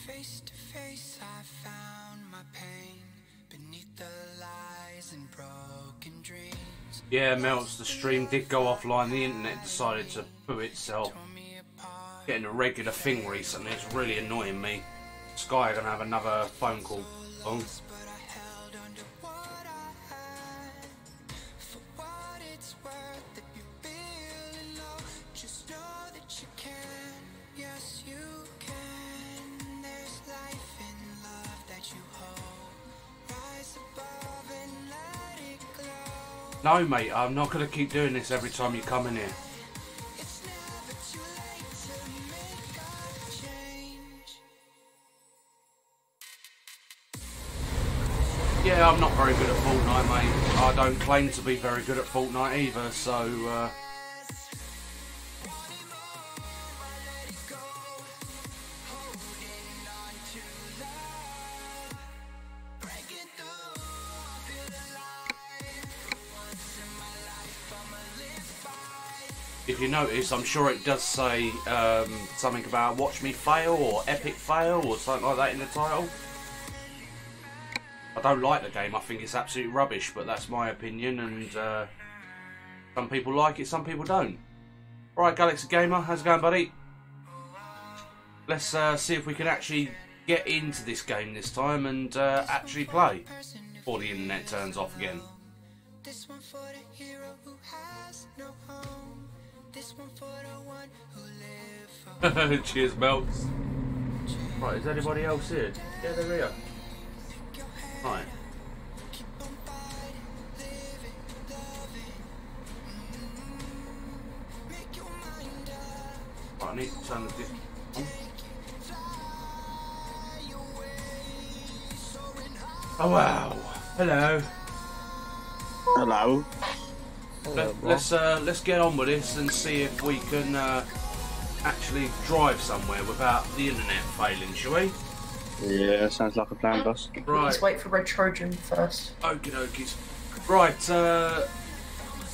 Face to face, I found my pain beneath the lies and broken dreams. Yeah, Melts, the stream did go offline. The internet decided to poo itself. Getting a regular thing recently. It's really annoying me. Sky are gonna have another phone call. Oh. No, mate, I'm not going to keep doing this every time you come in here. Yeah, I'm not very good at Fortnite, mate. I don't claim to be very good at Fortnite either, so... If you notice, I'm sure it does say something about watch me fail or epic fail or something like that in the title. I don't like the game, I think it's absolute rubbish, but that's my opinion, and some people like it, some people don't. Alright, Galaxy Gamer, how's it going, buddy? Let's see if we can actually get into this game this time and actually play before the internet turns off again. This one for the hero who has no home. This one for the one who live. Cheers, Melts. Right, is anybody else here? Yeah, they're here. Right. Right, I need to turn the disc on. Oh wow! Hello. Hello. Let's get on with this and see if we can actually drive somewhere without the internet failing, shall we? Yeah, sounds like a plan, boss. Right. Let's wait for Red Trojan first. Okie dokies. Right,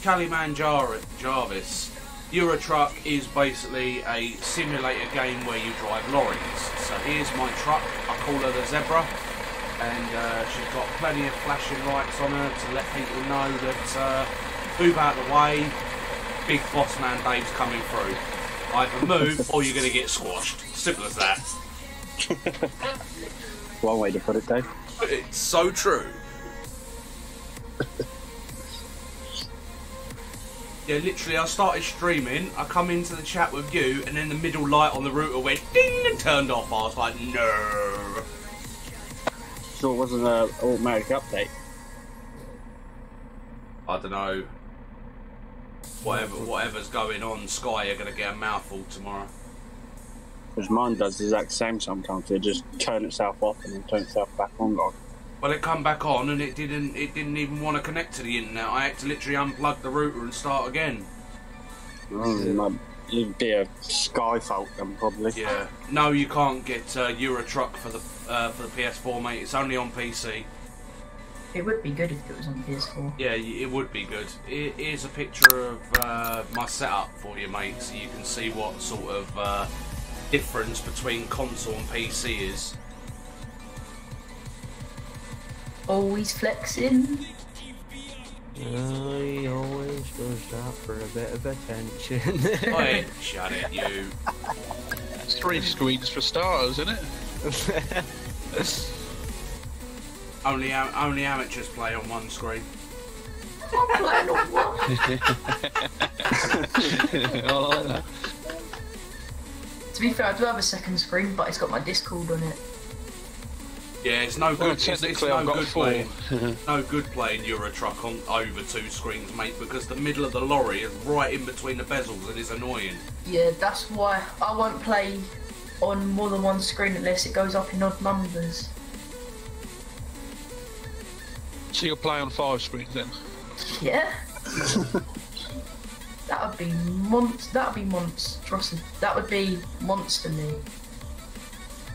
Caliman Jarvis. Euro Truck is basically a simulator game where you drive lorries. So here's my truck. I call her the Zebra. And she's got plenty of flashing lights on her to let people know that move out of the way, big boss man Dave's coming through. Either move or you're going to get squashed. Simple as that. One way to put it, Dave. It's so true. Yeah, literally, I started streaming, I come into the chat with you, and then the middle light on the router went ding and turned off. I was like, no. So it wasn't an automatic update? I don't know. Whatever's going on, Sky are going to get a mouthful tomorrow. Because mine does the exact same sometimes. It just turn itself off and then turn itself back on. Like. Well, it come back on and it didn't even want to connect to the internet. I had to literally unplug the router and start again. It'd be a Sky fault then, probably. Yeah. No, you can't get Euro Truck for the PS4, mate. It's only on PC. It would be good if it was on PS4. Yeah, it would be good. Here's a picture of my setup for you, mate, so you can see what sort of difference between console and PC is. Always flexing. He always does that for a bit of attention. Oi, shut it, you. It's 3 screens for starters, isn't it? Only amateurs play on one screen. I'm playing on one. I like that. To be fair, I do have a second screen, but it's got my Discord on it. Yeah, it's no Well, good. It's technically, no I've got good 4. playing. No good playing Euro Truck on over 2 screens, mate, because the middle of the lorry is right in between the bezels and it's annoying. Yeah, that's why I won't play on more than one screen unless it goes up in odd numbers. So you'll play on 5 screens then? Yeah. That would be monstrosity. That would be monster me.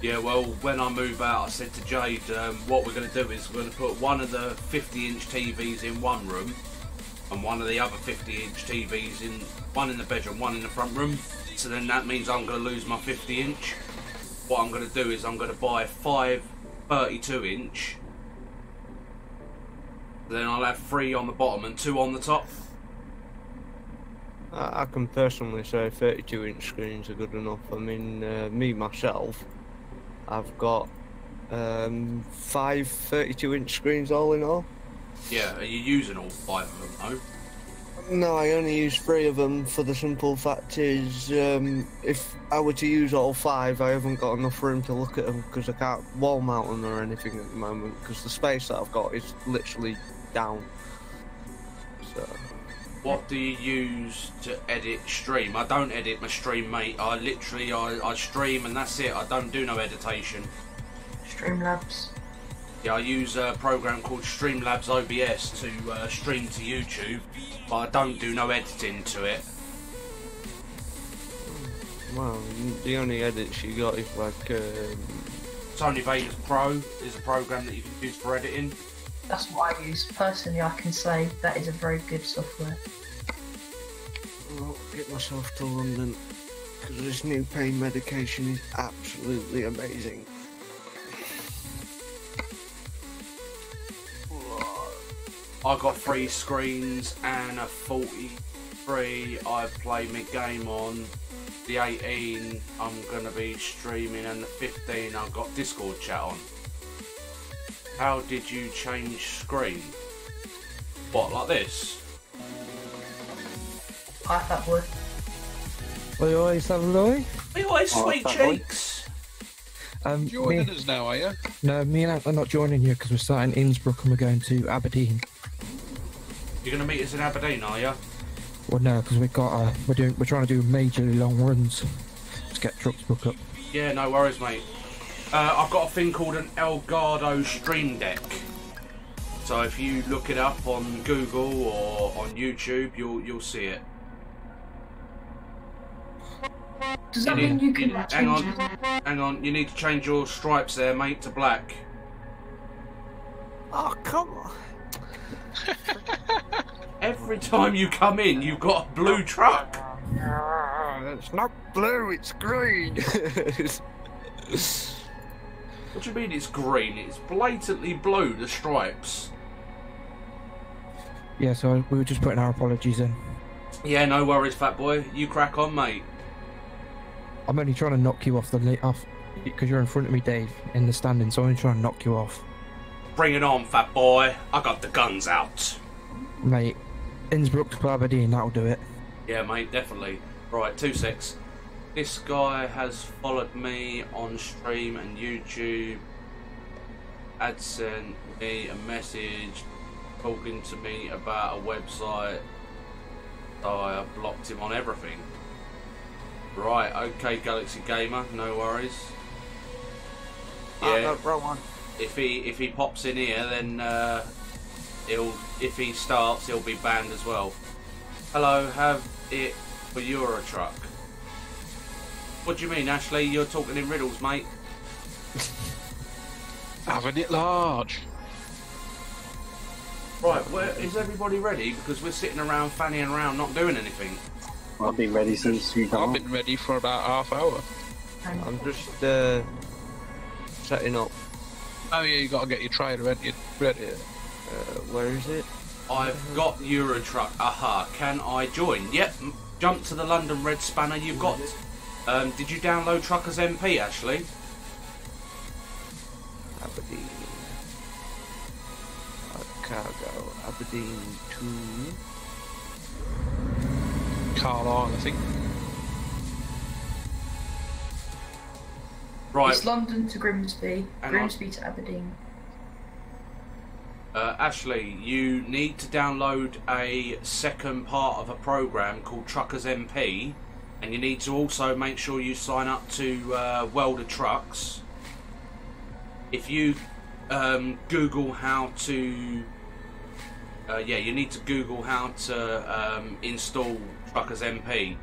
Yeah, well, when I move out, I said to Jade, what we're going to do is we're going to put one of the 50-inch TVs in one room and one of the other 50-inch TVs in one in the bedroom, one in the front room. So then that means I'm going to lose my 50-inch. what I'm going to do is I'm going to buy 5 32-inch. Then I'll have 3 on the bottom and 2 on the top. I can personally say 32-inch screens are good enough. I mean, me myself, I've got 5 32-inch screens all in all. Yeah, are you using all 5 of them though? No, I only use 3 of them for the simple fact is, if I were to use all 5, I haven't got enough room to look at them because I can't wall mount them or anything at the moment because the space that I've got is literally down. So. What do you use to edit stream? I don't edit my stream, mate. I literally, I stream and that's it. I don't do no editation. Streamlabs. Yeah, I use a program called Streamlabs OBS to stream to YouTube, but I don't do no editing to it. Well, the only edits you got is like... Sony Vegas Pro is a program that you can use for editing. That's what I use. Personally, I can say that is a very good software. I'll get myself to London because this new pain medication is absolutely amazing. I got 3 screens and a 43 I play mid-game on. The 18 I'm going to be streaming and the 15 I've got Discord chat on. How did you change screen? What, like this? Hi, Fat Boy. Well, you always have Louie? Are you always sweet cheeks? Joining us now, are you? No, me and Ant are not joining you because we're starting Innsbruck and we're going to Aberdeen. You're going to meet us in Aberdeen, are you? Well, no, because we're trying to do majorly long runs to get trucks booked up. Yeah, no worries, mate. I've got a thing called an Elgato Stream Deck. So if you look it up on Google or on YouTube, you'll see it. Does that mean you can hang change on, hang on. You need to change your stripes there, mate, to black. Oh, come on. Every time you come in, you've got a blue truck. It's not blue, it's green. What do you mean it's green? It's blatantly blue, the stripes. Yeah, so we were just putting our apologies in. Yeah, no worries, fat boy. You crack on, mate. I'm only trying to knock you off because you're in front of me, Dave, in the standing, so I'm only trying to knock you off. Bring it on, fat boy. I got the guns out. Mate, Innsbruck to Aberdeen, that'll do it. Yeah, mate, definitely. Right, 2 secs. This guy has followed me on stream and YouTube. Had sent me a message talking to me about a website. So I blocked him on everything. Right, okay, Galaxy Gamer, no worries. Yeah, No, wrong one. if he pops in here, then if he starts, he'll be banned as well. Hello, have it for Euro Truck. What do you mean, Ashley? You're talking in riddles, mate. Having it large. Right, where is everybody ready? Because we're sitting around fannying around, not doing anything. I've been ready since you I've got. been ready for about half hour. I'm just setting up. Oh yeah, you got to get your trailer ready. Where is it? I've got Euro Truck. Aha, can I join? Yep, jump to the London Red Spanner you've got. Did you download Truckers MP, Ashley? Aberdeen. Cargo. Aberdeen to... Carlisle, I think. Right. It's London to Grimsby, Hang Grimsby to Aberdeen. Ashley, you need to download a second part of a program called Truckers MP, and you need to also make sure you sign up to Welder Trucks. If you Google how to, you need to Google how to install Truckers MP,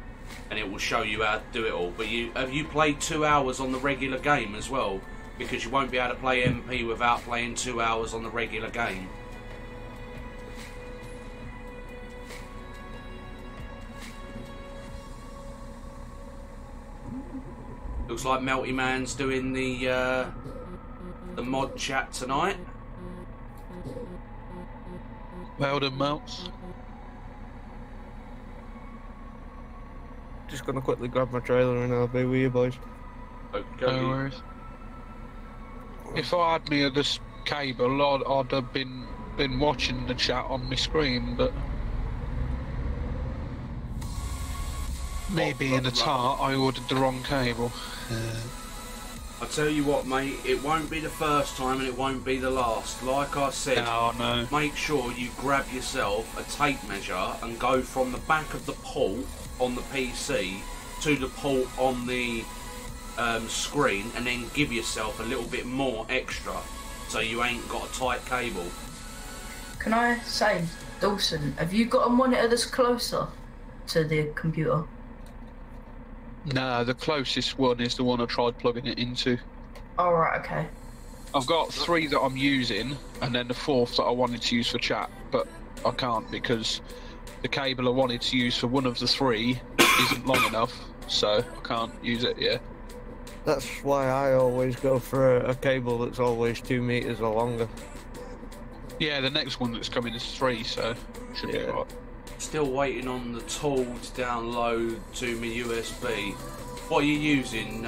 and it will show you how to do it all. But have you played 2 hours on the regular game as well? Because you won't be able to play MP without playing 2 hours on the regular game. Looks like Melty Man's doing the mod chat tonight. Well done, Melts. Just gonna quickly grab my trailer and I'll be with you boys. Okay. No worries. If I had me this cable, I'd have been watching the chat on my screen, but me being a tart, I ordered the wrong cable. I tell you what, mate, it won't be the first time and it won't be the last. Like I said, No. make sure you grab yourself a tape measure and go from the back of the port on the PC to the port on the screen, and then give yourself a little bit more extra so you ain't got a tight cable. Can I say, Dawson, have you got a monitor that's closer to the computer? No, the closest one is the one I tried plugging it into. Oh, right, okay. I've got 3 that I'm using, and then the 4th that I wanted to use for chat, but I can't because the cable I wanted to use for one of the 3 isn't long enough, so I can't use it yet. That's why I always go for a cable that's always 2 meters or longer. Yeah, the next one that's coming is 3, so should be alright. Still waiting on the tool to download to my USB. What are you using?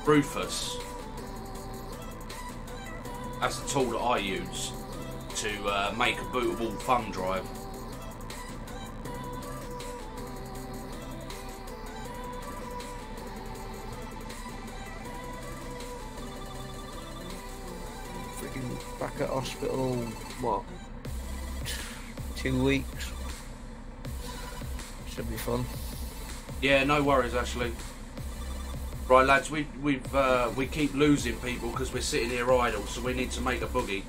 Rufus. That's the tool that I use to make a bootable thumb drive. Freaking back at hospital, what? 2 weeks. Should be fun. Yeah, no worries, actually. Right, lads, we keep losing people because we're sitting here idle, so we need to make a boogie.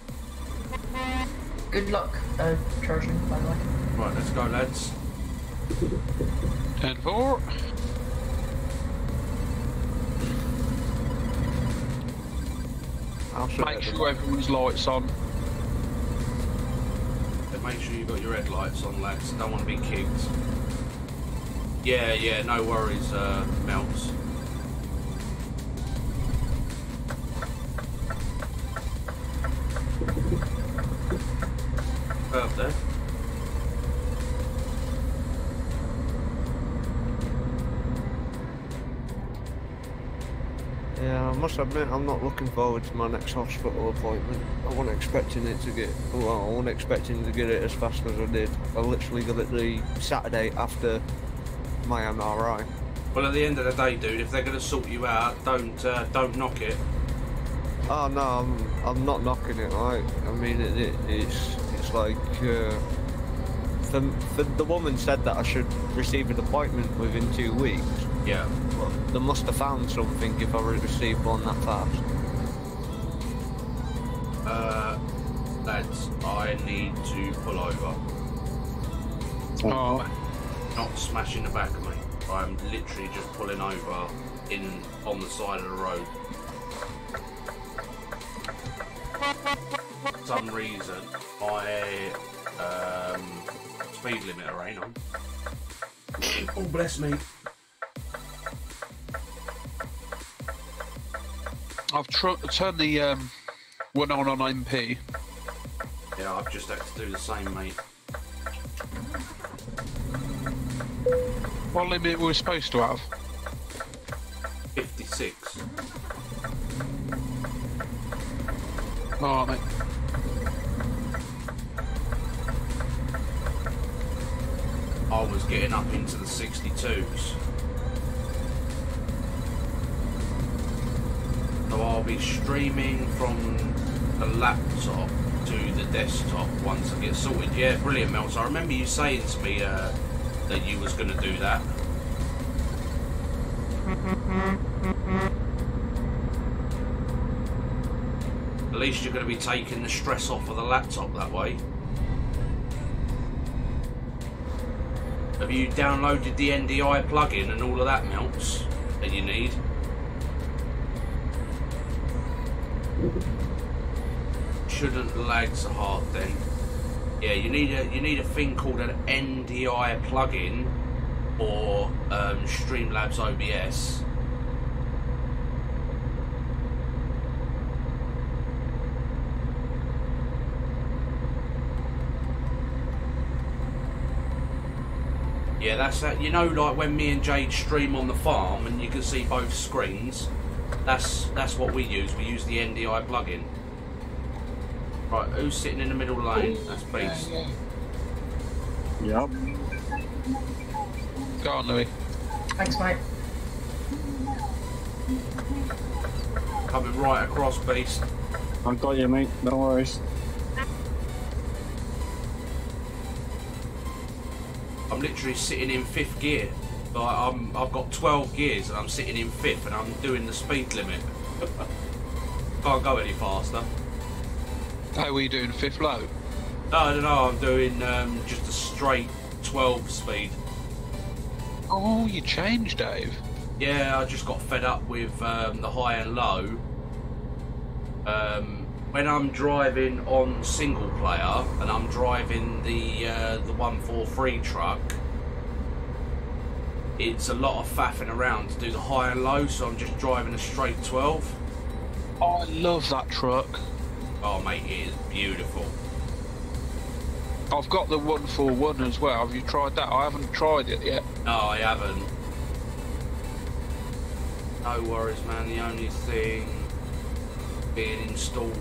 Good luck, Trojan, by the way. Right, let's go, lads. 10-4. Make sure everyone's lights on. But make sure you've got your headlights on, lads. Don't want to be kicked. Yeah, no worries, Melts. Curve there. Yeah, I must admit I'm not looking forward to my next hospital appointment. I wasn't expecting it to get, well, I wasn't expecting to get it as fast as I did. I literally got it the Saturday after my MRI. Well, at the end of the day, dude, if they're going to sort you out, don't knock it. Oh no, I'm not knocking it. Right? I mean, it's like the woman said that I should receive an appointment within 2 weeks. Yeah. Well, they must have found something if I received one that fast. Lads, I need to pull over. Oh, Not smashing the back of me. I'm literally just pulling over on the side of the road. For some reason, my speed limiter ain't on. Oh, bless me. I've turned the one on MP. Yeah, I've just had to do the same, mate. What limit were we supposed to have? 56. Oh, mate. I was getting up into the 62s. So I'll be streaming from the laptop to the desktop once I get sorted. Yeah, brilliant, Melts. I remember you saying to me that you was going to do that. At least you're going to be taking the stress off of the laptop that way. Have you downloaded the NDI plugin and all of that, Melts, that you need? Shouldn't lag so hard then. Yeah, you need a thing called an NDI plugin or Streamlabs OBS, Yeah, that's that. You know, like when me and Jade stream on the farm and you can see both screens. That's what we use. We use the NDI plugin. Right, who's sitting in the middle lane? That's Beast. Yep. Go on, Louis. Thanks, mate. Coming right across, Beast. I got you, mate. No worries. I'm literally sitting in 5th gear. Like I've got 12 gears and I'm sitting in 5th and I'm doing the speed limit. Can't go any faster. How are you doing? 5th low? No, I don't know. I'm doing just a straight 12 speed. Oh, you changed, Dave. Yeah, I just got fed up with the high and low. When I'm driving on single player and I'm driving the 143 truck, it's a lot of faffing around to do the high and low, so I'm just driving a straight 12. Oh, I love that truck. Oh mate, it is beautiful. I've got the 141 as well. Have you tried that? I haven't tried it yet. No, I haven't. No worries, man. The only thing being installed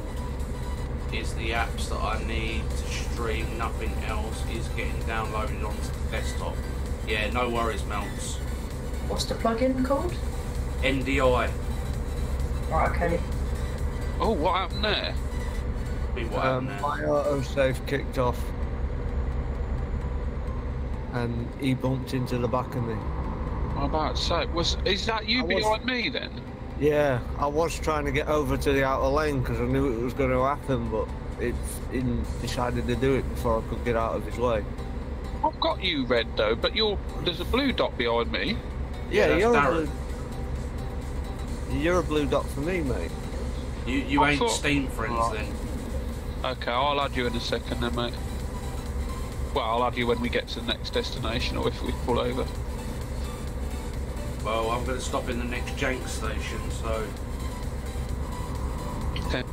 is the apps that I need to stream. Nothing else is getting downloaded onto the desktop. Yeah, no worries, Melts. What's the plugin called? NDI. Right, okay. Oh, what happened there? What happened there? My autosave kicked off. And he bumped into the back of me. I'm about to say, is that you behind me then? Yeah, I was trying to get over to the outer lane because I knew it was going to happen, but he decided to do it before I could get out of his way. I've got you red though, but there's a blue dot behind me. Yeah, that's you're a blue dot for me, mate. You ain't Steam friends then. Okay, I'll add you in a second then, mate. Well, I'll add you when we get to the next destination, or if we pull over. Well, I'm going to stop in the next jank station, so... Okay.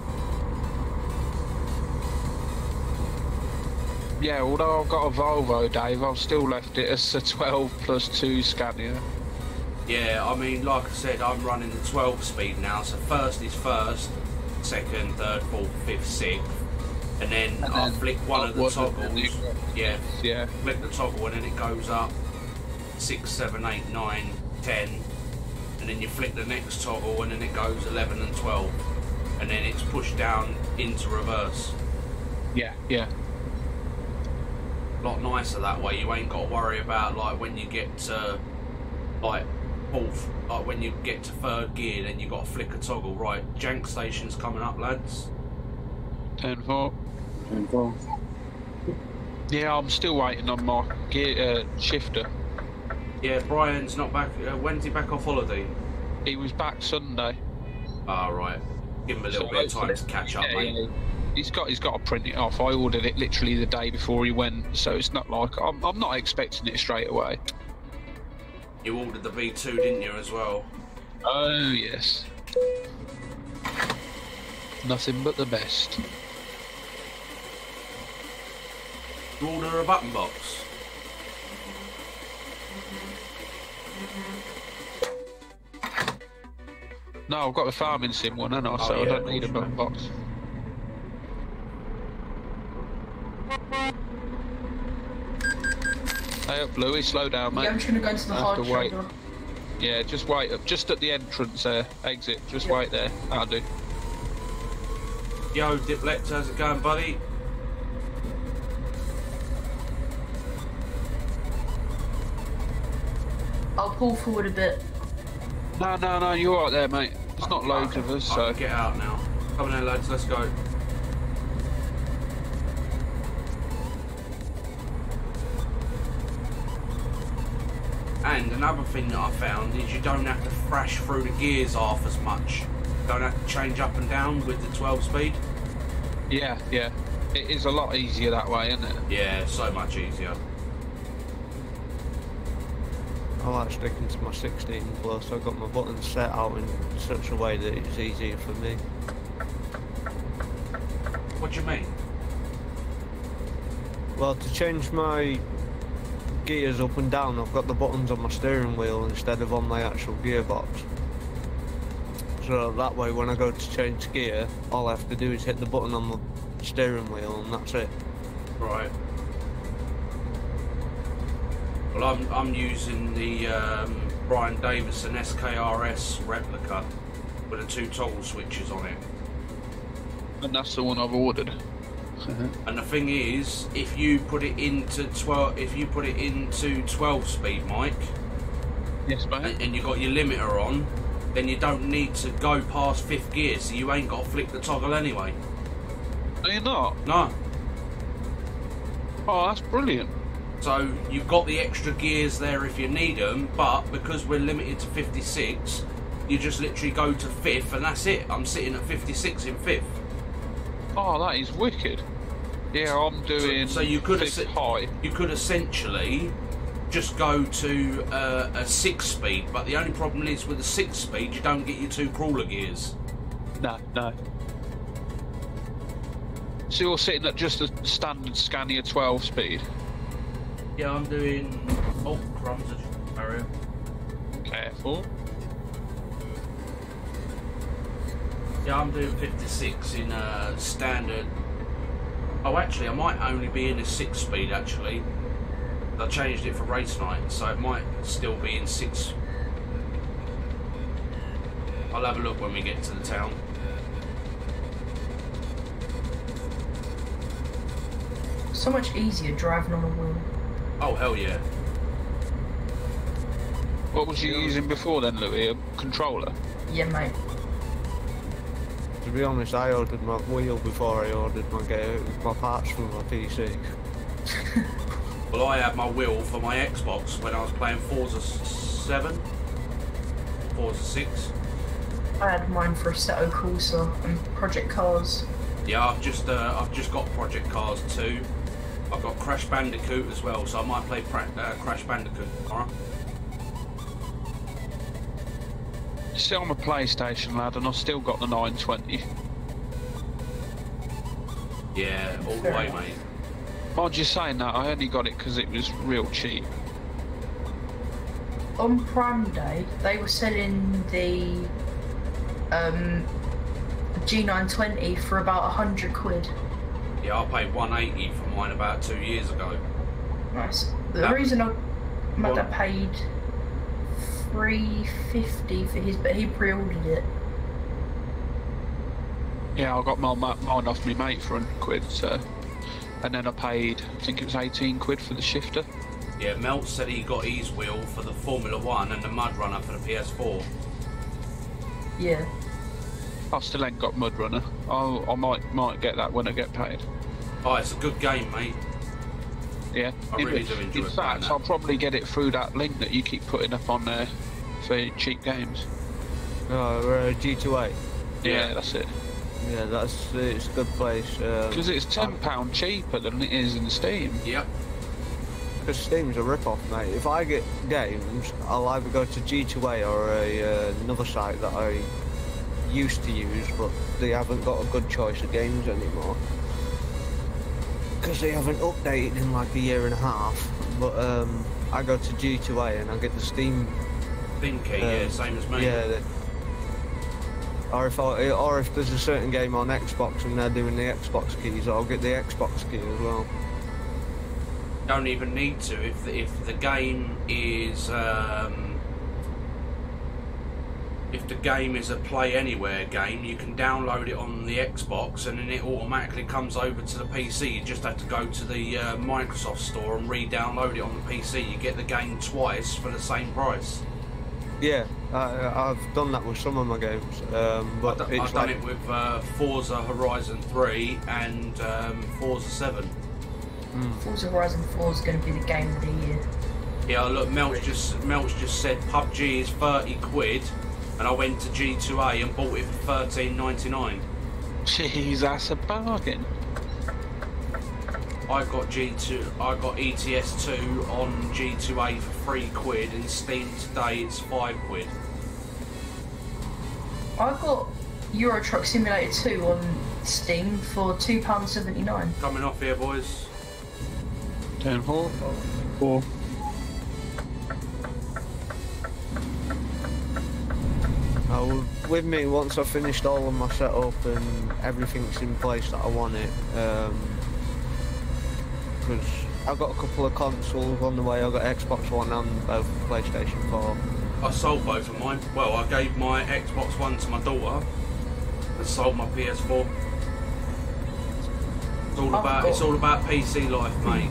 Yeah, although I've got a Volvo, Dave, I've still left it as a 12+2 Scania. Yeah, I mean, like I said, I'm running the 12 speed now, so first is first, second, third, fourth, fifth, sixth, and then I'll flick one of the toggles. Yeah, flick the toggle and then it goes up 6, 7, 8, 9, 10, and then you flick the next toggle and then it goes 11 and 12, and then it's pushed down into reverse. Yeah. A lot nicer that way. You ain't got to worry about like when you get to like fourth, like when you get to third gear, then you got to flick a toggle. Right, jank station's coming up, lads. 10-4. 10-4. Yeah, I'm still waiting on my gear shifter. Yeah, Brian's not back. When's he back off holiday? He was back Sunday. Ah, right. Give him a little bit of time to catch up, mate. Yeah. He's got to print it off. I ordered it literally the day before he went, so it's not like I'm not expecting it straight away. You ordered the V2, didn't you, as well? Oh yes. Nothing but the best. You order a button box? No, I've got the farming sim one, haven't I? So yeah, I don't need a button box. Hey up, Louis, slow down, mate. Yeah, I'm trying to go into the hard wait. trader. Yeah, just wait up, just at the entrance there, exit, just wait there. That'll do. Yo, Diplex, how's it going, buddy? I'll pull forward a bit. No, you're right there, mate. There's not loads of us, so... Get out now. Come on in, lads, let's go. And another thing that I found is you don't have to thrash through the gears half as much. You don't have to change up and down with the 12 speed. Yeah. It is a lot easier that way, isn't it? Yeah, so much easier. I like sticking to my 16 plus. I've got my buttons set out in such a way that it's easier for me. What do you mean? Well, to change my gears up and down, I've got the buttons on my steering wheel instead of on my actual gearbox. So that way when I go to change gear, all I have to do is hit the button on the steering wheel and that's it. Right. Well, I'm using the Brian Davison SKRS replica with the 2 toggle switches on it. And that's the one I've ordered. And the thing is, if you put it into 12 speed, Mike, Yes, mate. and you got your limiter on, then you don't need to go past 5th gear, so you ain't got to flick the toggle anyway. Are you not? No. Oh, that's brilliant. So you've got the extra gears there if you need them, but because we're limited to 56, you just literally go to 5th and that's it. I'm sitting at 56 in 5th. Oh, that is wicked. Yeah, I'm doing So you could high. You could essentially just go to a 6 speed, but the only problem is with the 6 speed you don't get your 2 crawler gears. No. So you're sitting at just a standard Scania 12 speed? Yeah, I'm doing... Oh, crumbs, barrier. Careful. Yeah, I'm doing 56 in standard. Oh, actually, I might only be in a 6 speed, actually. I changed it for race night, so it might still be in 6. I'll have a look when we get to the town. So much easier driving on a wheel. Oh, hell yeah. What was you using before then, Louis? A controller? Yeah, mate. To be honest, I ordered my wheel before I ordered my parts from my PC. Well, I had my wheel for my Xbox when I was playing Forza 7, Forza 6. I had mine for Assetto Corsa and Project Cars. Yeah, I've just got Project Cars 2. I've got Crash Bandicoot as well, so I might play Crash Bandicoot tomorrow. See, I'm a PlayStation lad, and I've still got the 920. Yeah, all the way, mate. Mind you saying that, I only got it because it was real cheap. On Prime Day, they were selling the G920 for about 100 quid. Yeah, I paid 180 for mine about 2 years ago. Nice. The reason my dad paid $350 for his, but he pre-ordered it. Yeah, I got mine off my mate for 100 quid, so... And then I paid, I think it was 18 quid for the shifter. Yeah, Melt said he got his wheel for the Formula 1 and the Mud Runner for the PS4. Yeah. I still ain't got Mud Runner. I might get that when I get paid. Oh, it's a good game, mate. Yeah. I really do enjoy In fact, that. I'll probably get it through that link that you keep putting up on there for cheap games. Oh, G2A. Yeah, that's it. Yeah, it's a good place. Because it's £10 cheaper than it is in Steam. Yep. Because Steam's a rip-off, mate. If I get games, I'll either go to G2A or another site that I used to use, but they haven't got a good choice of games anymore. Because they haven't updated in like a year and a half. But I go to G2A and I get the Steam Key, yeah, same as me. Yeah. Or if there's a certain game on Xbox and they're doing the Xbox keys, I'll get the Xbox key as well. Don't even need to. If the game is if the game is a Play Anywhere game, you can download it on the Xbox and then it automatically comes over to the PC. You just have to go to the Microsoft store and re-download it on the PC. You get the game twice for the same price. Yeah, I've done that with some of my games. But I've done it with Forza Horizon 3 and Forza 7. Forza Horizon 4 is going to be the game of the year. Yeah, look, Mel's just said PUBG is 30 quid, and I went to G2A and bought it for $13.99. Jeez, that's a bargain. I got ETS2 on G2A for 3 quid, and Steam today it's 5 quid. I got Euro Truck Simulator 2 on Steam for £2.79. Coming off here, boys. 10-4. 4. with me, once I've finished all of my setup and everything's in place that I want it, because I've got a couple of consoles on the way. I've got Xbox One and both PlayStation 4. I sold both of mine. Well, I gave my Xbox One to my daughter and sold my PS4. It's all about PC life, mate.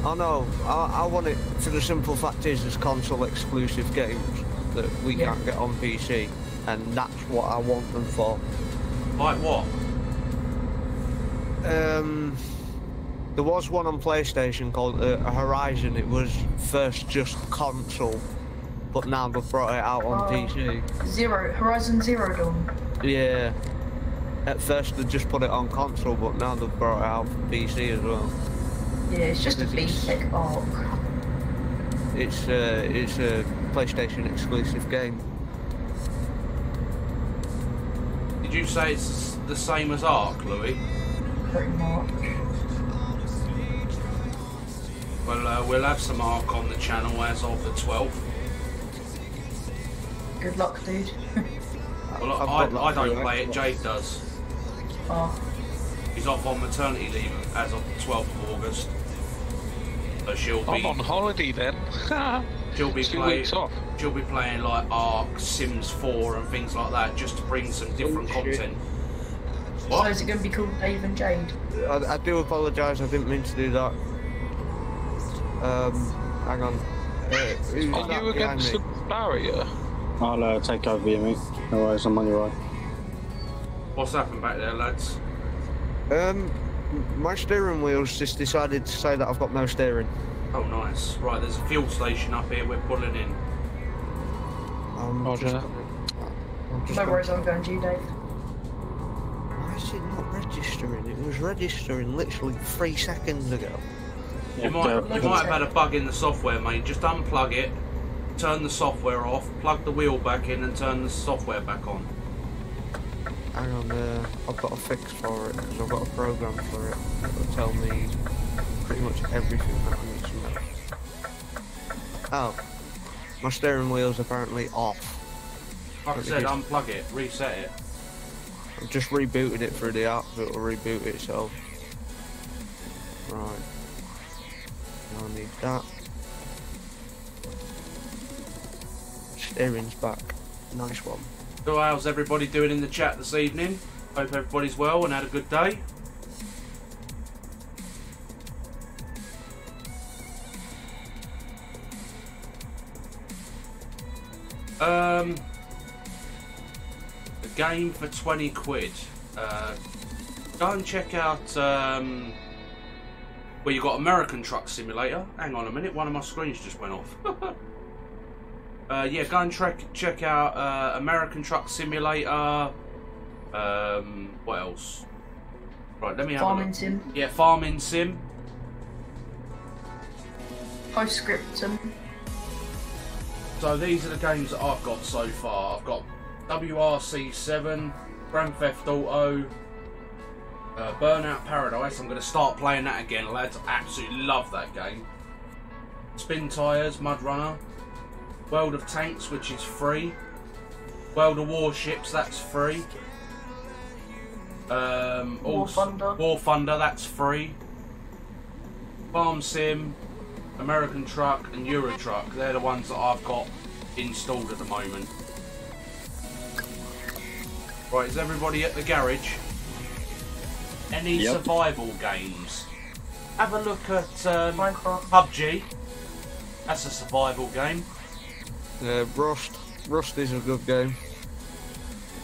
I know. I want it, for the simple fact is, there's console exclusive games that we can't get on PC, and that's what I want them for. Like what? There was one on PlayStation called Horizon. It was first just console, but now they've brought it out on PC. Horizon Zero Dawn. Yeah. At first they just put it on console, but now they've brought it out for PC as well. Yeah, it's just a BTC arc. It's a PlayStation exclusive game. Did you say it's the same as Ark, Louis? Pretty much. Well, we'll have some Ark on the channel as of the 12th. Good luck, dude. Well, I don't play it, Jade does. Oh. He's off on maternity leave as of the 12th of August. So she'll be... I'm on holiday then. She'll be 2 weeks off. She'll be playing like Ark, Sims 4 and things like that, just to bring some different content. What? So is it going to be called Dave and Jade? I do apologise, I didn't mean to do that. Hang on. Are you against the barrier? I'll take over you, mate. No worries, I'm on your right. What's happened back there, lads? My steering wheel's just decided to say that I've got no steering. Oh, nice. Right, there's a fuel station up here we're pulling in. Roger. No worries, I'm going to you, Dave. Why is it not registering? It was registering literally 3 seconds ago. You might have had a bug in the software, mate. Just unplug it, turn the software off, plug the wheel back in and turn the software back on. Hang on, I've got a fix for it, because I've got a program for it that'll tell me pretty much everything that I need to know. Oh, my steering wheel's apparently off. Like I said, unplug it, reset it. I've just rebooted it through the app, it'll reboot itself. Right. Now I need that. Steering's back. Nice one. So how's everybody doing in the chat this evening? Hope everybody's well and had a good day. The game for 20 quid. Go and check out well, you got American Truck Simulator. Hang on a minute, one of my screens just went off. Yeah, go and check out American Truck Simulator. What else? Right, let me have Farming a look. Sim. Yeah, Farming Sim. Postscriptum. So these are the games that I've got so far. I've got WRC7, Grand Theft Auto, Burnout Paradise. I'm going to start playing that again, lads. I absolutely love that game. Spin Tires, Mud Runner. World of Tanks, which is free. World of Warships, that's free. War Thunder, that's free. Farm Sim, American Truck and Euro Truck, they're the ones that I've got installed at the moment. Right, is everybody at the garage? Any survival games? Have a look at Minecraft. PUBG. That's a survival game. Rust. Rust is a good game.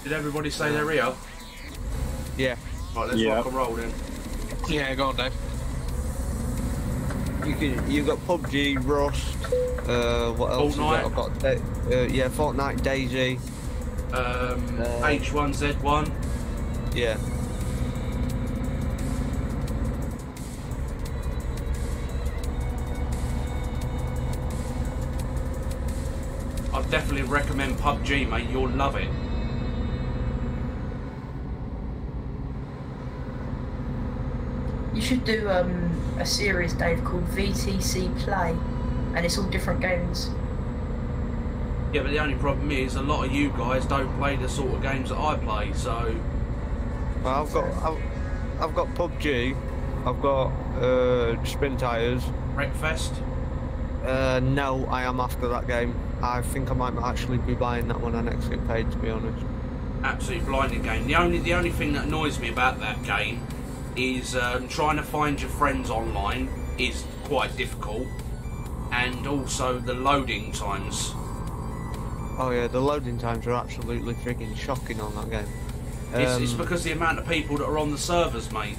Did everybody say they're here? Yeah. Right, let's rock and roll then. Yeah, go on, Dave. You got PUBG, Rust. What else? Fortnite. I've got yeah, Fortnite, Daisy. H1Z1. Yeah. I'd definitely recommend PUBG, mate. You'll love it. You should do a series, Dave, called VTC Play, and it's all different games. Yeah, but the only problem is a lot of you guys don't play the sort of games that I play, so... Well, I've got PUBG, I've got Spin Tires. Wreckfest? No, I am after that game. I think I might actually be buying that when I next get paid, to be honest. Absolutely blinding game. The only thing that annoys me about that game is trying to find your friends online is quite difficult, and also the loading times. Oh yeah, the loading times are absolutely freaking shocking on that game. It's because the amount of people that are on the servers, mate.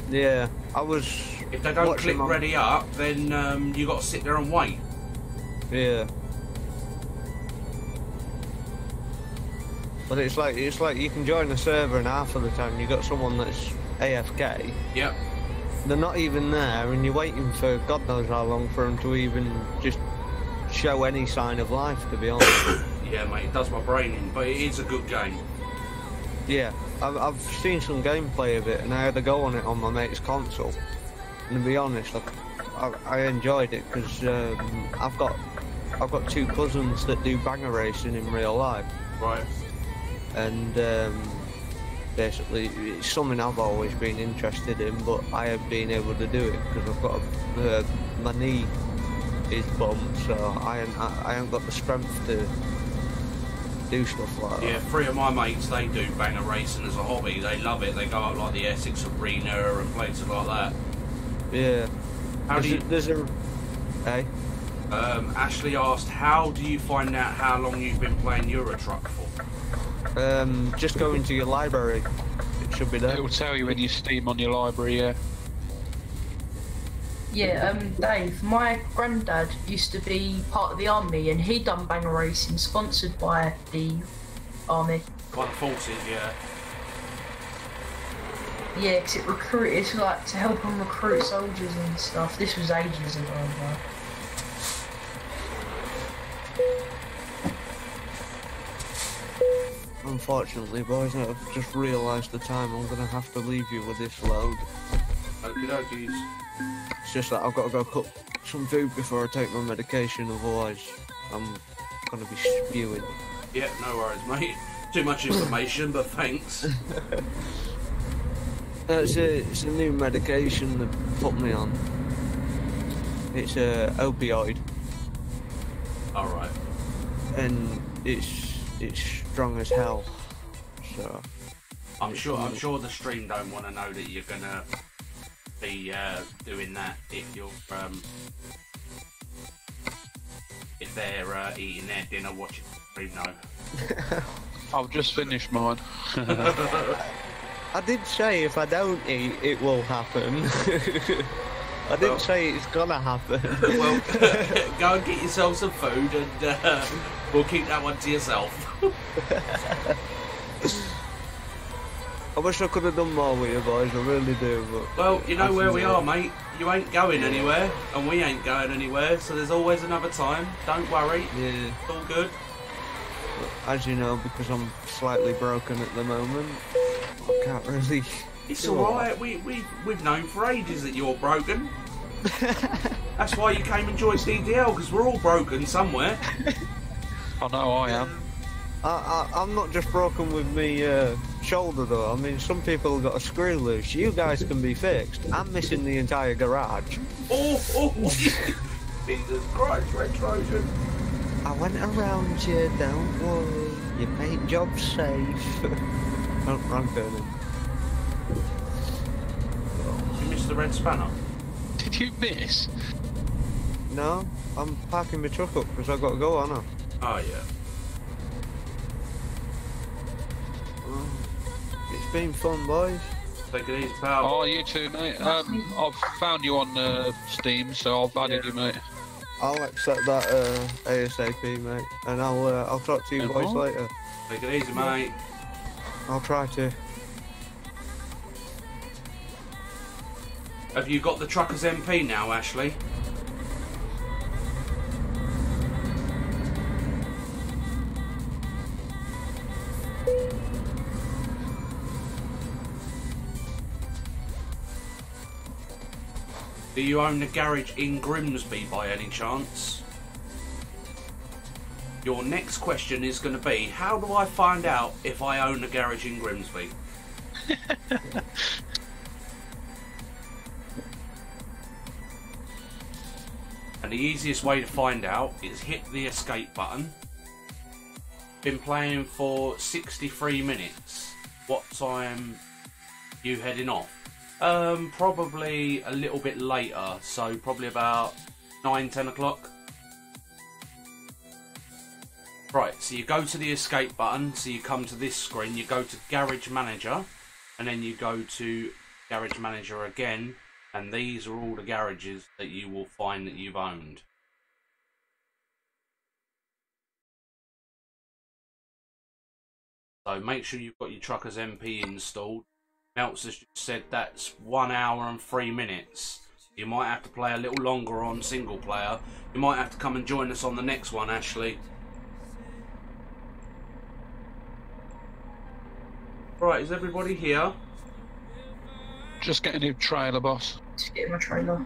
Yeah, I was... If they don't click ready up, then you got to sit there and wait. Yeah. But it's like you can join a server and half of the time you got someone that's AFK. Yep. They're not even there, and you're waiting for God knows how long for them to even just show any sign of life, to be honest. Yeah, mate, it does my brain in, but it is a good game. Yeah, I've seen some gameplay of it, and I had a go on it on my mate's console. And to be honest, I enjoyed it because I've got 2 cousins that do banger racing in real life. Right. And basically, it's something I've always been interested in, but I have been able to do it because I've got my knee is bummed, so I haven't got the strength to do stuff like that. Yeah, 3 of my mates, they do banger racing as a hobby. They love it. They go out like the Essex Arena and places like that. Yeah. How do you... Hey? Ashley asked, how do you find out how long you've been playing Euro Truck for? Just go into your library. It should be there. It will tell you when you Steam on your library, yeah. Yeah, Dave, my granddad used to be part of the army, and he done banger racing, sponsored by the army. By the forces, yeah. Yeah, because it's like to help them recruit soldiers and stuff. This was ages ago, though. Unfortunately, boys, I've just realised the time. I'm going to have to leave you with this load. Okie dokies. It's just that I've got to go cook some food before I take my medication, otherwise I'm going to be spewing. Yeah, no worries, mate. Too much information, but thanks. It's a new medication they put me on. It's a opioid. Alright. And it's strong as hell. So I'm sure the stream don't want to know that you're gonna be doing that if you're if they're eating their dinner watching the stream. No. I've just finished mine. I did say if I don't eat, it will happen. I didn't say it's gonna happen. Well, go and get yourself some food, and we'll keep that one to yourself. I wish I could have done more with you boys, I really do. But well, you know where we are, mate. You ain't going anywhere, and we ain't going anywhere, so there's always another time. Don't worry. Yeah. It's all good. As you know, because I'm slightly broken at the moment, I can't really... It's alright, we've known for ages that you're broken. That's why you came and joined DDL, because we're all broken somewhere. I know I am. I'm not just broken with me shoulder though. I mean, some people have got a screw loose. You guys can be fixed. I'm missing the entire garage. Oh, Jesus Christ, Red Trojan. I went around you, don't worry. You made jobs safe. Don't run, Colonel. You missed the red spanner. Did you miss? No, I'm parking my truck up because I've got to go, haven't I? Oh, yeah. It's been fun, boys. Take it easy, pal. Oh, you too, mate. I've found you on Steam, so I've added you, mate. I'll accept that ASAP, mate, and I'll talk to you boys later. Take it easy, mate. I'll try to. Have you got the Truckers MP now, Ashley? Do you own the garage in Grimsby by any chance? your next question is going to be, how do I find out if I own a garage in Grimsby? And the easiest way to find out is hit the escape button. Been playing for 63 minutes. What time are you heading off? Probably a little bit later, so probably about 9-10 o'clock. Right, so you go to the escape button, so you come to this screen, you go to Garage Manager, and then you go to Garage Manager again, and these are all the garages that you will find that you've owned. So make sure you've got your Truckers MP installed. Melts has just said that's 1 hour and 3 minutes. You might have to play a little longer on single player. You might have to come and join us on the next one, Ashley. Right, is everybody here? Just getting a trailer, boss. Just getting my trailer.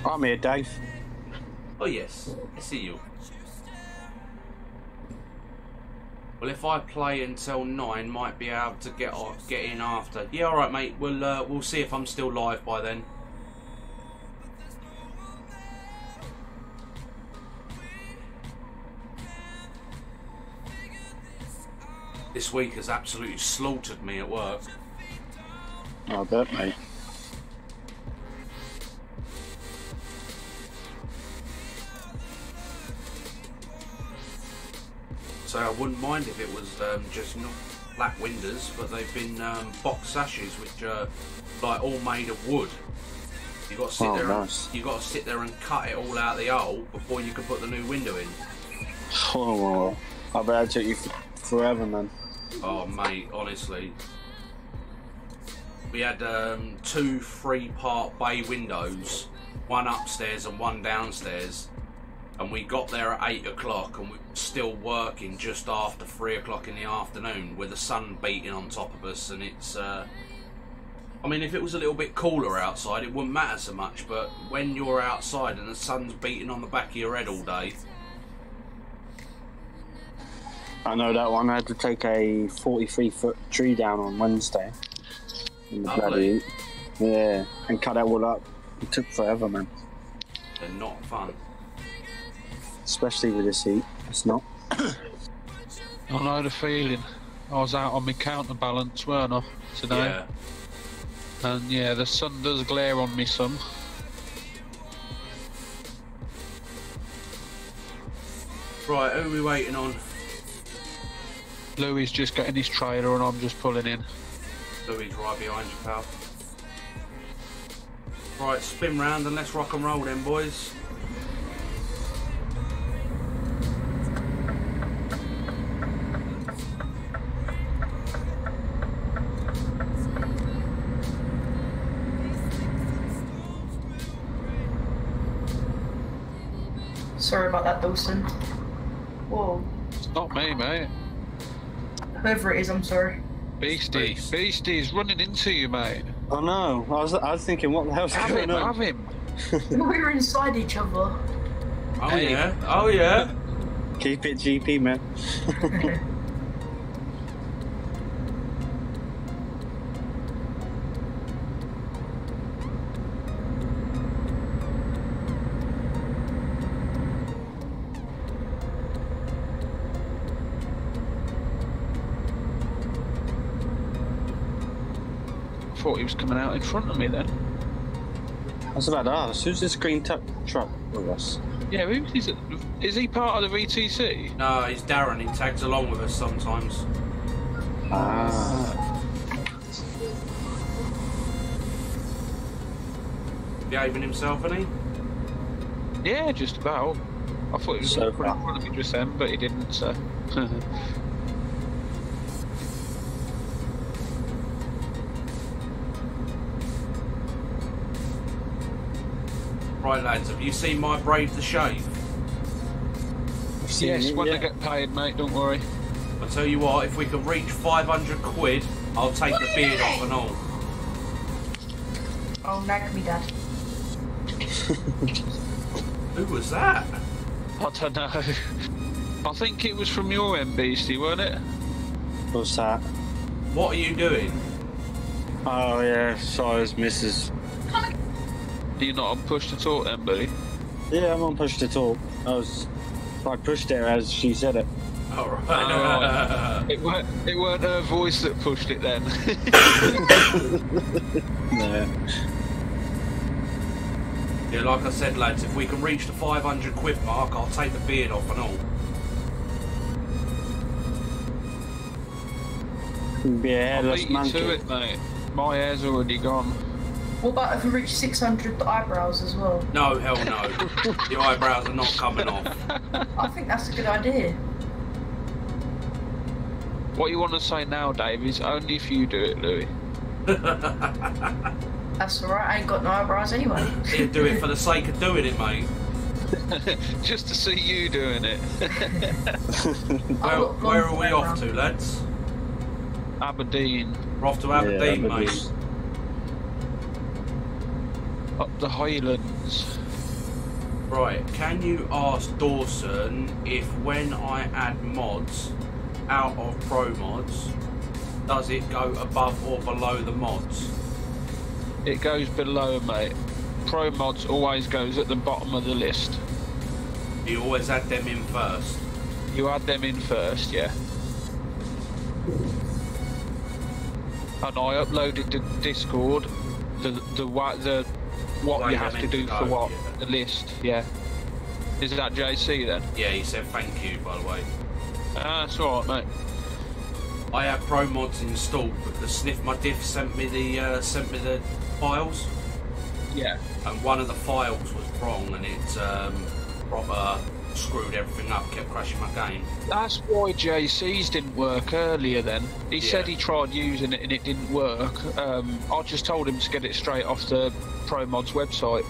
I'm here, Dave. Oh yes, I see you. Well, if I play until 9, might be able to get in after. Yeah, all right, mate. We'll see if I'm still live by then. This week has absolutely slaughtered me at work. I bet, mate. So I wouldn't mind if it was just not black windows, but they've been box sashes, which are like all made of wood. You got to sit there. Nice. You got to sit there and cut it all out of the hole before you can put the new window in. Oh, I bet it took you forever, man. Oh mate, honestly. We had 2 3-part bay windows, one upstairs and one downstairs, and we got there at 8 o'clock and we were still working just after 3 o'clock in the afternoon with the sun beating on top of us. And it's I mean, if it was a little bit cooler outside it wouldn't matter so much, but when you're outside and the sun's beating on the back of your head all day. I know that one. I had to take a 43-foot tree down on Wednesday. In the bloody, yeah, and cut that all up. It took forever, man. They're not fun. Especially with this heat. It's not. I know the feeling. I was out on my counterbalance, weren't I, today? Yeah. And yeah, the sun does glare on me some. Right, who are we waiting on? Louis just getting his trailer and I'm just pulling in. Louis right behind you, pal. Right, spin round and let's rock and roll then, boys. Sorry about that, Dawson. Whoa. It's not me, mate. Whoever it is, I'm sorry. Beastie. Beastie's running into you, mate. Oh no, I was thinking, what the hell's going on? Have him. We were inside each other. Oh Hey. yeah, oh yeah. Keep it GP, man. Thought he was coming out in front of me then. I was about to ask, who's this green truck with us? Yeah, is he part of the VTC? No, he's Darren, he tags along with us sometimes. Ah. Behaving himself, isn't he? Yeah, just about. I thought he was So in front of me just then, but he didn't, so. Right lads, have you seen my Brave the Shave? Yes, when they get paid, mate, don't worry. I'll tell you what, if we can reach 500 quid, I'll take the beard off and all. Oh, nag me, Dad. Who was that? I don't know. I think it was from your end, Beastie, weren't it? What's that? What are you doing? Oh yeah, sorry, it's Mrs. Are you not on push to talk then, buddy? Yeah, I'm on push to talk. I pushed it as she said it. Alright. Oh, it weren't her voice that pushed it then. No. Yeah, like I said, lads, if we can reach the 500 quid mark, I'll take the beard off and all. Be a I'll hairless beat you monkey. to it, mate. My hair's already gone. What about if we reach 600 eyebrows as well? No, hell no. The eyebrows are not coming off. I think that's a good idea. What you want to say now, Dave, is only if you do it, Louis. That's alright, I ain't got no eyebrows anyway. He'll do it for the sake of doing it, mate. Just to see you doing it. Where are we off to, lads? Aberdeen. We're off to Aberdeen, Yeah, mate. Up the Highlands. Right, can you ask Dawson if when I add mods out of pro mods, does it go above or below the mods? It goes below, mate. Pro mods always goes at the bottom of the list. You always add them in first. You add them in first, yeah. And I uploaded to Discord the what Like you you're have to meant do to for go, what, yeah. the list, yeah. Is that JC then? Yeah, he said thank you, by the way. That's alright, mate. I have pro mods installed because Sniff My Diff sent me the files, Yeah. and one of the files was wrong, and it proper screwed everything up, kept crashing my game. That's why JC's didn't work earlier then. He said he tried using it and it didn't work. I just told him to get it straight off the Pro Mods website.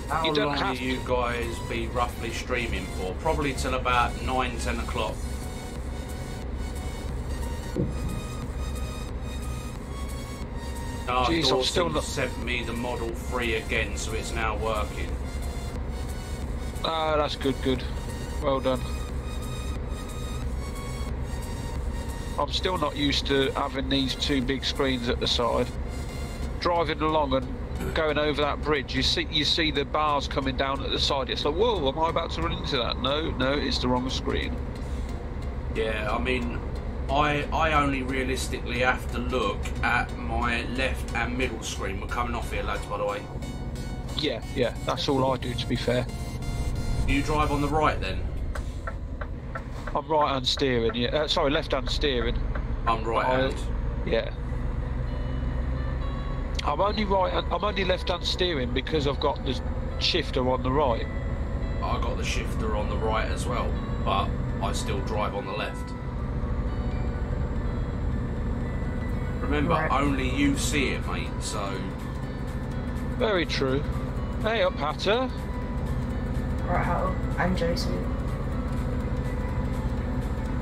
How You don't long have will you guys be roughly streaming for? Probably till about 9-10 o'clock. Jeez, I'm Dawson still not- sent me the Model 3 again, so it's now working. Ah, that's good. Well done. I'm still not used to having these two big screens at the side. Driving along and going over that bridge, you see the bars coming down at the side. It's like, whoa, am I about to run into that? No, it's the wrong screen. Yeah, I mean, I only realistically have to look at my left and middle screen. We're coming off here, lads, by the way. Yeah, that's all I do, to be fair. You drive on the right then? I'm right-hand steering, yeah. Sorry, left-hand steering. I'm right hand. Yeah. I'm only left-hand steering because I've got the shifter on the right. I got the shifter on the right as well, but I still drive on the left. Remember, Right. only you see it, mate, so... Very true. Hey up, Hatter. Right, Hal and Josie.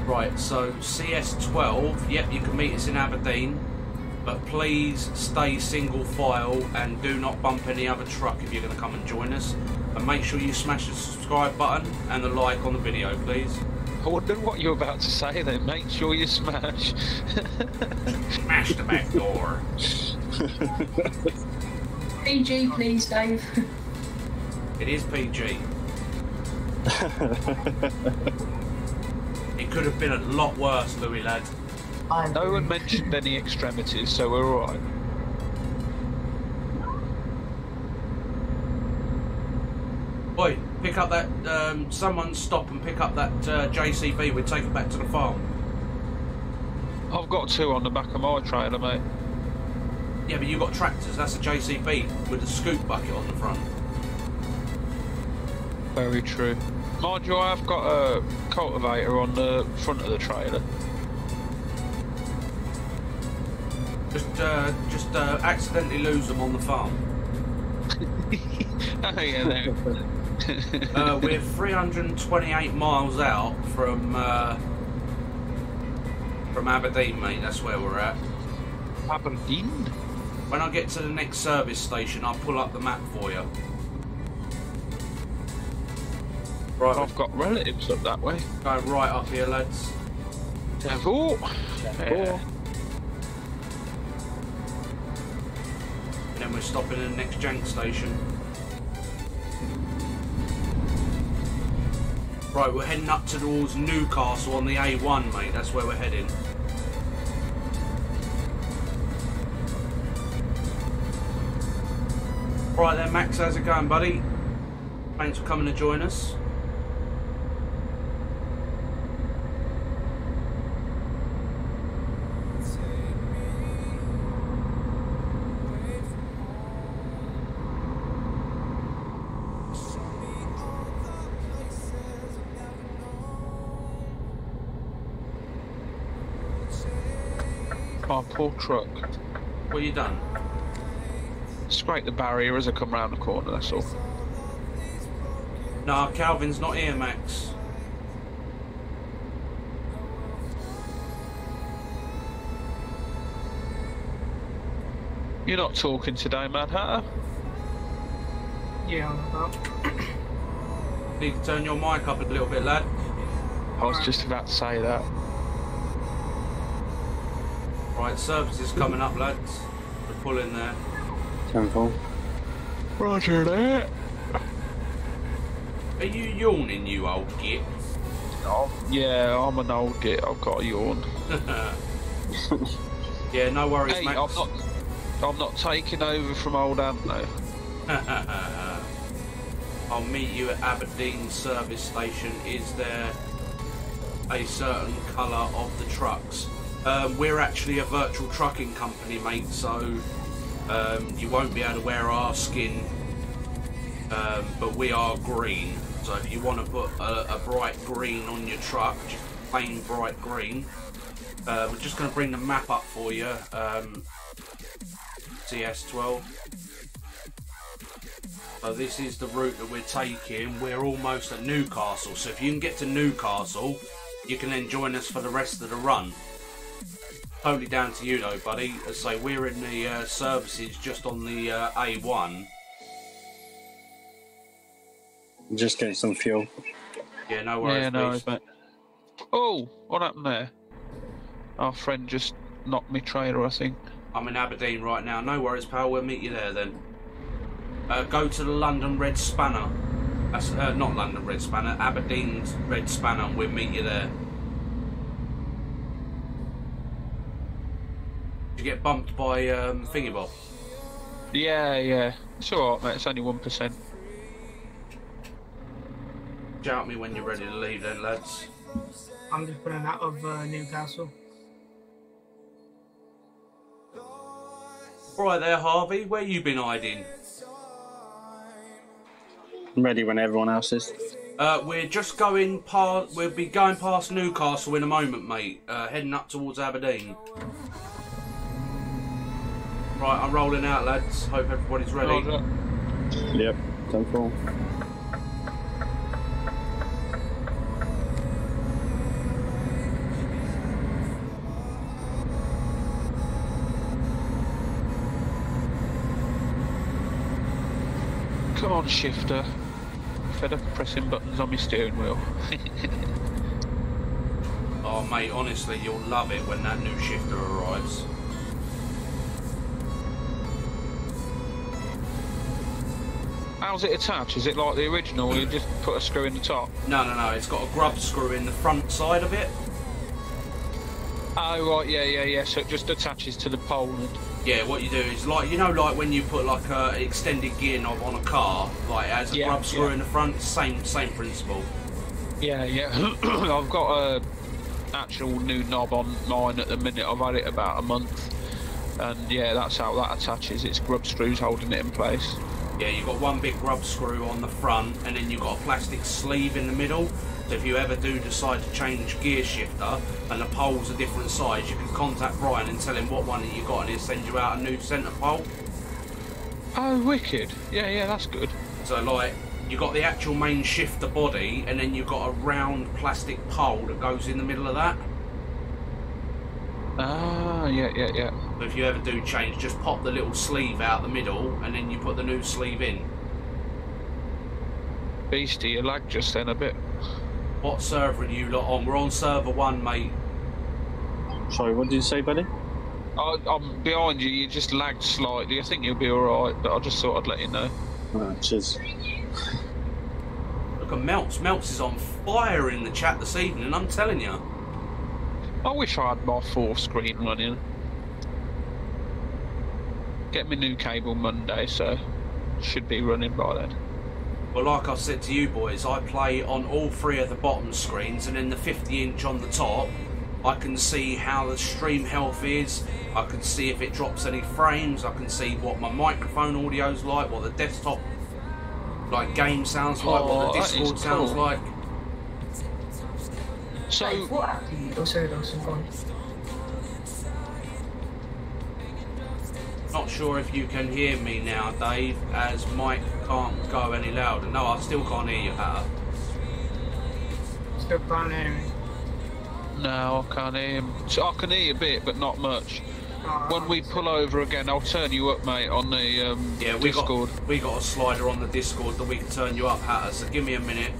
Right, so CS12, yep, you can meet us in Aberdeen, but please stay single file and do not bump any other truck if you're going to come and join us. And make sure you smash the subscribe button and the like on the video, please. I wonder what you're about to say then. Make sure you smash. Smash the back door. PG, please, Dave. It is PG. It could have been a lot worse, Louis, lad. No one mentioned any extremities, so we're alright. Oi, pick up that, someone stop and pick up that JCB, we'll take it back to the farm. I've got two on the back of my trailer, mate. Yeah, but you've got tractors, that's a JCB with a scoop bucket on the front. Very true. Mind you, I have got a cultivator on the front of the trailer. Just accidentally lose them on the farm. Oh yeah, there. We're 328 miles out from Aberdeen, mate. That's where we're at. Aberdeen? When I get to the next service station, I'll pull up the map for you. Right, I've got relatives up that way. going right up here, lads. Devil. Yeah. And then we're stopping in the next jank station. Right, we're heading up towards Newcastle on the A1, mate. That's where we're heading. Right then, Max, how's it going, buddy? Thanks for coming to join us. Oh, poor truck. What you done? Scrape the barrier as I come round the corner, that's all. Nah, Calvin's not here, Max. You're not talking today, Mad Hatter? Yeah, I'm about. Need to turn your mic up a little bit, lad. I was just about to say that. Right, service is coming up, lads. We're pulling there. 10-4. Roger that. Are you yawning, you old git? Yeah, I'm an old git. I've got a yawn. Yeah, no worries, Hey, Max. I'm not taking over from old Ant though. I'll meet you at Aberdeen service station. Is there a certain colour of the trucks? We're actually a virtual trucking company, mate, so you won't be able to wear our skin, but we are green. So if you want to put a bright green on your truck, just plain bright green. We're just going to bring the map up for you. CS12. So this is the route that we're taking. We're almost at Newcastle, so if you can get to Newcastle, you can then join us for the rest of the run. Totally down to you though, buddy. As I say, we're in the services just on the A1. Just getting some fuel. Yeah, no worries, Yeah, no please. worries, mate. Oh, what happened there? Our friend just knocked me trailer, I think. I'm in Aberdeen right now. No worries, pal. We'll meet you there then. Go to the London Red Spanner. That's not London Red Spanner. Aberdeen's Red Spanner. And we'll meet you there. Did you get bumped by Thingybob? Yeah. It's alright, mate. It's only 1%. Shout me when you're ready to leave then, lads. I'm just pulling out of Newcastle. Right there, Harvey. Where you been hiding? I'm ready when everyone else is. We're just going past. We'll be going past Newcastle in a moment, mate. Heading up towards Aberdeen. Right, I'm rolling out, lads. Hope everybody's ready. Roger. Yep, 10-4. Come on, shifter. Fed up pressing buttons on my steering wheel. Oh, mate, honestly, you'll love it when that new shifter arrives. How's it attached? Is it like the original, or you just put a screw in the top? No. It's got a grub screw in the front side of it. Oh, right, yeah. So it just attaches to the pole and... Yeah, what you do is, like, you know, like when you put like a extended gear knob on a car, like it has a grub screw in the front. Same principle. Yeah. I've got a actual new knob on mine at the minute. I've had it about a month, and yeah, that's how that attaches. It's grub screws holding it in place. Yeah, you've got one big grub screw on the front, and then you've got a plastic sleeve in the middle. So if you ever do decide to change gear shifter and the pole's a different size, you can contact Brian and tell him what one that you got, and he'll send you out a new centre pole. Oh, wicked. Yeah, that's good. So like, you've got the actual main shifter body, and then you've got a round plastic pole that goes in the middle of that. Ah, yeah. So if you ever do change, just pop the little sleeve out the middle, and then you put the new sleeve in. Beastie, you lagged just then a bit. What server are you lot on? We're on server 1, mate. Sorry, what did you say, buddy? I'm behind you, you just lagged slightly. I think you'll be alright, but I just thought I'd let you know. Cheers. Look at Melts. Melts is on fire in the chat this evening, I'm telling you. I wish I had my 4th screen running. Get me new cable Monday, so should be running by then. Well, like I said to you boys, I play on all 3 of the bottom screens, and then the 50-inch on the top, I can see how the stream health is, I can see if it drops any frames, I can see what my microphone audio's like, what the desktop game sounds like, what the Discord sounds like. So, Dave, what app do you use? Oh, sorry, Dawson, go on. Not sure if you can hear me now, Dave, as Mike can't go any louder. No, I still can't hear you, Hatter. Still can't hear me. no, I can't hear him. So I can hear you a bit, but not much. When we pull over again, I'll turn you up, mate, on the yeah, Discord. We got a slider on the Discord that we can turn you up, Hatter, so give me a minute.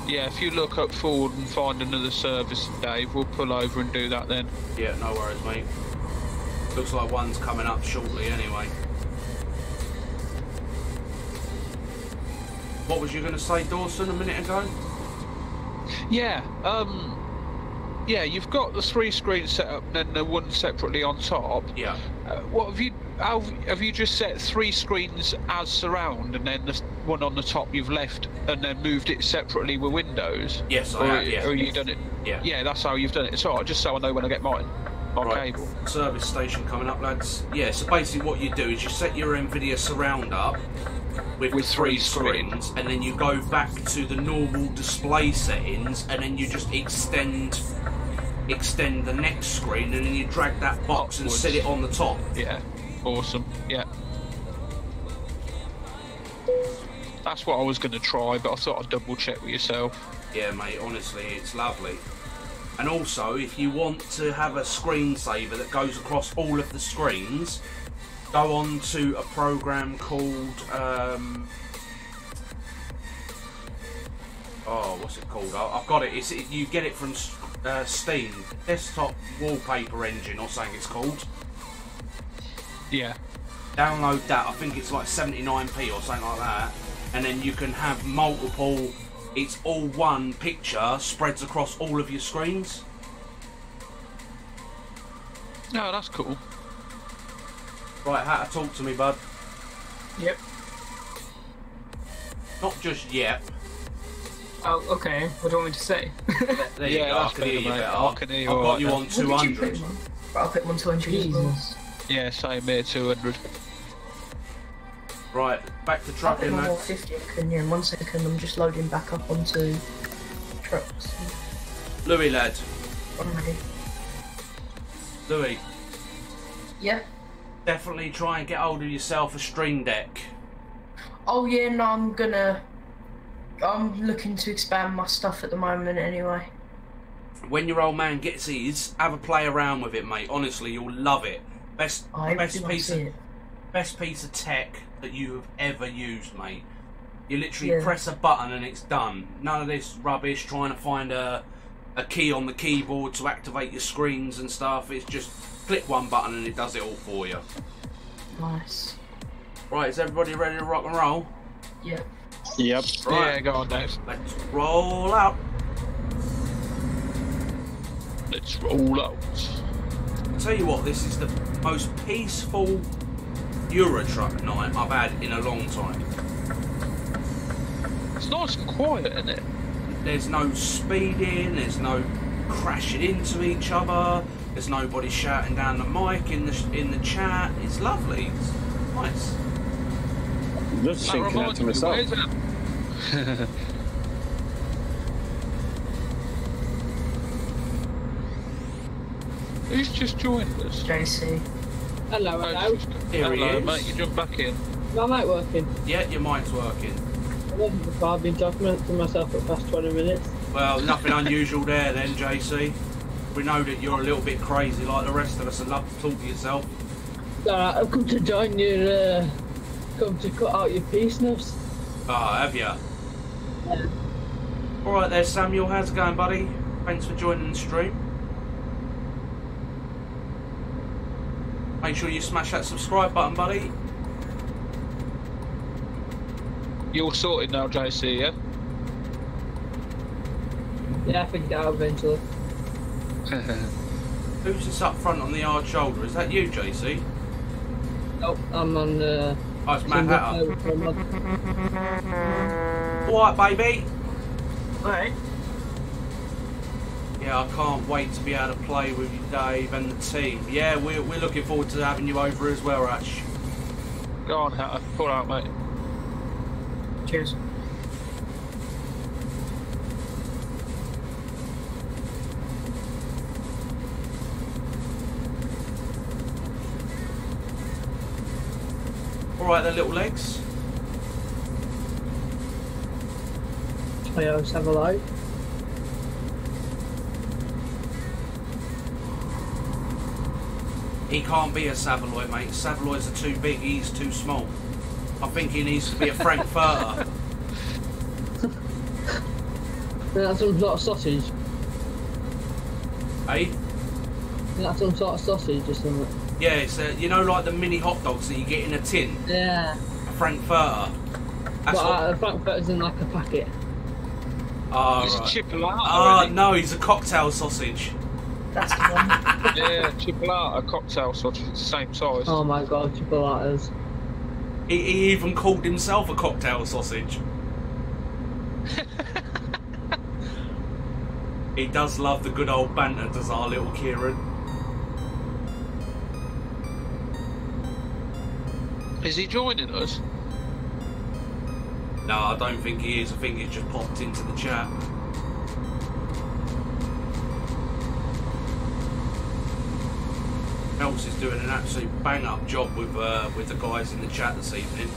Yeah, if you look up forward and find another service, Dave, we'll pull over and do that then. Yeah, no worries, mate. Looks like one's coming up shortly anyway. What was you going to say, Dawson, a minute ago? Yeah, yeah, you've got the 3 screens set up and then the one separately on top. Yeah. What have you? Have you just set 3 screens as surround and then the one on the top you've left and then moved it separately with windows? Yes, I have. Yeah. Or you done it? Yeah. Yeah, that's how you've done it. So just so I know when I get mine on cable. Service station coming up, lads. Yeah. So basically, what you do is you set your NVIDIA surround up with 3 screens, and then you go back to the normal display settings, and then you just extend the next screen, and then you drag that box and Upwards. set it on the top. Yeah, awesome. Yeah, that's what I was going to try, but I thought I'd double check with yourself. Yeah, mate, honestly, it's lovely. And also, if you want to have a screensaver that goes across all of the screens, go on to a program called, oh, what's it called? I've got it. You get it from Steam. Desktop Wallpaper Engine, or something it's called. Yeah. Download that. I think it's like 79p or something like that. And then you can have multiple. It's all one picture, spreads across all of your screens. No, that's cool. Right, Hatter, talk to me, bud. Yep. Not just yet. Oh, okay. What do you want me to say? There you go. I can hear you better. I can hear you I've got alright you now. on What did you 200. put him on? Right, I'll put him on 200 as well. Jesus. Yeah, same here, 200. Right, back to I'll put trucking, him on lads. 450, I can, yeah, in 1 second. I'm just loading back up onto trucks. Louis, lad. I'm ready. Louis, Yeah? definitely try and get hold of yourself a Stream Deck. Oh yeah, no, I'm looking to expand my stuff at the moment anyway. When your old man gets his, have a play around with it, mate. Honestly, you'll love it. Best piece of tech that you have ever used, mate. You literally press a button and it's done. None of this rubbish trying to find a key on the keyboard to activate your screens and stuff. It's just click one button and it does it all for you. Nice. Right, is everybody ready to rock and roll? Yeah. Yep. Right. Yeah, go on, Dave. Let's roll out. Let's roll out. Tell you what, this is the most peaceful Euro truck night I've had in a long time. It's nice and quiet, isn't it? There's no speeding, there's no crashing into each other, there's nobody shouting down the mic in the chat. It's lovely. It's nice. I'm just thinking that to myself. Where's that? Who's just joined us? JC. Hello, hello. Here he Hello, is. mate, you jump back in. My mic working? Yeah, your mic's working. I've been documenting myself for the past 20 minutes. Well, nothing unusual there then, JC. We know that you're a little bit crazy like the rest of us and love to talk to yourself. Alright, I've come to join your come to cut out your pea snuffs. Ah, have ya? Yeah. Alright there, Samuel. How's it going, buddy? Thanks for joining the stream. Make sure you smash that subscribe button, buddy. You all sorted now, JC, yeah? Yeah, I figured it out eventually. Who's this up front on the hard shoulder? Is that you, JC? Nope, I'm on the... Oh, it's Matt Hatter. Alright, baby. Alright. Yeah, I can't wait to be able to play with you, Dave, and the team. Yeah, we're looking forward to having you over as well, Ash. Go on, Hatter. Pull out, mate. Cheers. Alright, the little legs. Oh yeah, let's have a light. He can't be a Savoy, mate. Savoys are too big, he's too small. I think he needs to be a Frankfurter. That's some sort of sausage. Hey? That's some sort of sausage or something. Yeah, it's you know, like the mini hot dogs that you get in a tin? Yeah. A Frankfurter. That's But Frankfurter's in like a packet. Oh, It's right. chipolata. Oh, really. no, he's a cocktail sausage. That's the one. Yeah, chipolata, cocktail sausage, it's the same size. Oh my god, chipolatas. He even called himself a cocktail sausage. He does love the good old banter, does our little Kieran. Is he joining us? No, I don't think he is. I think he's just popped into the chat. Else is doing an absolute bang-up job with the guys in the chat this evening.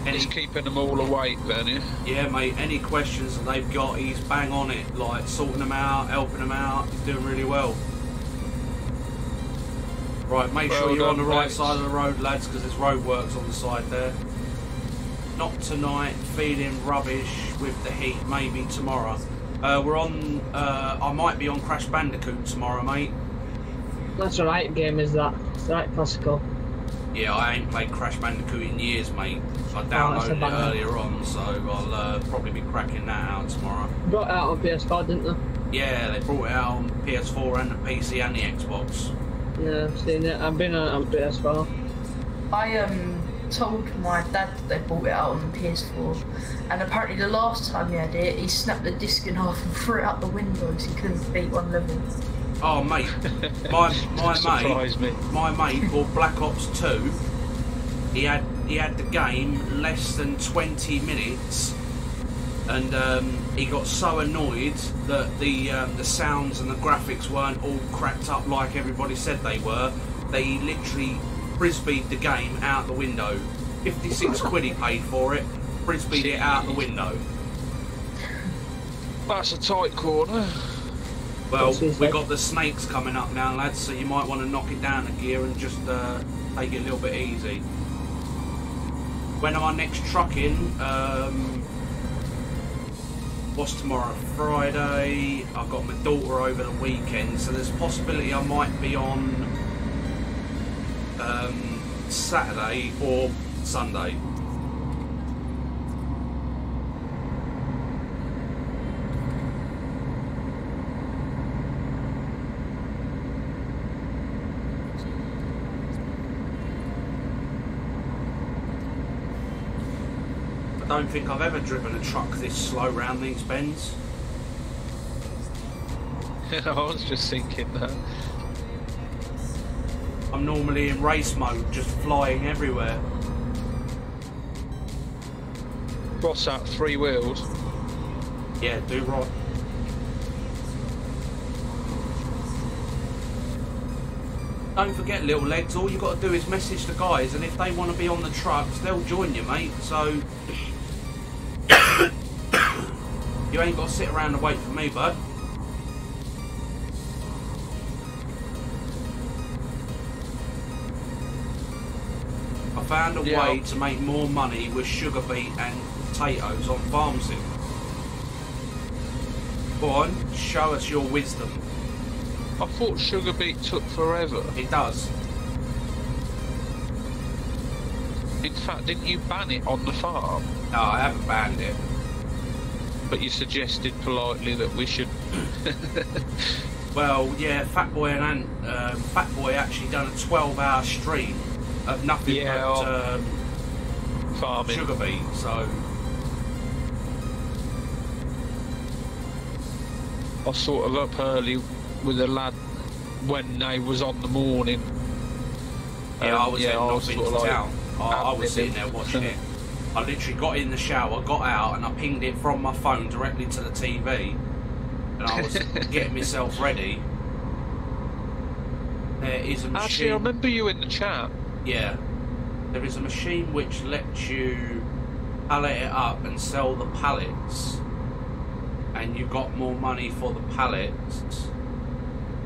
He's keeping them all awake then, yeah? Yeah, mate, any questions that they've got, he's bang on it, like sorting them out, helping them out. He's doing really well. Right, make sure you're on the right side of the road, lads, because there's roadworks on the side there. Not tonight, feeling rubbish with the heat, maybe tomorrow. We're on, I might be on Crash Bandicoot tomorrow, mate. That's the right game, is that? It's the right classical. Yeah, I ain't played Crash Bandicoot in years, mate. I downloaded it earlier on, so I'll probably be cracking that out tomorrow. Brought it out on PS4, didn't they? Yeah, they brought it out on PS4 and the PC and the Xbox. Yeah, I've seen it. I've been on PS4. I told my dad that they bought it out on the PS4, and apparently the last time he had it, he snapped the disc in half and threw it out the window because he couldn't beat one level. Oh, mate, my mate bought Black Ops 2. He had the game less than 20 minutes, and he got so annoyed that the sounds and the graphics weren't all cracked up like everybody said they were. They literally frisbeed the game out the window. 56 quid he paid for it, frisbeed it out the window. That's a tight corner. Well, we got the snakes coming up now, lads, so you might want to knock it down a gear and just take it a little bit easy. When am I next trucking? What's tomorrow? Friday. I've got my daughter over the weekend, so there's a possibility I might be on Saturday or Sunday. I don't think I've ever driven a truck this slow round these bends. I was just thinking that. I'm normally in race mode, just flying everywhere. What's that, 3 wheels? Yeah, do right. Don't forget, little legs, all you got to do is message the guys, and if they want to be on the trucks, they'll join you, mate. So you ain't got to sit around and wait for me, bud. found a way to make more money with sugar beet and potatoes on Farm Sim. Go on, show us your wisdom. I thought sugar beet took forever. It does. In fact, didn't you ban it on the farm? No, I haven't banned it. But you suggested politely that we should... Well, yeah, Fatboy actually done a 12-hour stream of nothing but farming. Sugar beet, so... I was sort of up early with a lad when they was on the morning. Yeah, I was not into sort of town. I was sitting there watching it. I literally got in the shower, got out, and I pinged it from my phone directly to the TV. And I was getting myself ready. There is a machine. Actually, I remember you in the chat. Yeah. There is a machine which lets you pallet it up and sell the pallets. And you got more money for the pallets.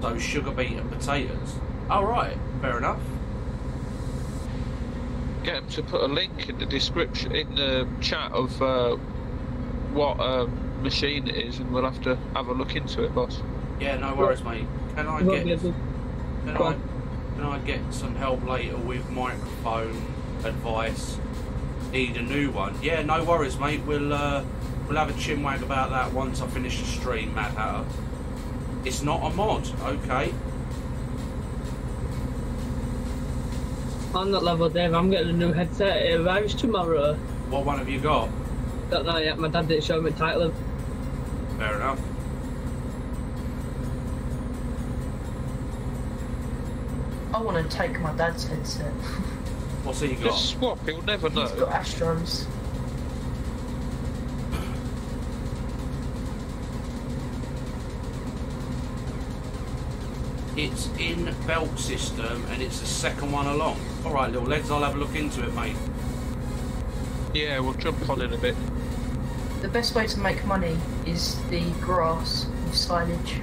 So sugar beet and potatoes. Alright, fair enough. Get him to put a link in the description, in the chat of what machine it is, and we'll have to have a look into it, boss. Yeah, no worries, mate. Can I get some help later with microphone advice? Need a new one? Yeah, no worries, mate. We'll have a chinwag about that once I finish the stream, Mad Hatter. It's not a mod, okay. I'm not level, Dave. I'm getting a new headset. It arrives tomorrow. What one have you got? Don't know yet. My dad didn't show me the title. Fair enough. I want to take my dad's headset. What's he got? Just swap, he'll never know. He's got Astros. It's in belt system and it's the second one along. Alright, little legs, I'll have a look into it, mate. Yeah, we'll jump on in a bit. The best way to make money is the grass with silage.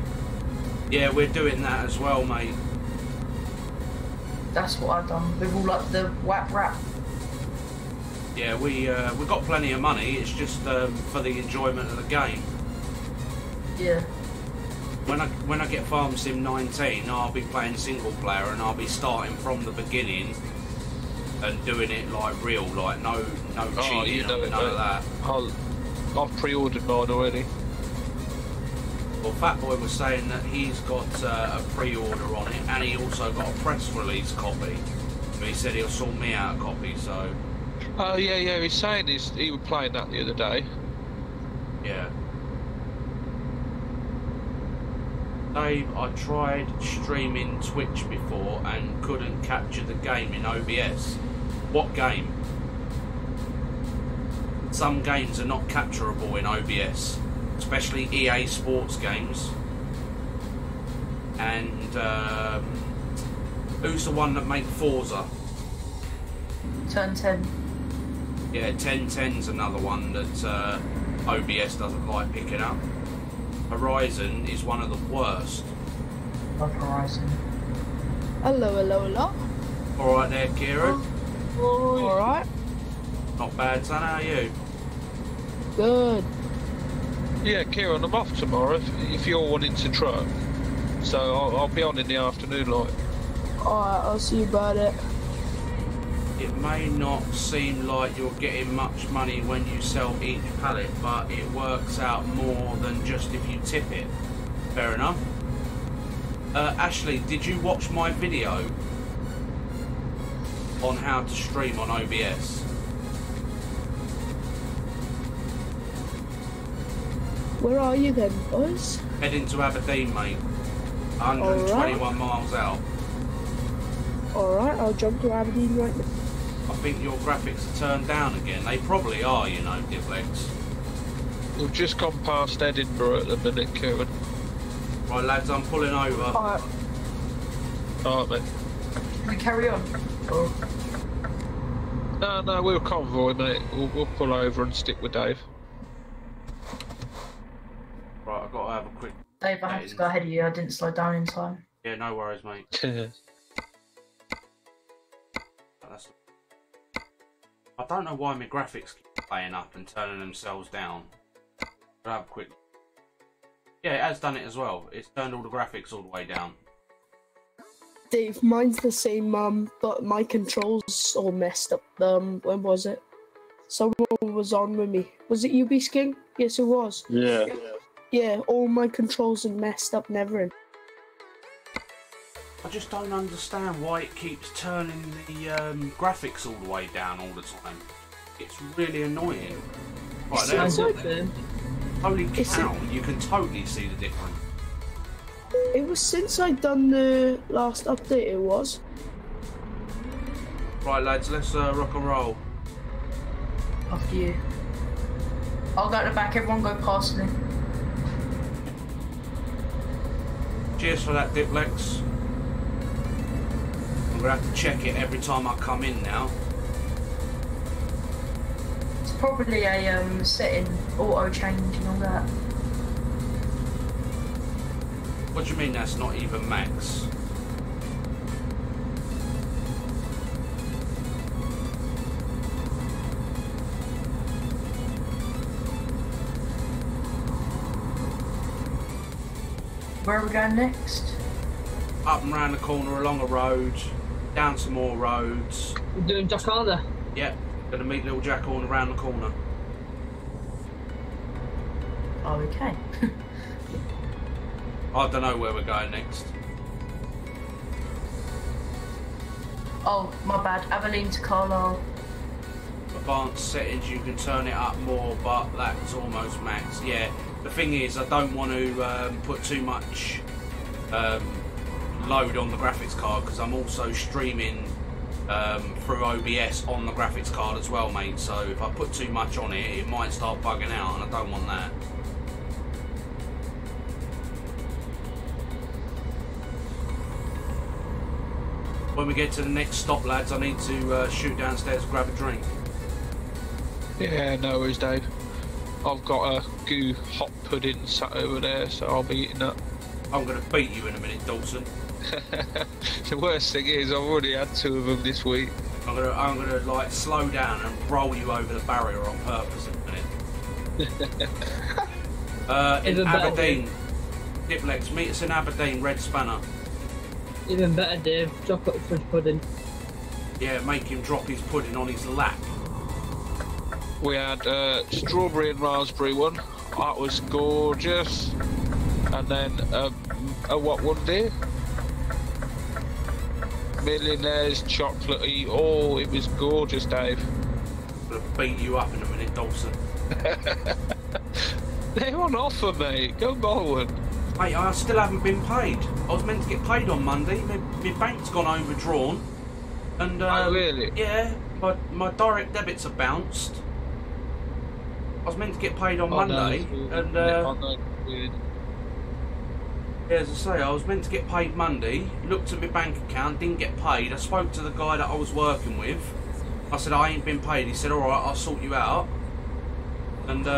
Yeah, we're doing that as well, mate. That's what I've done with all like the whap wrap. Yeah, we got plenty of money. It's just for the enjoyment of the game. Yeah. When I get Farm Sim 19, I'll be playing single player and I'll be starting from the beginning and doing it like real, like no cheating, you know, none of that. I've pre-ordered mine already. Well, Fatboy was saying that he's got a pre-order on it, and he also got a press release copy. But he said he'll sort me out a copy, so... Oh, yeah, he's saying he was playing that the other day. Yeah. Dave, I tried streaming Twitch before and couldn't capture the game in OBS. What game? Some games are not capturable in OBS. Especially EA Sports games. And who's the one that make Forza? Turn 10. Yeah, 1010's another one that OBS doesn't like picking up. Horizon is one of the worst. Love Horizon. Hello. Alright there, Kieran. Alright. Not bad, son, how are you? Good. Yeah, Kieran, I'm off tomorrow if you're wanting to truck. So I'll be on in the afternoon, like. Alright, I'll see you about it. It may not seem like you're getting much money when you sell each pallet, but it works out more than just if you tip it. Fair enough. Ashley, did you watch my video on how to stream on OBS? Where are you then, boys? Heading to Aberdeen, mate. 121 miles out. Alright, I'll jump to Aberdeen right now. I think your graphics are turned down again. They probably are, you know, Divlex. We've just gone past Edinburgh at the minute, Kieran. Right, lads, I'm pulling over. Alright. Alright, mate. Can we carry on? Or... No, we'll convoy, mate. We'll pull over and stick with Dave. Right, I've got to have a quick... Dave, I have to go ahead of you. I didn't slow down in time. Yeah, no worries, mate. That's... I don't know why my graphics keep playing up and turning themselves down. I'll have a quick. Yeah, it has done it as well. It's turned all the graphics all the way down. Dave, mine's the same, but my controls all messed up. When was it? Someone was on with me. Was it UB King? Yes, it was. Yeah. Yeah, all my controls are messed up and everything. I just don't understand why it keeps turning the graphics all the way down all the time. It's really annoying. Right, there. Holy cow, you can totally see the difference. It was since I'd done the last update, it was. Right, lads, let's rock and roll. After you. I'll go to the back, everyone go past me. Cheers for that, Diplex. I'm gonna have to check it every time I come in now. It's probably a setting, auto change and all that. What do you mean that's not even max? Where are we going next? Up and round the corner, along a road, down some more roads. We're doing Jakarta. Yep, gonna meet little Jack Horn around the corner. Oh, okay. I don't know where we're going next. Oh, my bad. Abilene to Carlisle. Advanced settings, you can turn it up more, but that's almost max. Yeah, the thing is, I don't want to put too much load on the graphics card because I'm also streaming through OBS on the graphics card as well, mate. So if I put too much on it, it might start bugging out, and I don't want that. When we get to the next stop, lads, I need to shoot downstairs and grab a drink. Yeah, no worries, Dave. I've got a goo hot pudding sat over there, so I'll be eating that. I'm going to beat you in a minute, Dawson. The worst thing is, I've already had 2 of them this week. I'm gonna like slow down and roll you over the barrier on purpose in a minute. In Aberdeen, Diplex, meet us in Aberdeen, Red Spanner. Even better, Dave. Chocolate fudge pudding. Yeah, make him drop his pudding on his lap. We had strawberry and raspberry one. That was gorgeous. And then a what one, Dave? Millionaire's chocolatey. Oh, it was gorgeous, Dave. I'm gonna beat you up in a minute, Dawson. They're on offer, mate. Go buy one. Mate, I still haven't been paid. I was meant to get paid on Monday. My bank's gone overdrawn. And oh, really? Yeah, my direct debits have bounced. I was meant to get paid on Monday, and yeah, as I say, I was meant to get paid Monday. Looked at my bank account, didn't get paid. I spoke to the guy that I was working with. I said I ain't been paid. He said, "All right, I'll sort you out." And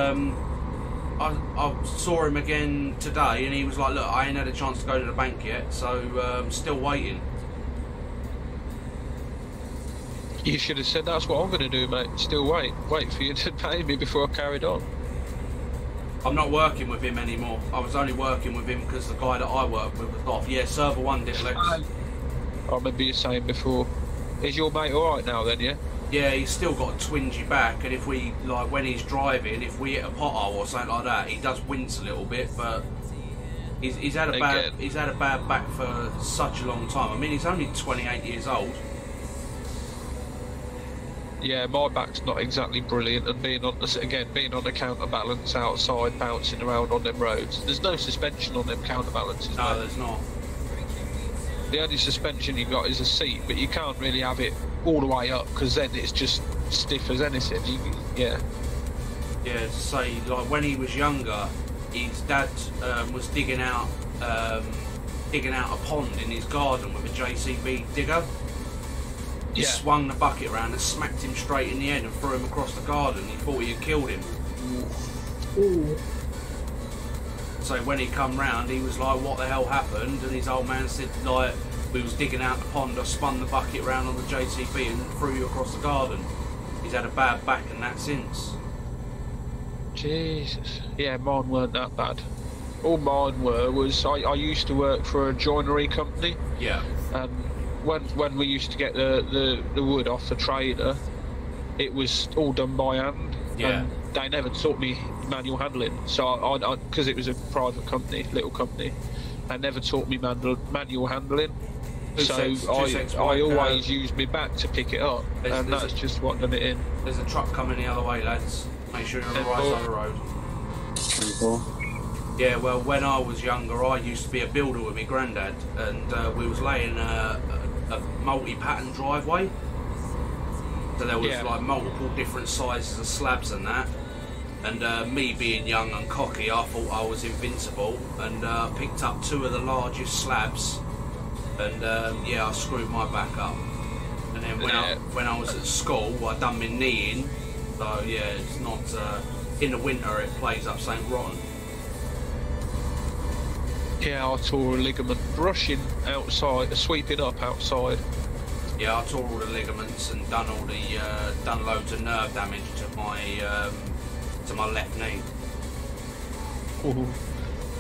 I saw him again today, and he was like, "Look, I ain't had a chance to go to the bank yet, so I'm still waiting." You should have said that's what I'm going to do, mate. Still wait for you to pay me before I carried on. I'm not working with him anymore. I was only working with him because the guy that I work with was off. Yeah, server 1, Diplex. I remember you saying before. Is your mate alright now then, yeah? Yeah, he's still got a twingy back, and if we, like, when he's driving, if we hit a pothole or something like that, he does wince a little bit, but he's had a bad back for such a long time. I mean, he's only 28 years old. Yeah, my back's not exactly brilliant, and being on the counterbalance outside, bouncing around on them roads. There's no suspension on them counterbalances. No, there's not. The only suspension you got is a seat, but you can't really have it all the way up because then it's just stiff as anything. Yeah. Yeah, to say, like when he was younger, his dad was digging out a pond in his garden with a JCB digger. He swung the bucket around and smacked him straight in the head and threw him across the garden. He thought he had killed him. Ooh. So when he come round, he was like, "What the hell happened?" And his old man said, like, "We was digging out the pond, I spun the bucket round on the JCB and threw you across the garden." His had a bad back and that since. Jesus. Yeah, mine weren't that bad. All mine was I used to work for a joinery company. Yeah. And when we used to get the wood off the trailer, it was all done by hand. Yeah. And they never taught me manual handling. So because it was a private company, little company, they never taught me manual handling. So I always used my back to pick it up, and that's just what done it in. There's a truck coming the other way, lads. Make sure you're on the right side of the road. 24. Yeah, well, when I was younger, I used to be a builder with my granddad, and we was laying a multi-pattern driveway. So there was like multiple different sizes of slabs and that. And me being young and cocky, I thought I was invincible, and picked up 2 of the largest slabs. And yeah, I screwed my back up. And then when I was at school, I done my knee in. So yeah, it's not in the winter. It plays up St. Rotten. Yeah, I tore a ligament brushing outside, sweeping up outside. Yeah, I tore all the ligaments and done all the done loads of nerve damage to my left knee. Ooh.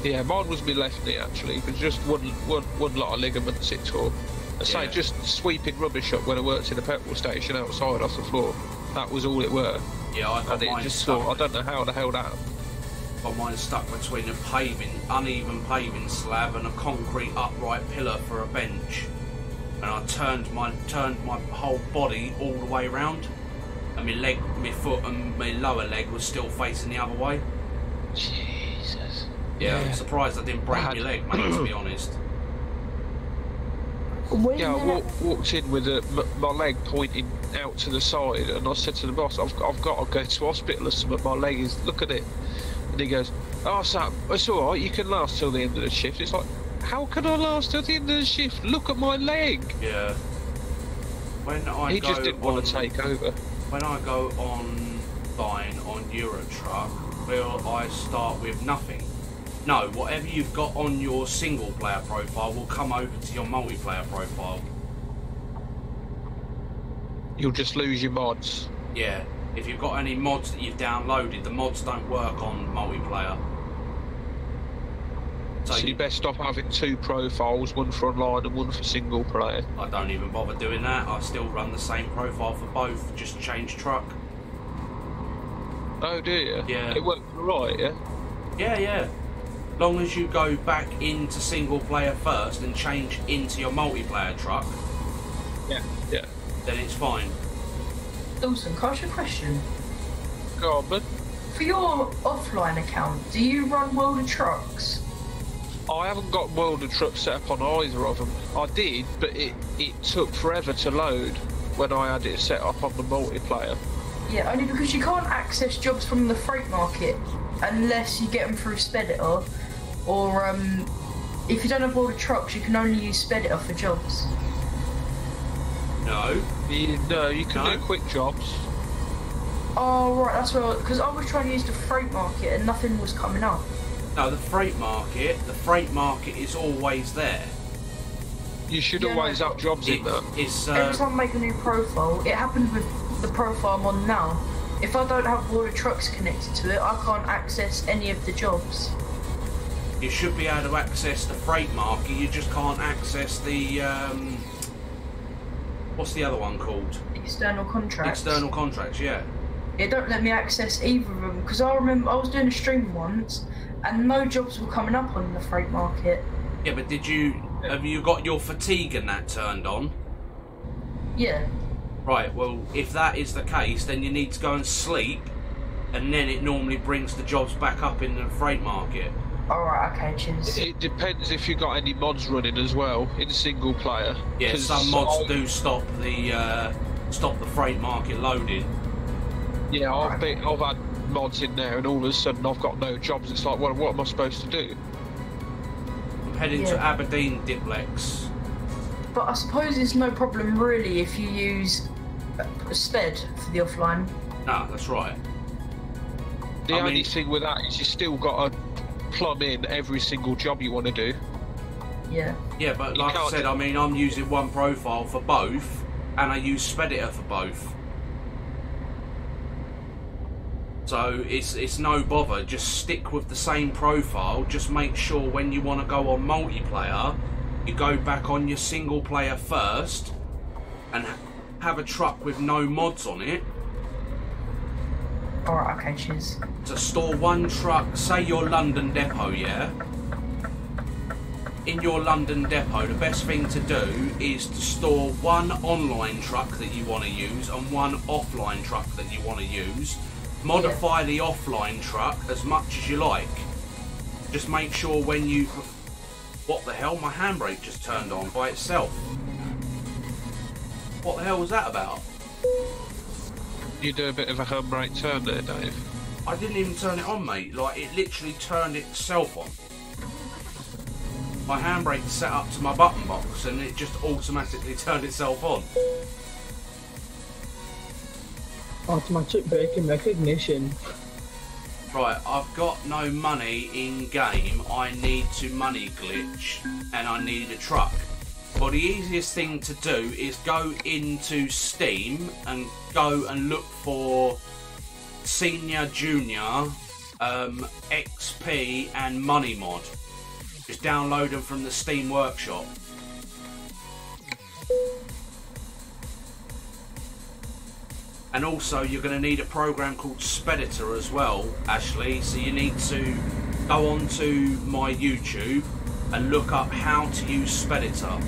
Yeah, mine was my left knee actually, but just one lot of ligaments it tore. I say just sweeping rubbish up when I worked in a petrol station outside off the floor. That was all it were. Yeah, I got mine stuck. I don't know how the hell that happened. Got mine stuck between a uneven paving slab and a concrete upright pillar for a bench. And I turned my whole body all the way round, and my leg, my foot, and my lower leg was still facing the other way. Jesus. Yeah, I'm surprised I didn't break my leg, mate. To be honest. Yeah, I walked in with my leg pointing out to the side, and I said to the boss, I've got to go to hospital or something. My leg is, look at it. And he goes, oh, Sam, it's all right. You can last till the end of the shift. It's like, how can I last till the end of the shift? Look at my leg. Yeah. He just didn't want to take over. When I go online on Eurotruck, will I start with nothing? No, whatever you've got on your single player profile will come over to your multiplayer profile. You'll just lose your mods. Yeah, if you've got any mods that you've downloaded, the mods don't work on multiplayer. So you're best off having 2 profiles, one for online and one for single player. I don't even bother doing that. I still run the same profile for both, just change truck. Oh, do you? Yeah. It works right, yeah? Yeah, yeah. Long as you go back into single player first and change into your multiplayer truck, yeah, then it's fine. Dawson, can I ask you a question? Go on, bud. For your offline account, do you run World of Trucks? I haven't got World of Trucks set up on either of them. I did, but it took forever to load when I had it set up on the multiplayer. Yeah, only because you can't access jobs from the freight market unless you get them through Speditor, or if you don't have World of Trucks, you can only use Speditor for jobs. No. No, you can do quick jobs. Oh right, that's where, because I was trying to use the freight market and nothing was coming up. No, the freight market is always there. You should always have jobs in there. Every time I make a new profile, it happened with the profile I'm on now. If I don't have World of Trucks connected to it, I can't access any of the jobs. You should be able to access the freight market, you just can't access the, what's the other one called? External contracts. External contracts, yeah. It don't let me access either of them, because I remember I was doing a stream once, and no jobs were coming up on the freight market. Yeah, but have you got your fatigue and that turned on? Yeah. Right, well, if that is the case, then you need to go and sleep, and then it normally brings the jobs back up in the freight market. Alright, okay, cheers. It depends if you got any mods running as well in single player. Yeah, some mods do stop the freight market loading. Yeah, I've had mods in there, and all of a sudden I've got no jobs. It's like, what am I supposed to do? I'm heading to Aberdeen Diplex. But I suppose it's no problem really if you use Sped for the offline. No, that's right. The only thing with that is you still got to plumb in every single job you want to do. Yeah. Yeah, but like I said, I mean, I'm using one profile for both, and I use Speditor for both. So it's no bother, just stick with the same profile. Just make sure when you want to go on multiplayer, you go back on your single player first and have a truck with no mods on it. Alright, okay, cheers. To store one truck, say your London depot, yeah? In your London depot, the best thing to do is to store one online truck that you want to use and one offline truck that you want to use. Modify the offline truck as much as you like. Just make sure when you... What the hell? My handbrake just turned on by itself. What the hell was that about? You do a bit of a handbrake turn there, Dave. I didn't even turn it on, mate. Like, it literally turned itself on. My handbrake set up to my button box and it just automatically turned itself on. Automatic braking recognition. Right, I've got no money in game. I need to money glitch and I need a truck. Well, the easiest thing to do is go into Steam and go and look for Senior, Junior, XP and Money Mod. Just download them from the Steam Workshop. And also you're going to need a program called Speditor as well, Ashley. So you need to go onto my YouTube and look up how to use Speditor.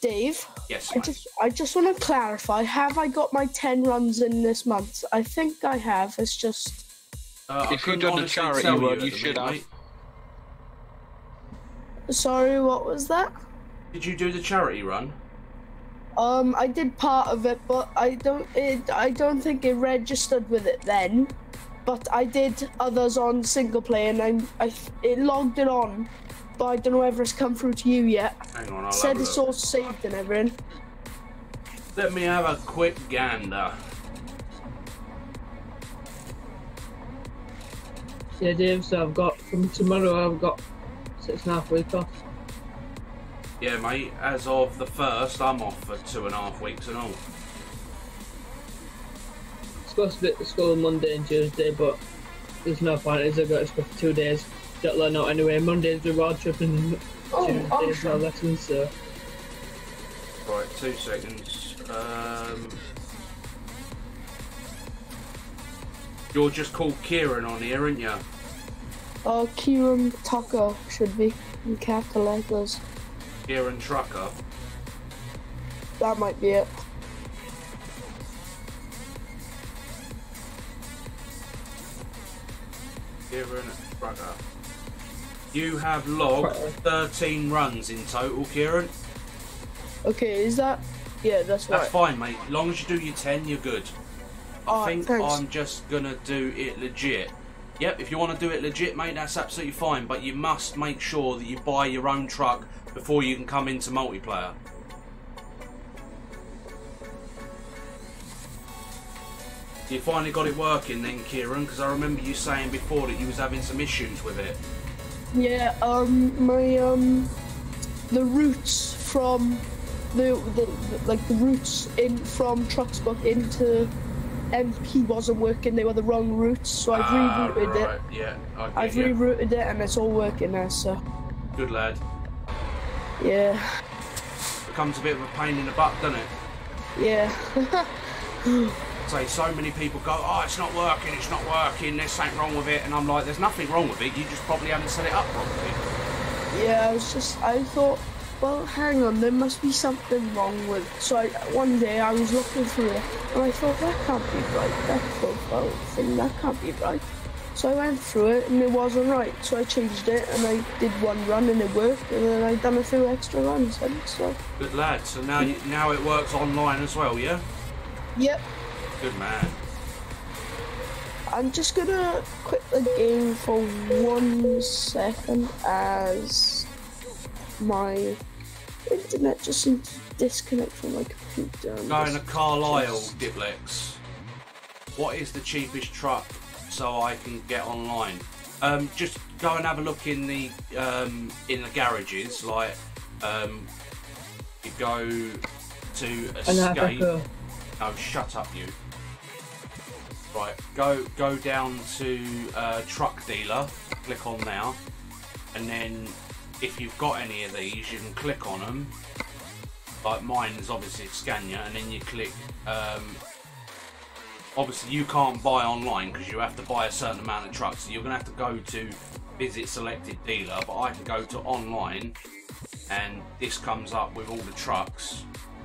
Dave? Yes, I just want to clarify, have I got my 10 runs in this month? I think I have, it's just... if you've done the charity run, you should have. Sorry, what was that? Did you do the charity run? I did part of it, but I don't think it registered with it then. But I did others on single player, and it logged it on. But I don't know whether it's come through to you yet. Hang on, I'll said have a it's look. all saved and everything. Let me have a quick gander. Yeah, Dave, so I've got, from tomorrow, I've got 6.5 weeks off. Yeah, mate, as of the 1st, I'm off for 2.5 weeks and all. Supposed to be at the school Monday and Tuesday, but there's no point, as I've got to go for 2 days. Don't learn out anyway. Monday's a road trip and Tuesday's no lessons, so... Right, 2 seconds. You're just called Kieran on here, aren't you? Kieran Tucker should be in capital letters. Kieran Trucker. That might be it. Kieran Trucker. You have logged 13 runs in total, Kieran. Okay, is that... Yeah, that's right. That's fine, mate. As long as you do your 10, you're good. I think thanks. I'm just gonna do it legit. Yep, if you want to do it legit, mate, that's absolutely fine. But you must make sure that you buy your own truck before you can come into multiplayer. You finally got it working then, Kieran, because I remember you saying before that you was having some issues with it. Yeah, the routes from the routes in from Trucksbook into MP wasn't working. They were the wrong routes, so I've rerouted right. it. Yeah, I've rerouted it, and it's all working now. So good lad. Yeah. Becomes a bit of a pain in the butt, doesn't it? Yeah. Say so many people go, oh, it's not working, there's something wrong with it, and I'm like, there's nothing wrong with it, you just probably haven't set it up properly. Yeah, I thought, well, hang on, there must be something wrong with it. So one day I was looking through it, and I thought, that can't be right, that profile thing, that can't be right. So I went through it, and it wasn't right, so I changed it, and I did one run, and it worked, and then I done a few extra runs, and so... Good lad, so now it works online as well, yeah? Yep. Good man. I'm just gonna quit the game for 1 second as my internet just seems to disconnect from my computer. Going to Carlisle, Diplex. What is the cheapest truck so I can get online? Just go and have a look in the garages. Like you go to And I have escape. to No, shut up, you. Right, go down to truck dealer. Click on now, and then if you've got any of these, you can click on them. Like mine is obviously Scania, and then you click. Obviously, you can't buy online because you have to buy a certain amount of trucks. So you're gonna have to go to visit selected dealer, but I can go to online, and this comes up with all the trucks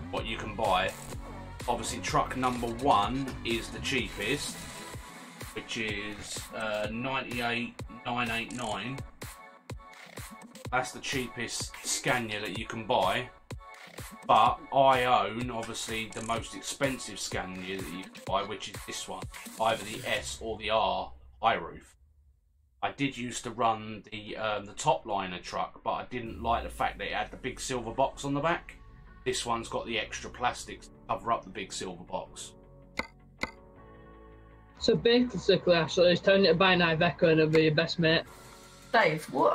what you can buy. Obviously, truck number 1 is the cheapest, which is 98,989. That's the cheapest Scania that you can buy. But I own, obviously, the most expensive Scania that you can buy, which is this one, either the S or the R high roof. I did used to run the top liner truck, but I didn't like the fact that it had the big silver box on the back. This one's got the extra plastics to cover up the big silver box. So basically, Ashley, it's telling you to buy an Iveco and it'll be your best mate. Dave, what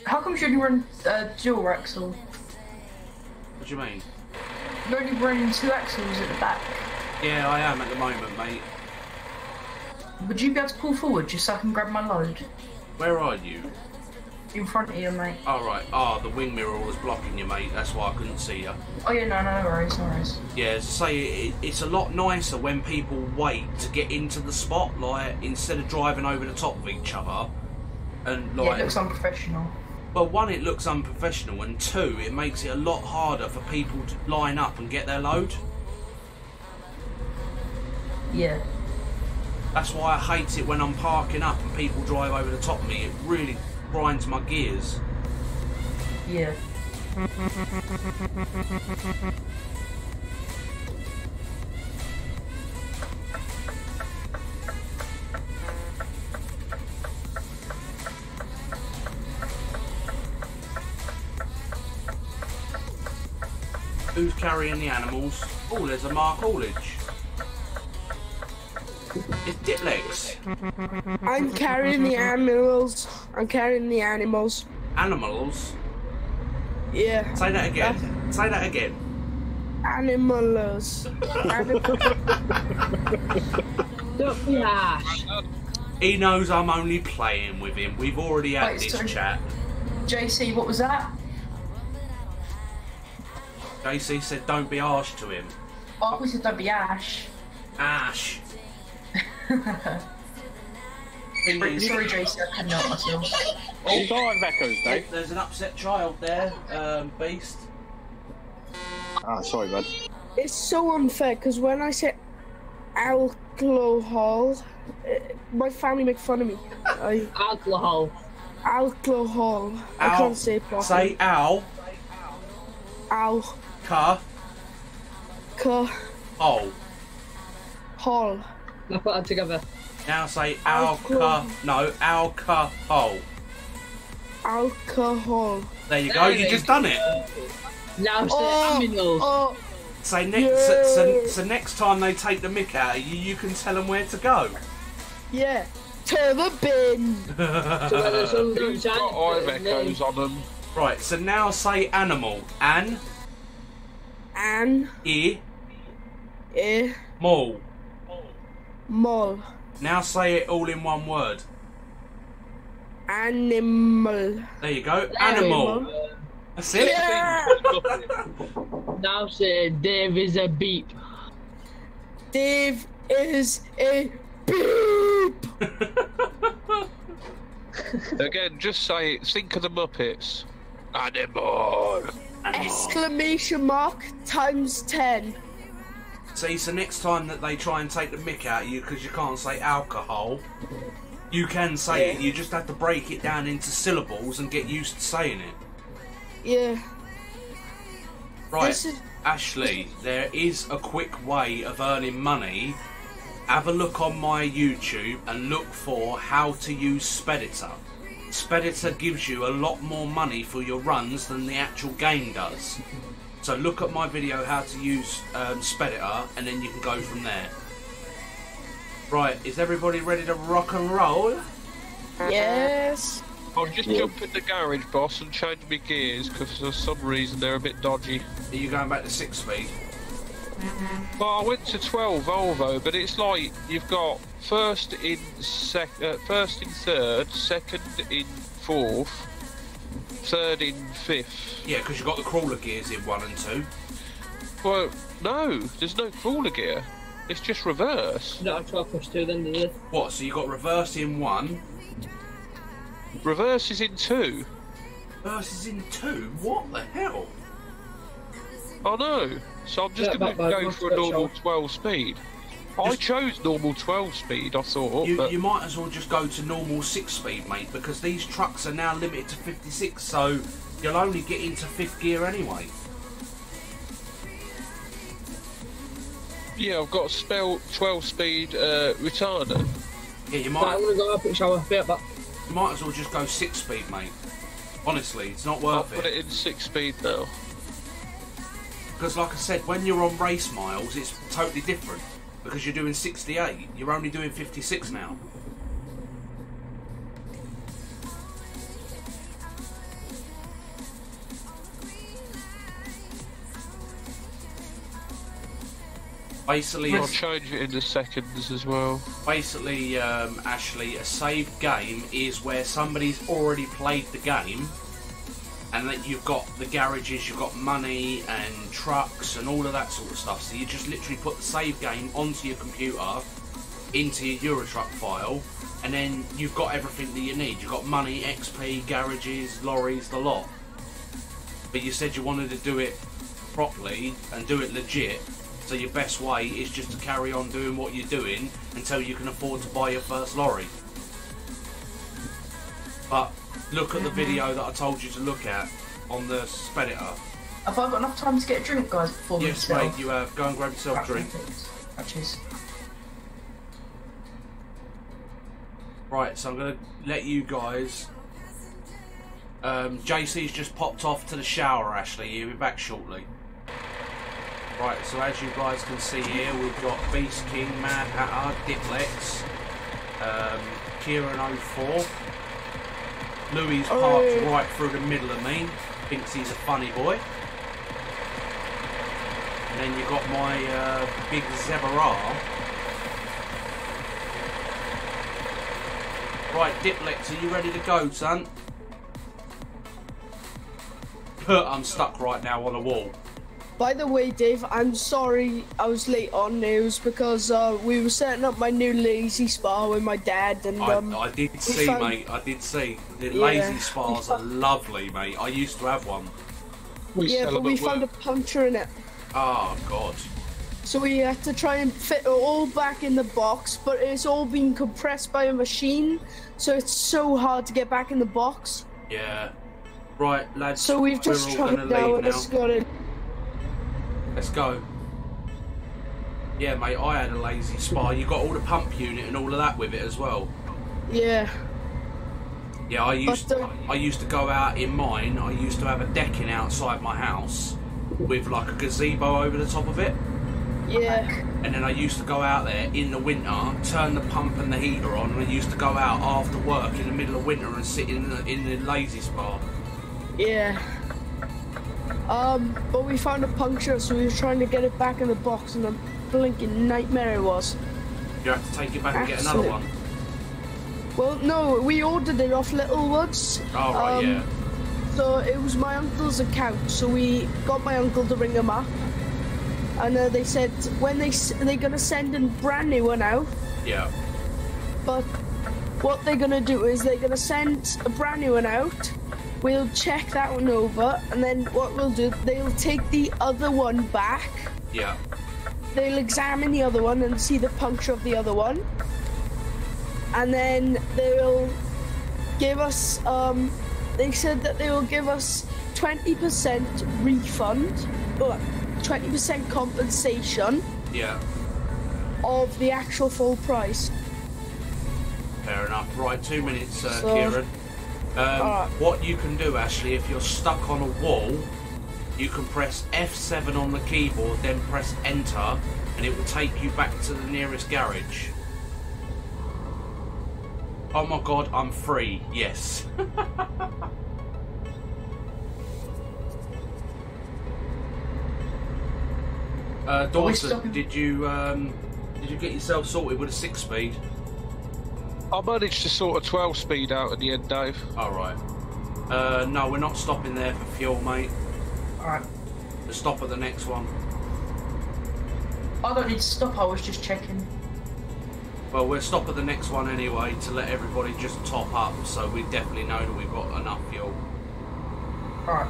how come you only run dual axle? What do you mean? You're only running 2 axles at the back. Yeah, I am at the moment, mate. Would you be able to pull forward just so I can grab my load? Where are you? In front of you, mate. Oh, right. Ah, the wing mirror was blocking you, mate. That's why I couldn't see you. Oh, yeah, no worries, no worries. Yeah, as I say, it's a lot nicer when people wait to get into the spot, like, instead of driving over the top of each other. And, like, yeah, it looks unprofessional. Well, 1, it looks unprofessional, and 2, it makes it a lot harder for people to line up and get their load. Yeah. That's why I hate it when I'm parking up and people drive over the top of me. It really grinds my gears. Yeah. Who's carrying the animals? Oh, there's a Mark Haulage. It's Diplex. I'm carrying the animals. I'm carrying the animals. Animals? Yeah. Say that again. Say that again. Animals. Don't be harsh. He knows I'm only playing with him. We've already had Wait, this sorry. chat. JC, what was that? JC said don't be harsh to him. Oh, we said don't be Ash. Ash. Sorry, JC, I couldn't help myself. You got Ivecos, Dave? There's an upset child there, Beast. Ah, sorry, bud. It's so unfair because when I say alcohol, my family make fun of me. Alcohol. Alcohol. I can't say it properly. Say ow. Ow. Car. Oh. Hall. Now put that together. Now say alcohol. No, alcohol. Alcohol. There you go. You just done it. Now say aminals. Oh, Say next. Yeah. So next time they take the mick out of you, you can tell them where to go. yeah. To the bin. So whether some Who's got Ivecos on them? Right. So now say animal. An. Mall. Mall. Now say it all in one word. Animal. There you go. Animal. That's it. Yeah. Now say Dave is a beep. Dave is a beep. Again, just say it. Think of the Muppets. Animal. Exclamation mark times 10. See, so next time that they try and take the mick out of you because you can't say alcohol, you can say it. You just have to break it down into syllables and get used to saying it. Yeah. Right, Ashley, there is a quick way of earning money. Have a look on my YouTube and look for how to use Speditor. Speditor gives you a lot more money for your runs than the actual game does. So look at my video how to use Speditor and then you can go from there. Right, is everybody ready to rock and roll? Yes. I'll just jump in the garage, boss, and change my gears because for some reason they're a bit dodgy. Are you going back to 6 speed? Well, I went to 12 Volvo, but it's like you've got first in third, second in fourth, third in fifth. Yeah, because you've got the crawler gears in 1 and 2. Well, no, there's no crawler gear. It's just reverse. No, I try push 2 then, did it? What, so you got reverse in 1? Reverse is in 2. Reverse is in 2? What the hell? I know. So I'm just going to go for a normal 12 speed. I chose normal 12 speed, I thought. You might as well just go to normal 6 speed, mate, because these trucks are now limited to 56, so you'll only get into 5th gear anyway. Yeah, I've got a 12 speed retarder. Yeah, you might. I'm going to go up and shower. Be right back. You might as well just go 6 speed, mate. Honestly, it's not worth I'll put it in 6 speed now. Because like I said, when you're on race miles, it's totally different. Because you're doing 68, you're only doing 56 now. Basically, I'll change it into seconds as well. Basically, Ashley, a saved game is where somebody's already played the game, and that you've got the garages, you've got money and trucks and all of that sort of stuff. So you just literally put the save game onto your computer, into your Eurotruck file, and then you've got everything that you need. You've got money, XP, garages, lorries, the lot. But you said you wanted to do it properly and do it legit. So your best way is just to carry on doing what you're doing until you can afford to buy your first lorry. But look at the video that I told you to look at on the Speditor. Have I got enough time to get a drink, guys, before Yes, mate, you have. Go and grab yourself a drink. Cheers. Right, so I'm going to let you guys... JC's just popped off to the shower, Ashley. He'll be back shortly. Right, so as you guys can see here, we've got Beast King, Mad Hatter, Diplex, Kieran 04. Louie's parked right through the middle of me, thinks he's a funny boy. And then you've got my big Zebra. Right, Diplex, are you ready to go, son? I'm stuck right now on a wall. By the way, Dave, I'm sorry I was late on news because we were setting up my new lazy spa with my dad, and I did see, mate. I did see. The lazy spas are lovely, mate. I used to have one. But we found a puncture in it. Oh God. So we had to try and fit it all back in the box, but it's all been compressed by a machine, so it's so hard to get back in the box. Yeah. Right, lads. So we've just tried now, and it's got it. Let's go. Yeah, mate, I had a lazy spa. You got all the pump unit and all of that with it as well. Yeah. Yeah, I used to go out in mine. I used to have a decking outside my house with like a gazebo over the top of it. Yeah. And then I used to go out there in the winter, turn the pump and the heater on, and I used to go out after work in the middle of winter and sit in the lazy spa. Yeah. But we found a puncture, so we were trying to get it back in the box, and a blinking nightmare it was. You have to take it back and get another one. Well, no, we ordered it off Littlewoods. Oh, right, yeah. So it was my uncle's account, so we got my uncle to ring him up, and they said when they're gonna send a brand new one out. Yeah. But what they're gonna do is they're gonna send a brand new one out. We'll check that one over, and then what we'll do, they'll take the other one back. Yeah. They'll examine the other one and see the puncture of the other one. And then they'll give us, they said that they will give us 20% refund, or 20% compensation. Yeah. Of the actual full price. Fair enough. Right, 2 minutes, Kieran. What you can do, Ashley, if you're stuck on a wall, you can press F7 on the keyboard, then press enter, and it will take you back to the nearest garage. Oh my god, I'm free. Yes. Dawson, did you get yourself sorted with a 6-speed? I managed to sort a 12-speed out at the end, Dave. Alright. No, we're not stopping there for fuel, mate. Alright. We'll stop at the next one. I don't need to stop, I was just checking. Well, we'll stop at the next one anyway to let everybody just top up, so we definitely know that we've got enough fuel. Alright.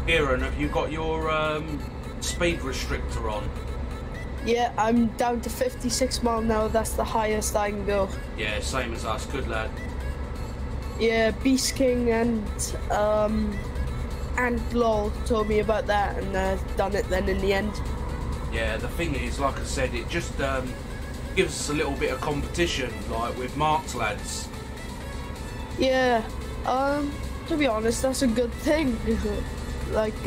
Kieran, have you got your speed restrictor on? Yeah, I'm down to 56 miles now. That's the highest I can go. Yeah, same as us. Good lad. Yeah, Beast King and LOL told me about that, and I've done it then in the end. Yeah, the thing is, like I said, it just gives us a little bit of competition, like with Mark's lads. Yeah, to be honest, that's a good thing. Like,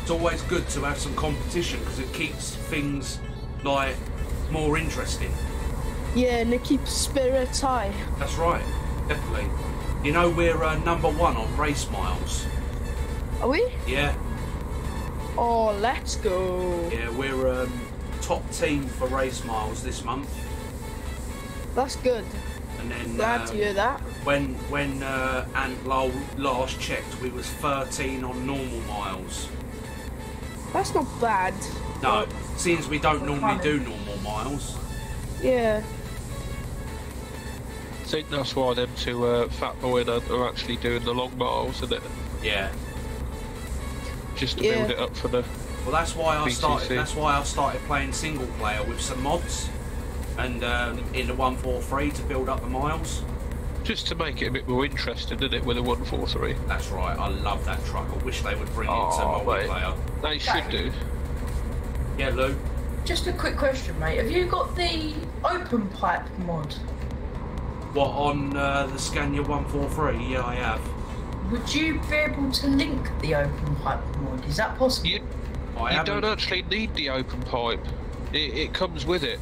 it's always good to have some competition because it keeps things like more interesting. Yeah, and it keeps spirits high. That's right, definitely. You know, we're #1 on race miles. Are we? Yeah. Oh, let's go. Yeah, we're top team for race miles this month. That's good. And then glad to hear that. When Ant last checked, we was 13 on normal miles. That's not bad. No, since we don't normally do normal miles. Yeah. I think that's why them two Fat Boy and Ant are actually doing the long miles, isn't it? Yeah. Just to build it up for the. Well, that's why I VTC. started. That's why I started playing single player with some mods, and in the 143 to build up the miles. Just to make it a bit more interesting, isn't it, with a 143? That's right. I love that truck. I wish they would bring it to multiplayer. They should do. Yeah, Lou. Just a quick question, mate. Have you got the open pipe mod? What, on the Scania 143? Yeah, I have. Would you be able to link the open pipe mod? Is that possible? You don't actually need the open pipe. It comes with it.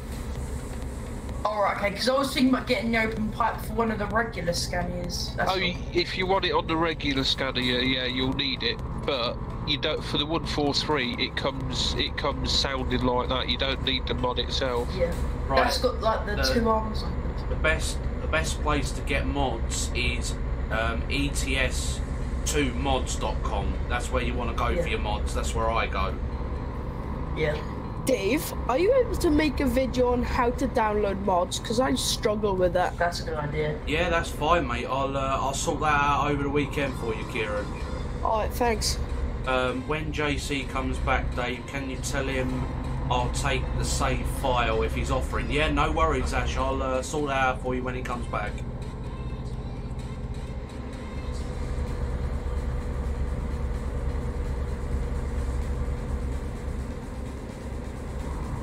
Alright, okay, because I was thinking about getting the open pipe for one of the regular Scanias. If you want it on the regular Scania, yeah, you'll need it. But you don't. For the 143, it comes sounding like that. You don't need the mod itself. Yeah, right. That's got like the 2 arms. The best place to get mods is ets2mods.com. That's where you want to go for your mods. That's where I go. Yeah. Dave, are you able to make a video on how to download mods? Because I struggle with that. That's a good idea. Yeah, that's fine, mate. I'll sort that out over the weekend for you, Kieran. Alright, thanks. When JC comes back, Dave, can you tell him I'll take the save file if he's offering? Yeah, no worries, Ash. I'll sort that out for you when he comes back.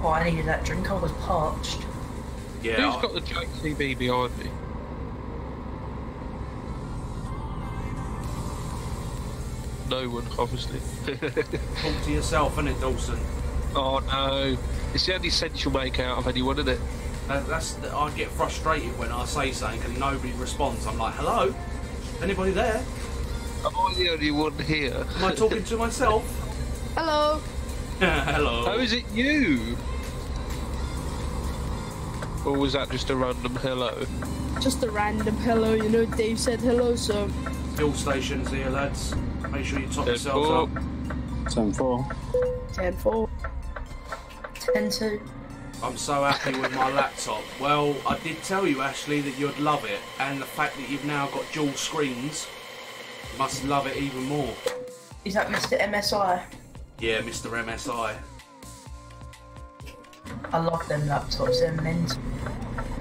Oh, I needed that drink. I was parched. Yeah. Who's got the JCB behind me? No one, obviously. Talk to yourself, innit, Dawson? Oh no, it's the only sense you'll make out of anyone, isn't it? I get frustrated when I say something and nobody responds. I'm like, hello? Anybody there? Am I the only one here? Am I talking to myself? Hello. Hello. How is it you? Or was that just a random hello? Just a random hello, you know, Dave said hello, so... Fuel stations here, lads. Make sure you top yourselves up. 10-4. 10-4. 10-2. I'm so happy with my laptop. Well, I did tell you, Ashley, that you'd love it. And the fact that you've now got dual screens, you must love it even more. Is that Mr. MSI? Yeah, Mr. MSI. I love them laptops, they're mental.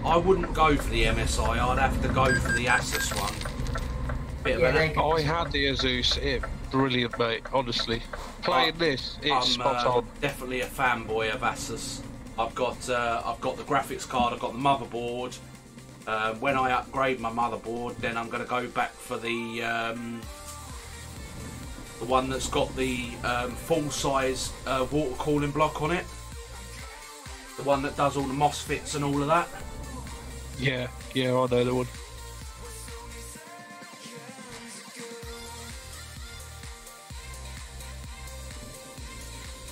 I wouldn't go for the MSI, I'd have to go for the ASUS one. I had the ASUS, brilliant, mate, honestly. Playing this, it's spot on. Definitely a fanboy of ASUS. I've got the graphics card, I've got the motherboard. When I upgrade my motherboard, then I'm going to go back for the The one that's got the full-size water cooling block on it. The one that does all the MOSFETs and all of that. Yeah, I know the one.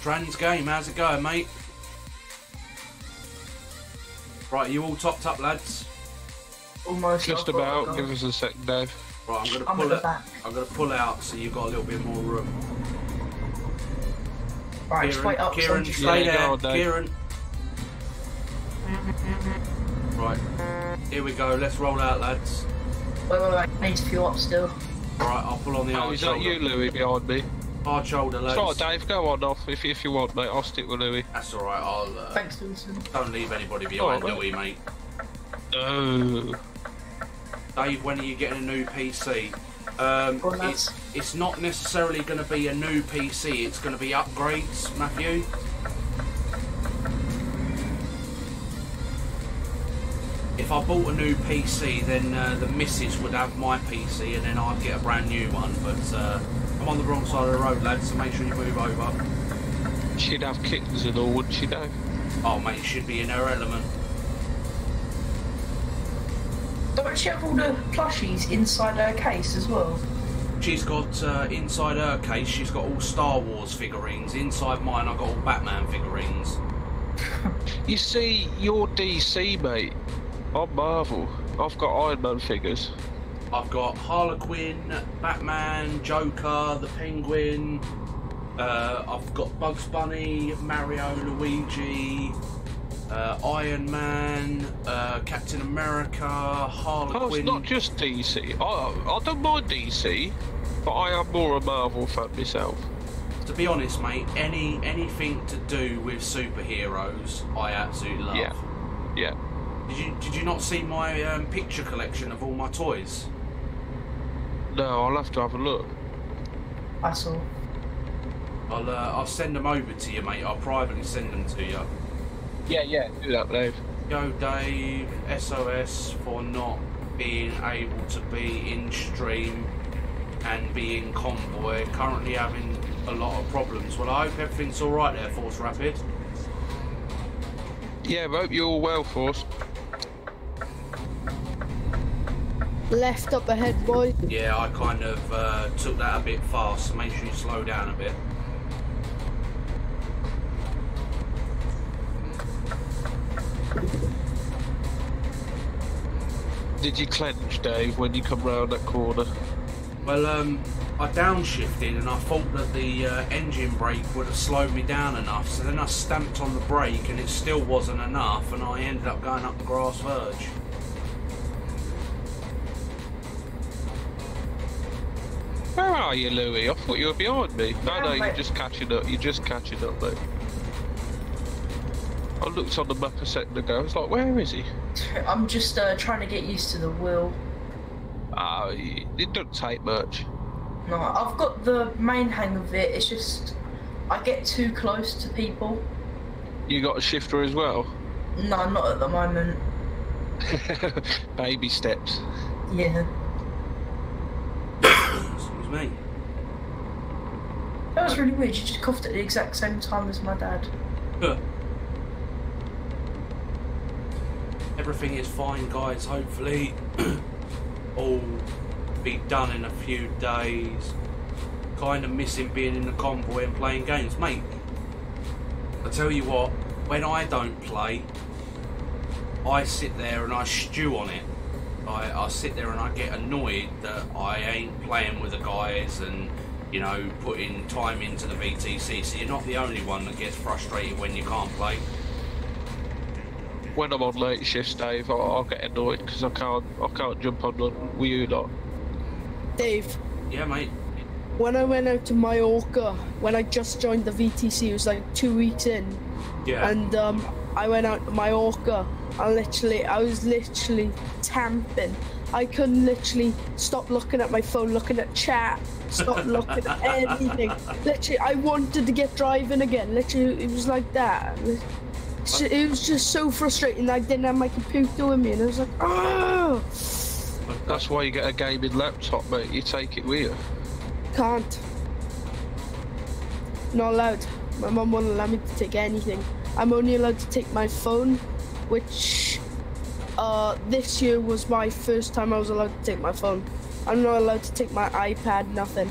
Trans game, how's it going, mate? Right, you all topped up, lads? Almost. Just about. Give us a second, Dave. Right, I'm gonna pull out so you've got a little bit more room. Right, just wait up. Kieran, stay there. Go on, Dave. Kieran. Right, here we go. Let's roll out, lads. Wait. I need to fuel up still. Right, I'll pull on the Oh, hard is that shoulder. you, Louis, behind me? Hard shoulder, lads. Sorry, Dave, go on off if you want, mate. I'll stick with Louis. That's alright, I'll... Thanks, Wilson. Don't leave anybody behind, Alright, Louis, mate. No. Dave, when are you getting a new PC? It's not necessarily going to be a new PC, it's going to be upgrades, Matthew. If I bought a new PC, then the missus would have my PC and then I'd get a brand new one, but I'm on the wrong side of the road, lads, so make sure you move over. She'd have kittens and all, wouldn't she, Dave? Oh, mate, should be in her element. Don't she have all the plushies inside her case as well? She's got, inside her case, she's got all Star Wars figurines. Inside mine, I've got all Batman figurines. You see, you're DC, mate. I'm Marvel. I've got Iron Man figures. I've got Harlequin, Batman, Joker, the Penguin. I've got Bugs Bunny, Mario, Luigi, Iron Man, Captain America, Harlequin. Oh, it's not just DC. I don't mind DC, but I am more a Marvel fan myself. To be honest, mate, anything to do with superheroes, I absolutely love. Yeah. Did you not see my picture collection of all my toys? No, I'll have to have a look. I saw. I'll send them over to you, mate. I'll privately send them to you. Yeah, do that, Dave. Yo, Dave, SOS for not being able to be in stream and be in Convoy. Currently having a lot of problems. Well, I hope everything's alright there, Force Rapid. Yeah, I hope you're all well, Force. Left up ahead, boy. Yeah, I kind of took that a bit fast. Make sure you slow down a bit. Did you clench, Dave, when you come round that corner? Well, I downshifted and I thought that the engine brake would have slowed me down enough, so then I stamped on the brake and it still wasn't enough and I ended up going up the grass verge. Where are you, Louis? I thought you were behind me. No, Yeah, you're just catching up. You're just catching up, mate. I looked on the map a second ago. I was like, where is he? I'm just trying to get used to the wheel. It doesn't take much. No, I've got the main hang of it. It's just I get too close to people. You got a shifter as well? No, not at the moment. Baby steps. Yeah. Excuse me. That was really weird. You just coughed at the exact same time as my dad. Everything is fine, guys. Hopefully, all be done in a few days. Kind of missing being in the convoy and playing games, mate. I tell you what, when I don't play, I sit there and I stew on it. I sit there and I get annoyed that I ain't playing with the guys and, you know, putting time into the VTC. So you're not the only one that gets frustrated when you can't play. When I'm on late shifts, Dave, I'll get annoyed because I can't jump on with you lot. Dave. Yeah, mate. When I went out to Mallorca, when I just joined the VTC, it was like 2 weeks in. Yeah. And I went out to Mallorca. I was literally tamping. I couldn't literally stop looking at my phone, looking at chat, stop looking at anything. Literally, I wanted to get driving again. Literally, it was like that. It was just so frustrating. I didn't have my computer with me, and I was like, oh. That's why you get a gaming laptop, mate. You take it with you. Can't. Not allowed. My mum won't allow me to take anything. I'm only allowed to take my phone, which this year was my first time I was allowed to take my phone. I'm not allowed to take my iPad, nothing.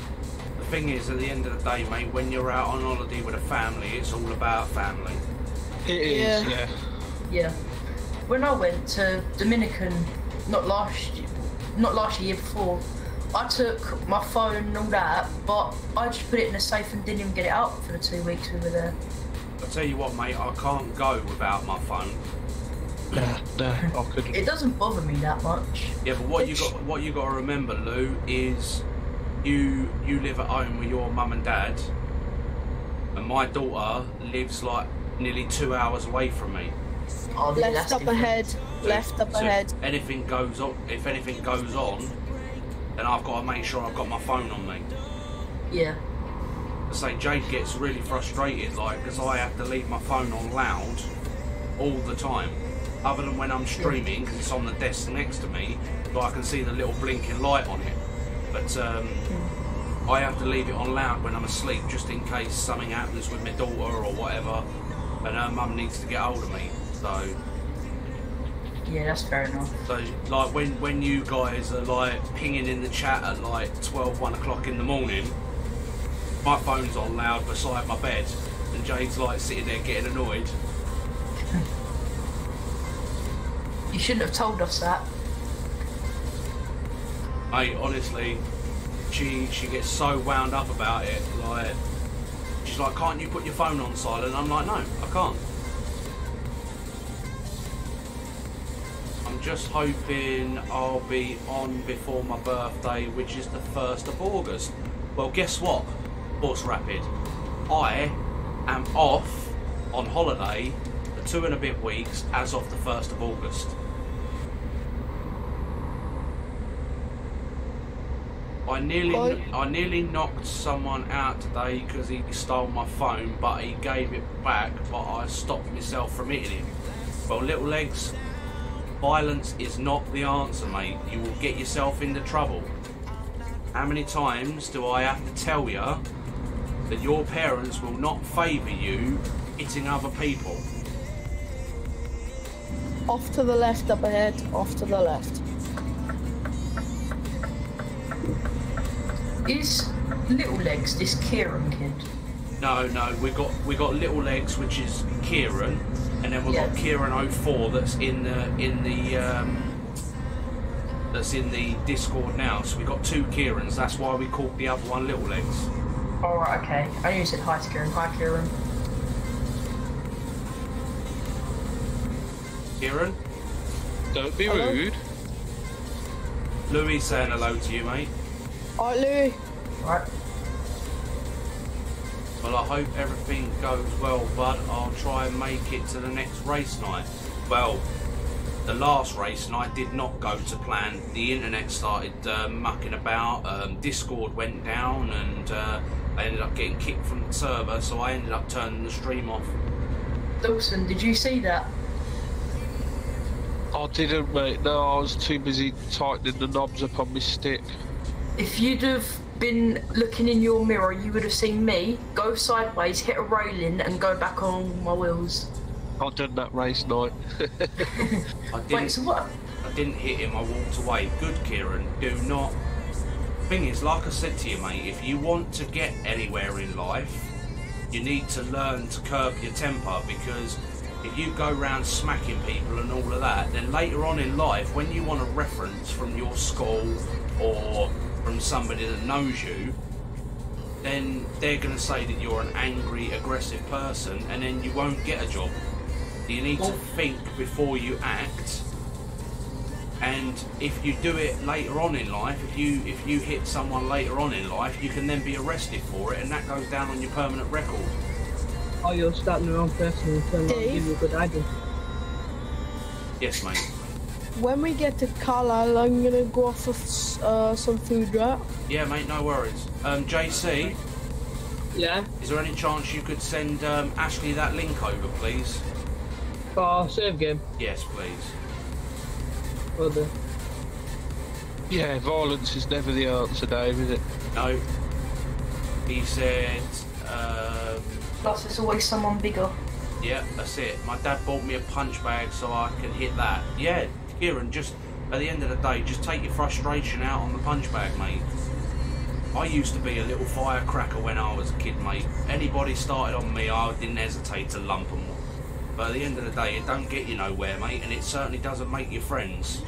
The thing is, at the end of the day, mate, when you're out on holiday with a family, it's all about family. It is, yeah. Yeah. When I went to Dominican, not last year before, I took my phone and all that, but I just put it in a safe and didn't even get it out for the 2 weeks we were there. I'll tell you what, mate, I can't go without my phone. No, I couldn't. It doesn't bother me that much. Yeah, but what you got to remember, Lou, is you live at home with your mum and dad, and my daughter lives like nearly 2 hours away from me. Oh, yeah, Left up ahead. Left up ahead. If anything goes on, then I've got to make sure I've got my phone on me. Yeah. I say Jade gets really frustrated, like, because I have to leave my phone on loud all the time. Other than when I'm streaming, because it's on the desk next to me, so I can see the little blinking light on it. But I have to leave it on loud when I'm asleep, just in case something happens with my daughter or whatever, and her mum needs to get hold of me. So yeah, that's fair enough. So like when you guys are like pinging in the chat at like 1 o'clock in the morning, my phone's on loud beside my bed, and Jade's like sitting there getting annoyed. You shouldn't have told us that. Mate, honestly, she gets so wound up about it. Like, she's like, "Can't you put your phone on silent?" I'm like, "No, I can't." I'm just hoping I'll be on before my birthday, which is the 1st of August. Well, guess what, Horse Rapid? I am off on holiday for 2 and a bit weeks as of the 1st of August. I nearly knocked someone out today because he stole my phone, but he gave it back, but I stopped myself from hitting him. Well, little legs, violence is not the answer, mate. You will get yourself into trouble. How many times do I have to tell you that your parents will not favour you hitting other people? Off to the left up ahead, off to the left. Is Little Legs this Kieran kid? No, we got Little Legs, which is Kieran, and then we've got Kieran 04 that's in the Discord now. So we got 2 Kierans. That's why we called the other one Little Legs. Oh, right, okay. I knew you said hi to Kieran. Hi, Kieran. Kieran? Don't be rude. Louis saying hello to you, mate. Alright, Louis. Right. Well, I hope everything goes well, bud. I'll try and make it to the next race night. Well, the last race night did not go to plan. The internet started mucking about, Discord went down, and I ended up getting kicked from the server, so I ended up turning the stream off. Dawson, did you see that? I didn't, mate. No, I was too busy tightening the knobs up on my stick. If you'd have been looking in your mirror, you would have seen me go sideways, hit a railing, and go back on my wheels. I done that race night. Wait, so what? I didn't hit him, I walked away. Good, Kieran. Do not. Thing is, like I said to you, mate, if you want to get anywhere in life, you need to learn to curb your temper, because if you go around smacking people and all of that, then later on in life, when you want a reference from your school or from somebody that knows you, then they're going to say that you're an angry, aggressive person, and then you won't get a job. You need to think before you act, and if you do it later on in life, if you hit someone later on in life, you can then be arrested for it, and that goes down on your permanent record. Oh, you're starting the wrong person and turn around and give you a good idea. Yes, mate. When we get to Carlisle, I'm gonna go off with some food, right? Yeah, mate, no worries. JC? Yeah? Is there any chance you could send Ashley that link over, please? For save game? Yes, please. Will do. Yeah, violence is never the answer, Dave, is it? No. He said, Plus, there's always someone bigger. Yeah, that's it. My dad bought me a punch bag so I can hit that. Yeah, Kieran, just at the end of the day, just take your frustration out on the punch bag, mate. I used to be a little firecracker when I was a kid, mate. Anybody started on me, I didn't hesitate to lump them. But at the end of the day, it don't get you nowhere, mate, and it certainly doesn't make you friends.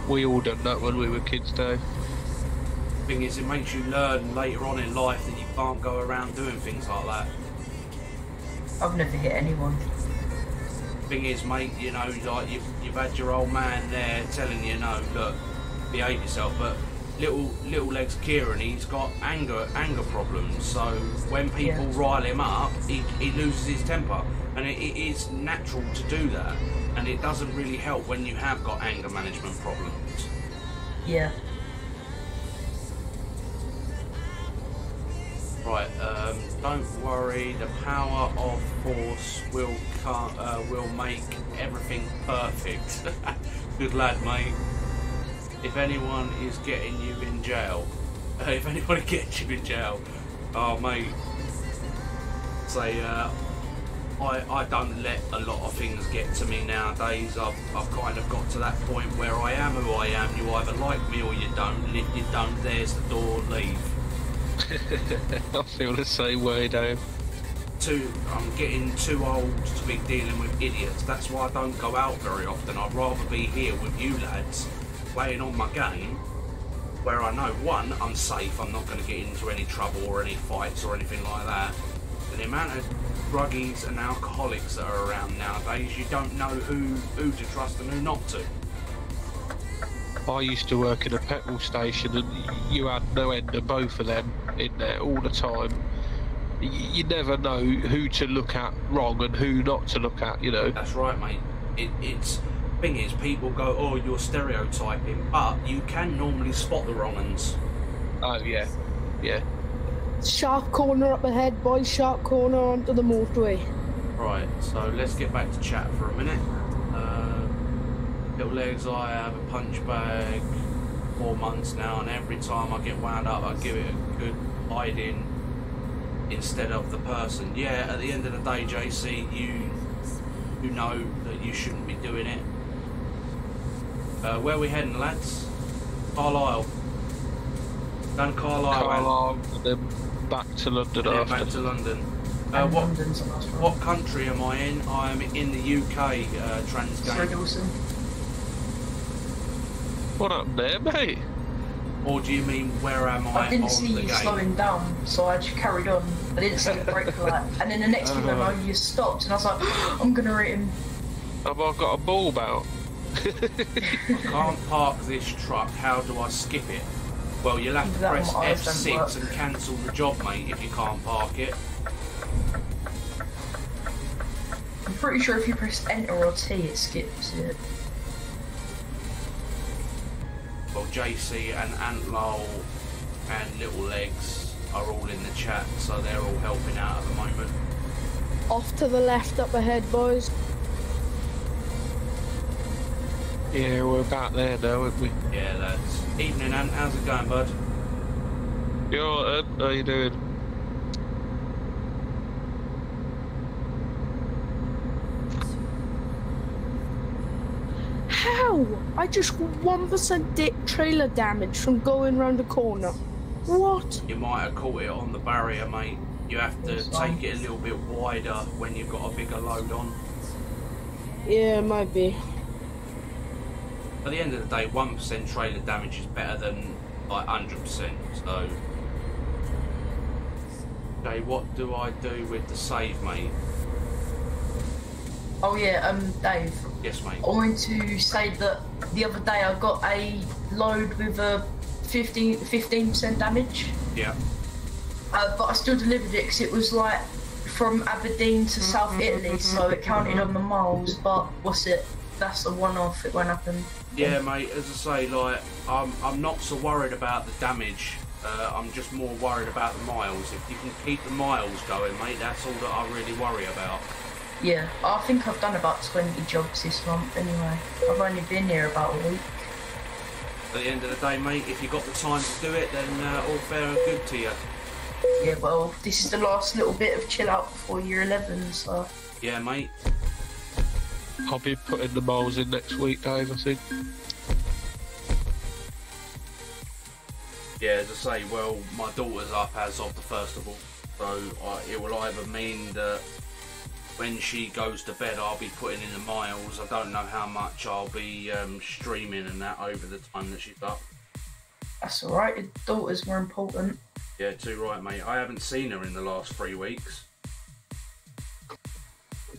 We all done that when we were kids, Dave. Thing is, it makes you learn later on in life that you can't go around doing things like that. I've never hit anyone. Thing is, mate, you know, like you've had your old man there telling you, no, look, behave yourself. But little legs Kieran, he's got anger problems. So when people rile him up, he loses his temper, and it is natural to do that. And it doesn't really help when you have got anger management problems. Yeah. Right, don't worry, the power of force will make everything perfect. Good lad, mate. If anyone is getting you in jail, if anybody gets you in jail, oh mate, say, I don't let a lot of things get to me nowadays. I've kind of got to that point where I am who I am. You either like me or you don't, and if you don't, there's the door, leave. I feel the same way, Dave. I'm getting too old to be dealing with idiots. That's why I don't go out very often. I'd rather be here with you lads, playing on my game, where I know, one, I'm safe, I'm not going to get into any trouble or any fights or anything like that. And the amount of druggies and alcoholics that are around nowadays, you don't know who to trust and who not to. I used to work in a petrol station, and you had no end of both of them in there all the time. You never know who to look at wrong and who not to look at, you know. That's right, mate. It's thing is, people go, oh, you're stereotyping, but you can normally spot the wrong uns. Oh yeah, yeah. Sharp corner up ahead, boys. Sharp corner onto the motorway. Right, so let's get back to chat for a minute. Little legs, I have a punch bag 4 months now, and every time I get wound up, I give it a good hiding instead of the person. Yeah, at the end of the day, JC, you know that you shouldn't be doing it. Where are we heading, lads? Carlisle. Down Carlisle, and then back to London after. Back to London. What country am I in? I'm in the UK, Transgame. What up there, mate? Or do you mean where am I? I didn't see you slowing down, so I just carried on. I didn't see a brake light, and then the next thing I know, you stopped, and I was like, I'm gonna hit him. Have I got a ball out? I can't park this truck. How do I skip it? Well, you'll have to press F6 and cancel the job, mate, if you can't park it. I'm pretty sure if you press Enter or T, it skips it. Well, JC and Antlow and Little Legs are all in the chat, so they're all helping out at the moment. Off to the left up ahead, boys. Yeah, we're about there now, aren't we? Yeah, lads. Evening, Ant. How's it going, bud? You alright, Ant? How you doing? How? I just got 1% trailer damage from going round the corner. What? You might have caught it on the barrier, mate. You have to take it a little bit wider when you've got a bigger load on. Yeah, it might be. At the end of the day, 1% trailer damage is better than like 100%. So, okay, what do I do with the save, mate? Oh yeah, Dave. Yes, mate. I wanted to say that the other day I got a load with a 15% damage. Yeah. But I still delivered it because it was like from Aberdeen to South Italy, so it counted on the miles. But what's it? That's a one-off. It won't happen. Yeah, mate. As I say, like I'm not so worried about the damage. I'm just more worried about the miles. If you can keep the miles going, mate, that's all that I really worry about. Yeah, I think I've done about 20 jobs this month anyway. I've only been here about a week. At the end of the day, mate, if you've got the time to do it, then all fair and good to you. Yeah, well, this is the last little bit of chill out before year 11, so. Yeah, mate. I'll be putting the miles in next week, Dave, I think. Yeah, as I say, well, my daughter's up as of the 1st of August, so it will either mean that when she goes to bed I'll be putting in the miles. I don't know how much I'll be streaming and that over the time that she's up. That's alright, your daughter's more important. Yeah, too right, mate. I haven't seen her in the last 3 weeks.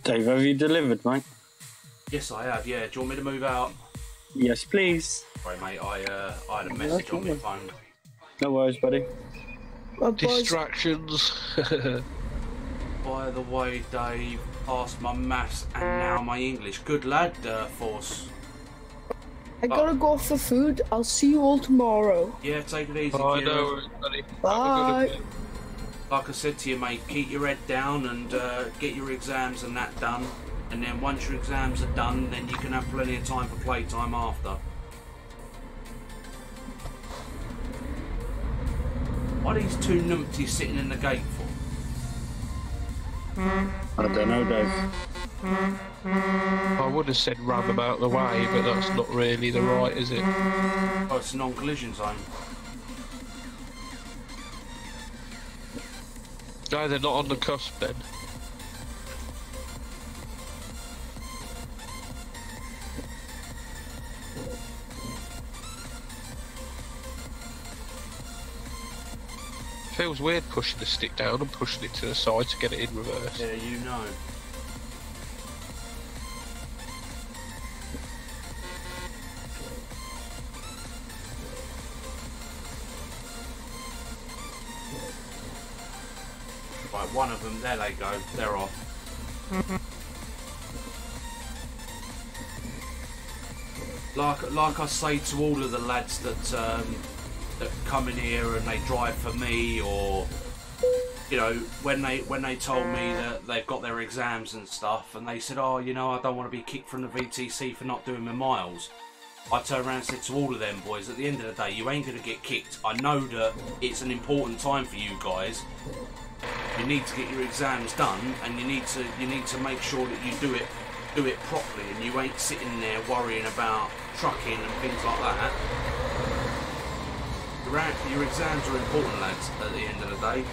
Dave, have you delivered, mate? Yes, I have, yeah. Do you want me to move out? Yes, please. Sorry, mate, I had a message on my phone. No worries, buddy. Distractions. By the way, Dave, passed my maths and now my English. Good lad, Force. I gotta go for food. I'll see you all tomorrow. Yeah, take it easy, I Kira. know, buddy. Bye. Like I said to you, mate, keep your head down and get your exams and that done. And then once your exams are done, then you can have plenty of time for playtime after. What are these two numpties sitting in the gate for? I don't know, Dave. I would have said run them out the way, but that's not really the right, is it? Oh, it's a non-collision zone. No, they're not on the cusp then. Feels weird pushing the stick down and pushing it to the side to get it in reverse. Yeah, you know. Right, one of them, there they go, they're off. Like I say to all of the lads that that come in here and they drive for me, or you know, when they told me that they've got their exams and stuff, and they said, oh, you know, I don't want to be kicked from the VTC for not doing my miles. I turned around and said to all of them boys, at the end of the day, you ain't going to get kicked. I know that it's an important time for you guys. You need to get your exams done, and you need to make sure that you do it properly, and you ain't sitting there worrying about trucking and things like that. Your exams are important, lads, at the end of the day.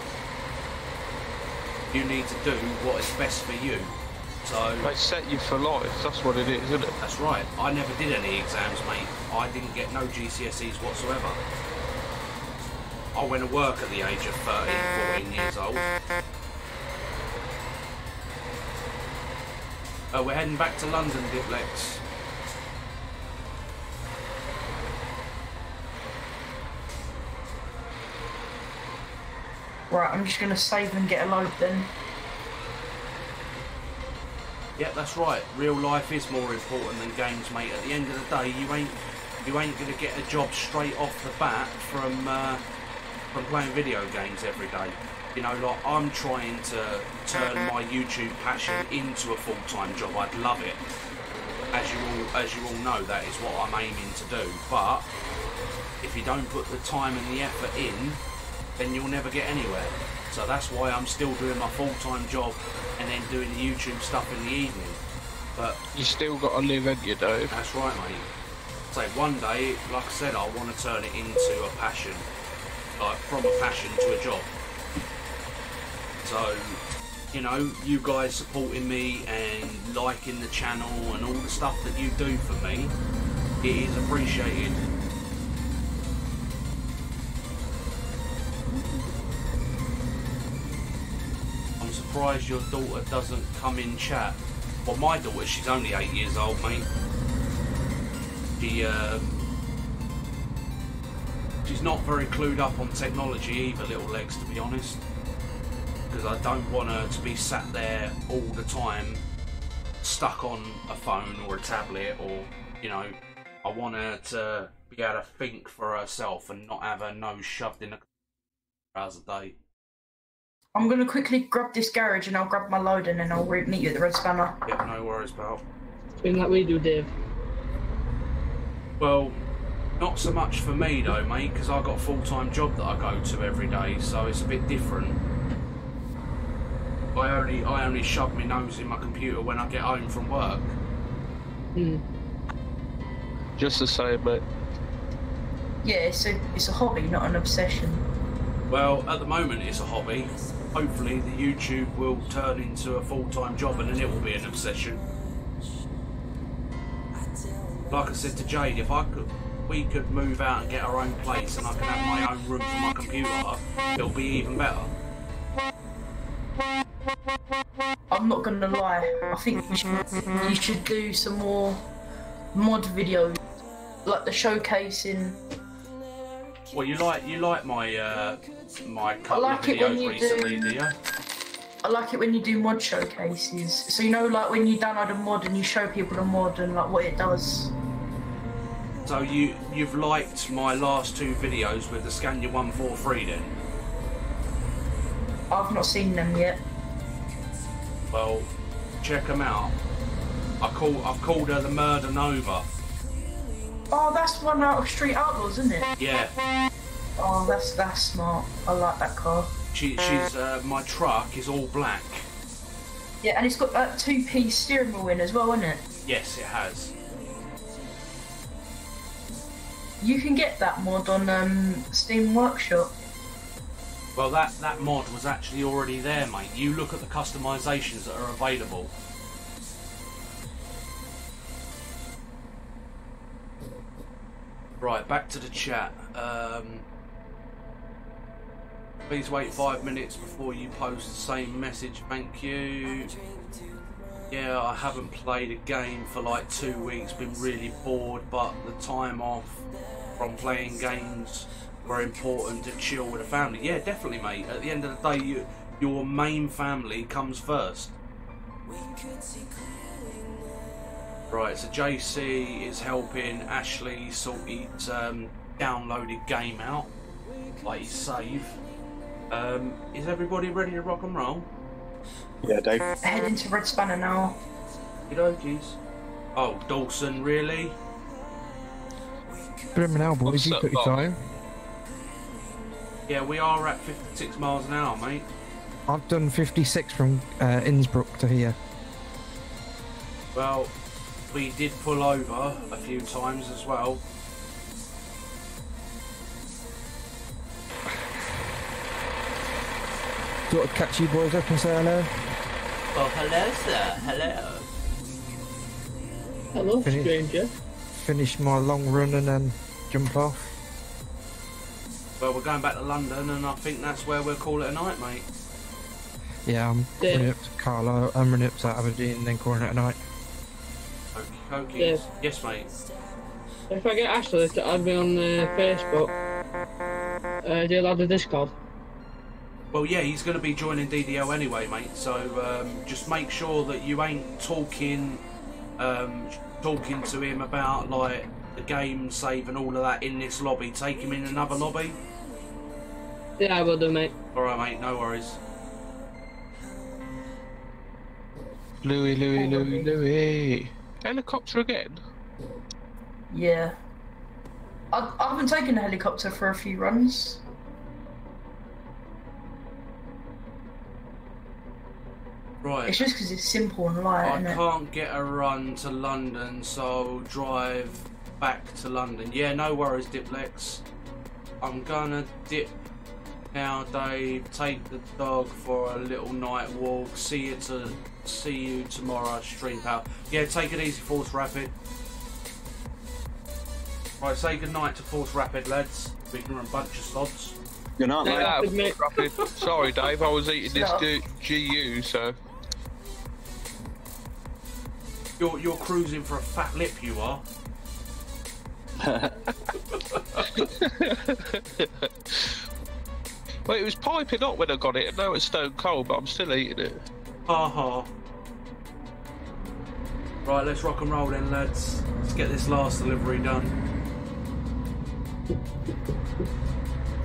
You need to do what is best for you. So They set you for life, that's what it is, isn't it? that's right. I never did any exams, mate. I didn't get no GCSEs whatsoever. I went to work at the age of 13, 14 years old. We're heading back to London, Diplex. Right, I'm just gonna save and get a load then. Yeah, that's right. Real life is more important than games, mate. At the end of the day, you ain't gonna get a job straight off the bat from playing video games every day. You know, like, I'm trying to turn my YouTube passion into a full-time job. I'd love it. As you all know, that is what I'm aiming to do. But if you don't put the time and the effort in, then you'll never get anywhere. So that's why I'm still doing my full-time job and then doing the YouTube stuff in the evening. But You still got to live, ain't you, Dave? that's right, mate. So one day, like I said, I want to turn it into a passion. Like, from a passion to a job. So, you know, you guys supporting me and liking the channel and all the stuff that you do for me, it is appreciated. I'm surprised your daughter doesn't come in chat. Well, my daughter, she's only 8 years old, mate. She's not very clued up on technology either, little legs, to be honest. Because I don't want her to be sat there all the time, stuck on a phone or a tablet, or, you know, I want her to be able to think for herself and not have her nose shoved in a hours a day. I'm gonna quickly grab this garage and I'll grab my load and then I'll meet you at the Red Spanner. Yeah, no worries, pal. Doing like we do, Dave. Well, Not so much for me though, mate, because I've got a full-time job that I go to every day, so it's a bit different. I only shove my nose in my computer when I get home from work. Just the same, mate. Yeah, it's a hobby, not an obsession. Well, at the moment it's a hobby. Hopefully the YouTube will turn into a full-time job and then it will be an obsession. Like I said to Jade, if we could move out and get our own place and I could have my own room for my computer, it'll be even better. I'm not gonna lie, I think you should do some more mod videos, like the showcasing. Well, you like my my couple like of it when videos you recently, do you? I like it when you do mod showcases. So you know, like when you download a mod and you show people the mod and like what it does. So you've liked my last 2 videos with the Scania 143 then? I've not seen them yet. Well, check them out. I've called her the Murder Nova. Oh, that's one out of Street Outlaws, isn't it? Yeah. Oh, that's smart. I like that car. She's my truck is all black. Yeah, and it's got that 2-piece steering wheel in as well, isn't it? Yes, it has. You can get that mod on Steam Workshop. Well, that mod was actually already there, mate. You look at the customisations that are available. Right, back to the chat. Please wait 5 minutes before you post the same message. Thank you. Yeah, I haven't played a game for like 2 weeks. Been really bored, but the time off from playing games were important to chill with the family. Yeah, definitely, mate. At the end of the day, your main family comes first. Right, so JC is helping Ashley sort his downloaded game out, like his save. Is everybody ready to rock and roll? Yeah, Dave. Heading to Red Spanner now. Okies. Oh, Dawson, really? Blimmin' hell, boys, you took your time. Yeah, we are at 56 miles an hour, mate. I've done 56 from Innsbruck to here. Well, we did pull over a few times as well. Do you want to catch you boys up and say hello? Oh, hello, sir. Hello. Hello, stranger. Finish my long run and then jump off. Well, we're going back to London, and I think that's where we'll call it a night, mate. Yeah, I'm running up to Carlo, I'm running up to Aberdeen and then calling it a night. Okay. Yeah. Yes, mate. If I get Ashley to add me on Facebook, do you allow the Discord? Well, yeah, he's going to be joining DDL anyway, mate, so just make sure that you ain't talking to him about, like, the game save and all of that in this lobby. Take him in another lobby. Yeah, I will do, mate. Alright, mate, no worries. Louie. Helicopter again? Yeah. I haven't taken a helicopter for a few runs. Right. It's just because it's simple and light, I isn't it? can't get a run to London, so I'll drive back to London. Yeah, no worries, Diplex. I'm gonna dip now, Dave. Take the dog for a little night walk. See you tomorrow, Stream Power. Yeah, take it easy, Force Rapid. Right, say goodnight to Force Rapid, lads. We can run a bunch of sods. Good night, mate. Rapid. Sorry, Dave, I was eating this GU, so... You're cruising for a fat lip, you are. Well, it was piping hot when I got it, and now it's stone cold, but I'm still eating it. Ha ha. Right, let's rock and roll then, lads. Let's get this last delivery done.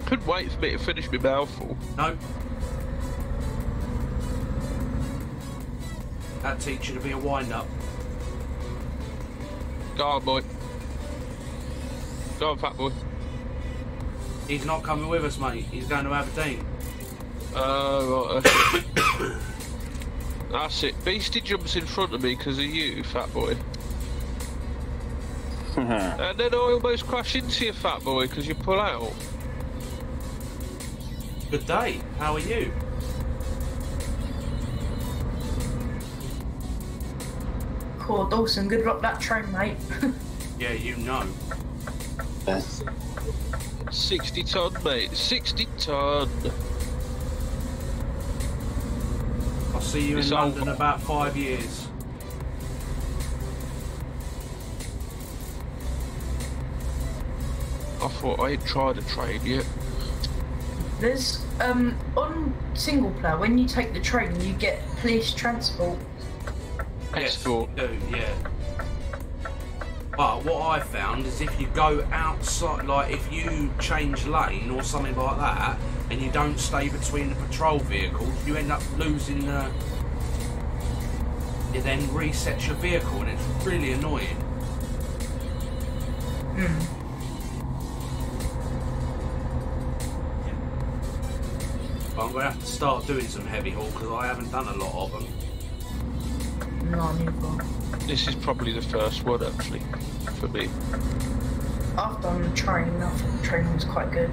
Couldn't wait for me to finish my mouthful. No. That teach you to be a wind-up. Go on, boy. Go Go on, fat boy. He's not coming with us, mate. He's going to Aberdeen. Right. That's it. Beastie jumps in front of me because of you, fat boy. And then I almost crash into you, fat boy, because you pull out. Good day. How are you? Cool, Dawson, good luck that train, mate. Yeah, you know. 60 ton, mate. 60 ton. I'll see you in London in about 5 years. I thought I ain't tried a train yet. There's, on single player, when you take the train, you get police transport. Escort. Yes, you do, yeah. But what I found is if you go outside, like if you change lane or something like that, and you don't stay between the patrol vehicles, you end up losing the... It then resets your vehicle, and it's really annoying. But I'm going to have to start doing some heavy haul because I haven't done a lot of them. No, neither. This is probably the first one, actually, for me. I've done the train. I thought the train was quite good.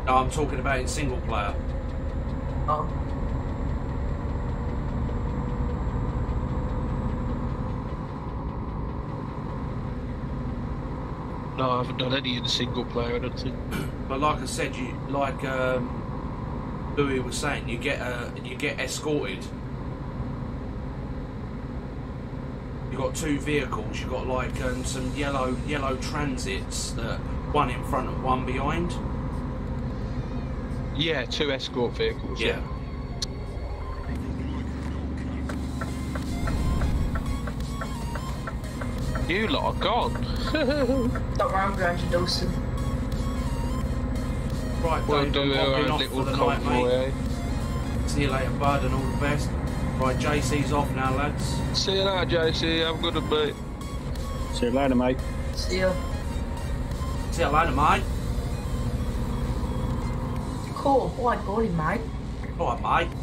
No, I'm talking about in single player. Oh. No, I haven't done any in single player, I don't think. But like I said, you like Louis was saying, you get escorted. You've got two vehicles. You've got like some yellow transits, one in front and one behind. Yeah, 2 escort vehicles. Yeah. You lot are gone. Don't worry, I'm going to Dawson. Right, We'll Dave, do I'm popping our off little for the night, convoy, mate. eh? See you later, bud, and all the best. Right, JC's off now, lads. See you later, JC. Have a good one, mate. See you later, mate. See ya. See you later, mate. Cool, boy, golly, mate. All right, mate.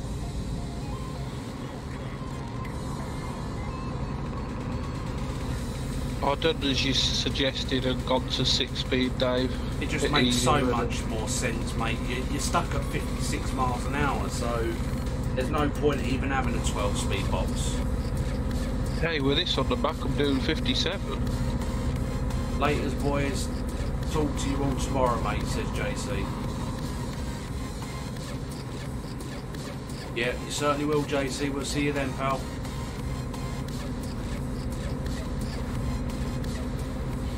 I've done as you suggested and gone to 6-speed, Dave. It just Bit makes so easier, much more sense, mate. You're stuck at 56 miles an hour, so there's no point even having a 12-speed box. Hey, with this on the back, I'm doing 57. Laters, boys. Talk to you all tomorrow, mate, says JC. Yeah, you certainly will, JC. We'll see you then, pal.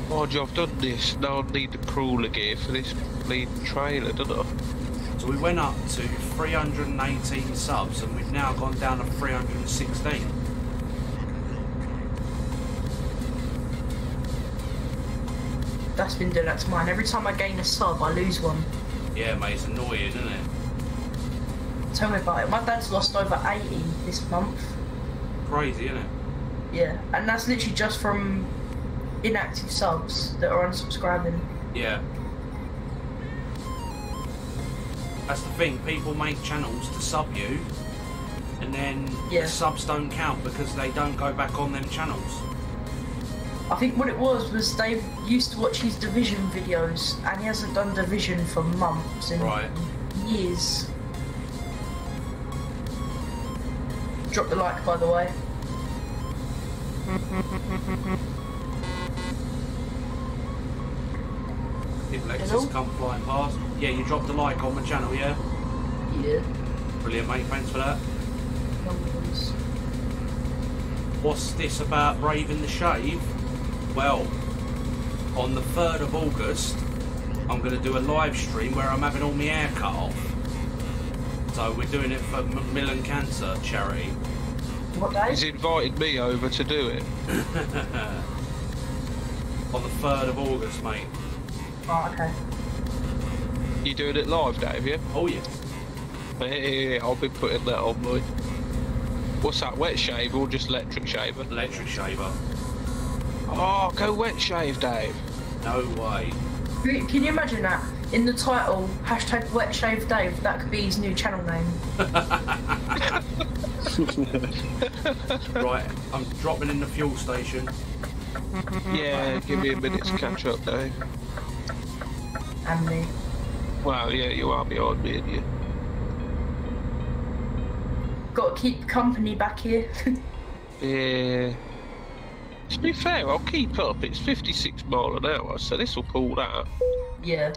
Mind you, I've done this. Now I need the crawler gear for this bleeding trailer, don't I? So we went up to 318 subs, and we've now gone down to 316. That's been doing that to mine. Every time I gain a sub, I lose one. Yeah, mate, it's annoying, isn't it? Tell me about it. My dad's lost over 80 this month. Crazy, isn't it? Yeah, and that's literally just from inactive subs that are unsubscribing. Yeah. That's the thing, people make channels to sub you, and then the subs don't count because they don't go back on them channels. I think what it was Dave used to watch his Division videos, and he hasn't done Division for months and years. Drop the like, by the way. If Lexus come flying past. Yeah, you dropped a like on my channel, yeah? Yeah. Brilliant, mate, thanks for that. What's this about braving the shave? Well, on the 3rd of August, I'm going to do a live stream where I'm having all my hair cut off. So we're doing it for Macmillan Cancer charity. What day? He's invited me over to do it. On the 3rd of August, mate. Oh, okay. You doing it live, Dave, yeah? Oh, yeah. Hey, I'll be putting that on, boy. What's that, wet shave or just electric shaver? Electric shaver. Oh, go wet shave, Dave. No way. Can you imagine that? In the title, hashtag Wet Shave Dave, that could be his new channel name. Right, I'm dropping in the fuel station. Yeah, give me a minute to catch up, Dave. And me. Well, yeah, you are behind me, aren't you? Got to keep company back here. Yeah. To be fair, I'll keep up. It's 56 miles an hour, so this will pull that. Yeah.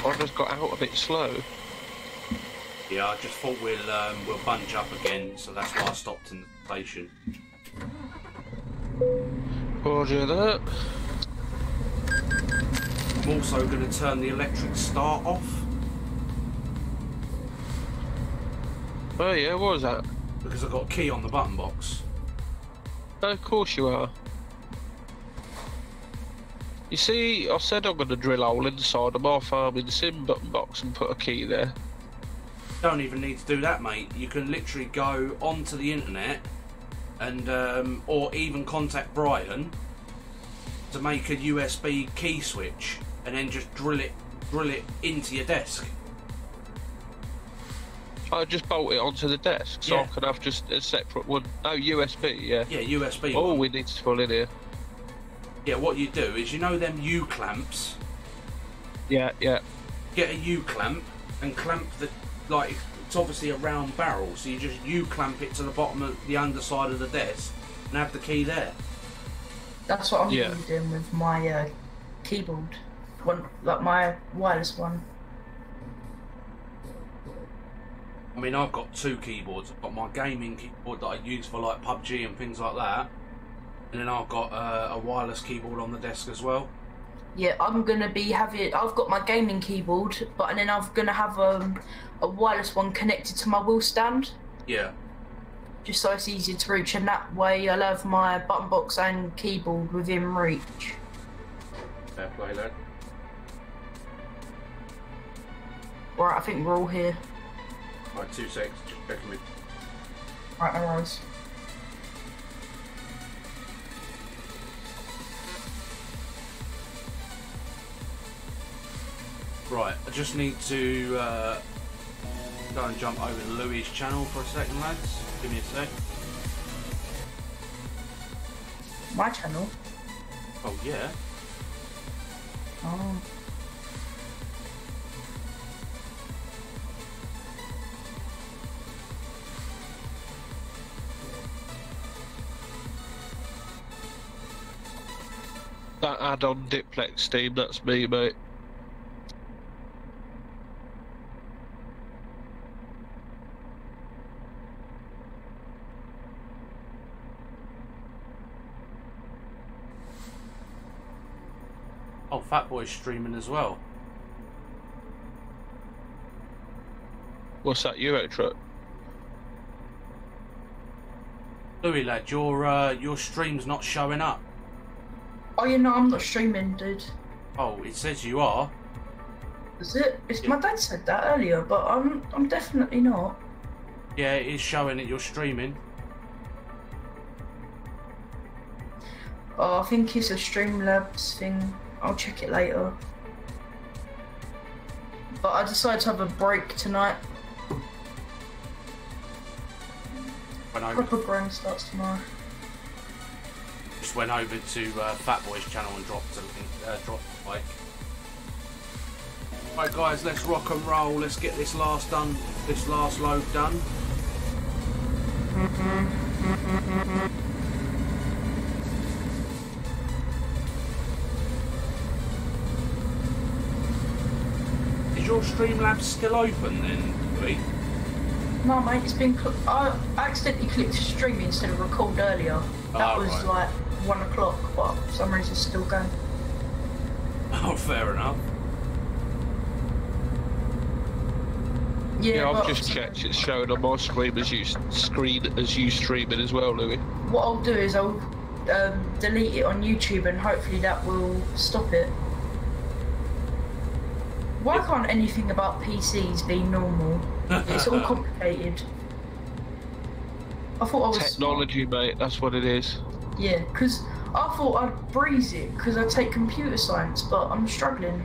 I just got out a bit slow. Yeah, I just thought we'll bunch up again, so that's why I stopped in the station. Roger that. I'm also going to turn the electric start off. Oh yeah, what was that? Because I've got a key on the button box. Oh, of course you are. You see, I said I'm going to drill a hole inside of my farming sim button box and put a key there. Don't even need to do that, mate. You can literally go onto the internet and or even contact Brian to make a USB key switch and then just drill it into your desk. I just bolt it onto the desk, so Yeah. I can have just a separate one. Oh, USB, yeah. Yeah, USB. Oh, one. we need to pull in here. Yeah, what you do is, you know them U-clamps? Yeah, yeah. Get a U-clamp and clamp the, like, it's obviously a round barrel, so you just U-clamp it to the bottom of the underside of the desk and have the key there. That's what I'm going to be doing with my keyboard. One, like my wireless one. I mean, I've got two keyboards. I've got my gaming keyboard that I use for like PUBG and things like that, and then I've got a wireless keyboard on the desk as well. Yeah, I'm gonna be having. I've got my gaming keyboard, and then I'm gonna have a wireless one connected to my wheel stand. Yeah. Just so it's easier to reach, and that way I'll have my button box and keyboard within reach. Fair play, lad. Right, I think we're all here. Right, 2 seconds, just checking with. Right, no worries. Right, I just need to go and jump over to Louie's channel for a second, lads. Give me a sec. My channel? Oh, yeah. Oh. That add-on Diplex Steam, that's me, mate. Oh, Fatboy's streaming as well. What's that, Euro truck? Louie, lad, your stream's not showing up. Oh, you know, I'm not streaming, dude. Oh, it says you are. Is it? My dad said that earlier, but I'm definitely not. Yeah, it is showing that you're streaming. Oh, I think it's a Streamlabs thing. I'll check it later. But I decided to have a break tonight. Proper grind starts tomorrow. Just went over to Fatboy's channel and dropped the like. Right, guys, let's rock and roll. Let's get this last load done. Is your Streamlabs still open then, Louie? No, mate, it's been. I accidentally clicked stream instead of record earlier. That was right. like 1 o'clock, but for some reason it's still going. Oh, fair enough. Yeah, I've but just checked. It's showing on my screen as you streaming as well, Louis. what I'll do is I'll delete it on YouTube and hopefully that will stop it. Why can't anything about PCs be normal? It's all complicated. I thought I was Technology, mate. That's what it is. Yeah, because I thought I'd breeze it because I take computer science, but I'm struggling.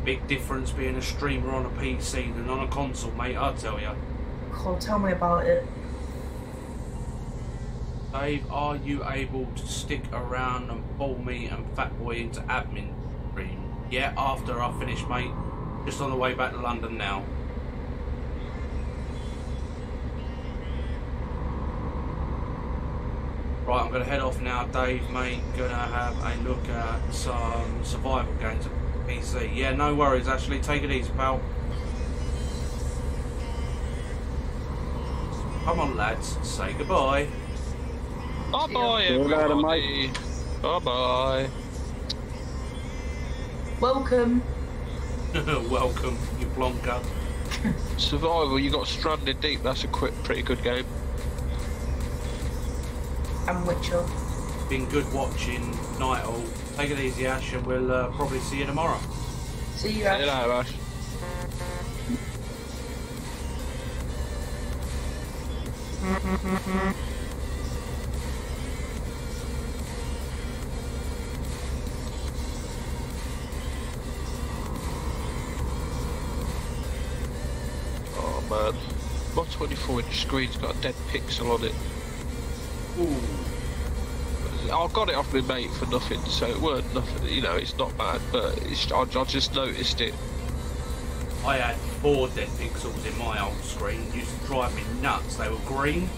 Big difference being a streamer on a PC than on a console, mate, I tell ya. God, tell me about it. Dave, are you able to stick around and pull me and Fatboy into admin stream? Yeah, after I finish, mate. Just on the way back to London now. Right, I'm going to head off now, Dave, mate. Going to have a look at some survival games at PC. Yeah, no worries, Ashley. Take it easy, pal. Come on, lads. Say goodbye. Bye-bye, everybody. Bye-bye. Welcome. Welcome, you plonker. Survival, you got Stranded Deep. That's a pretty good game. And Witcher. Been good watching Night All. Take it easy, Ash, and we'll probably see you tomorrow. See you, Ash. Hello, Ash. Oh man, my 24-inch screen's got a dead pixel on it. Ooh. I got it off my mate for nothing, so it weren't nothing, you know, it's not bad, but I just noticed it. I had 4 dead pixels in my old screen. It used to drive me nuts. They were green.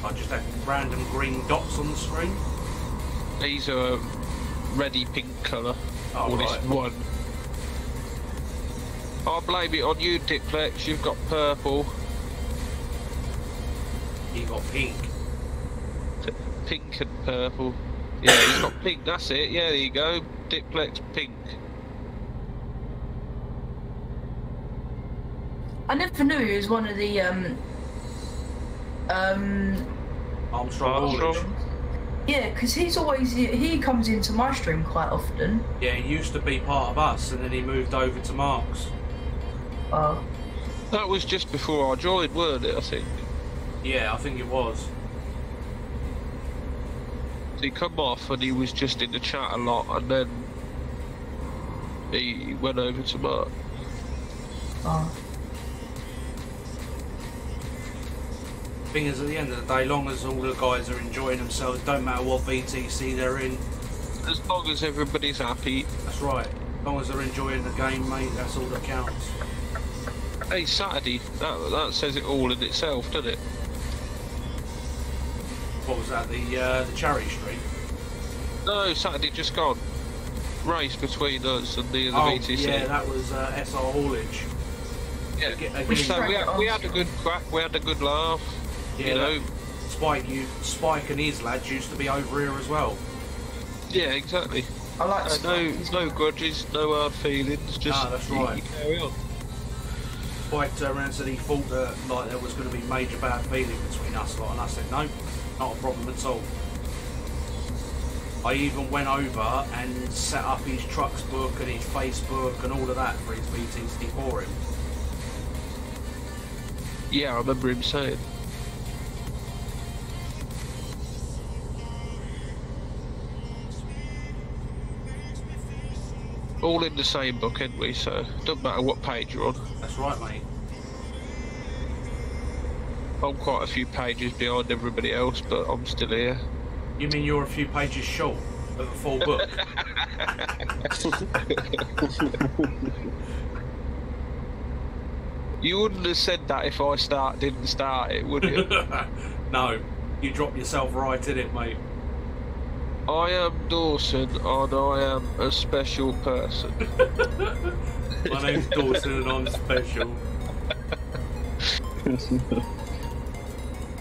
I just had random green dots on the screen. These are ready pink colour. Oh, or right. this one. I'll blame it on you, Diplex. You've got purple. You got pink. Pink and purple. Yeah, he's got pink, that's it. Yeah, there you go. Diplex pink. I never knew he was one of the Armstrong. Yeah, because he comes into my stream quite often. Yeah, he used to be part of us, and then he moved over to Mark's. Oh. That was just before I joined, weren't it, I think? Yeah, I think it was. He come off and he was just in the chat a lot, and then he went over to Mark. Oh. Thing is, at the end of the day, long as all the guys are enjoying themselves, don't matter what VTC they're in. As long as everybody's happy. That's right. As long as they're enjoying the game, mate, that's all that counts. Hey, Saturday, that says it all in itself, doesn't it? What was that, the charity stream? No, Saturday just gone. Race between us and the VTC. Yeah, that was SR Haulage. Yeah, Again, so we had a good crack, we had a good laugh. Yeah, you know. Spike and his lads used to be over here as well. Yeah, exactly. I like Spike. No grudges, no hard feelings. Just that's right. You carry on. Spike turned around and said he thought that like there was going to be major bad feeling between us lot, and I said no, not a problem at all. I even went over and set up his trucks book and his Facebook and all of that for his VTC for him. Yeah, I remember him saying. All in the same book, ain't we? So doesn't matter what page you're on. That's right, mate. I'm quite a few pages behind everybody else, but I'm still here. You mean you're a few pages short of a full book? You wouldn't have said that if I didn't start it, would you? No, you dropped yourself right in it, mate. I am Dawson, and I am a special person. My name's Dawson, and I'm special.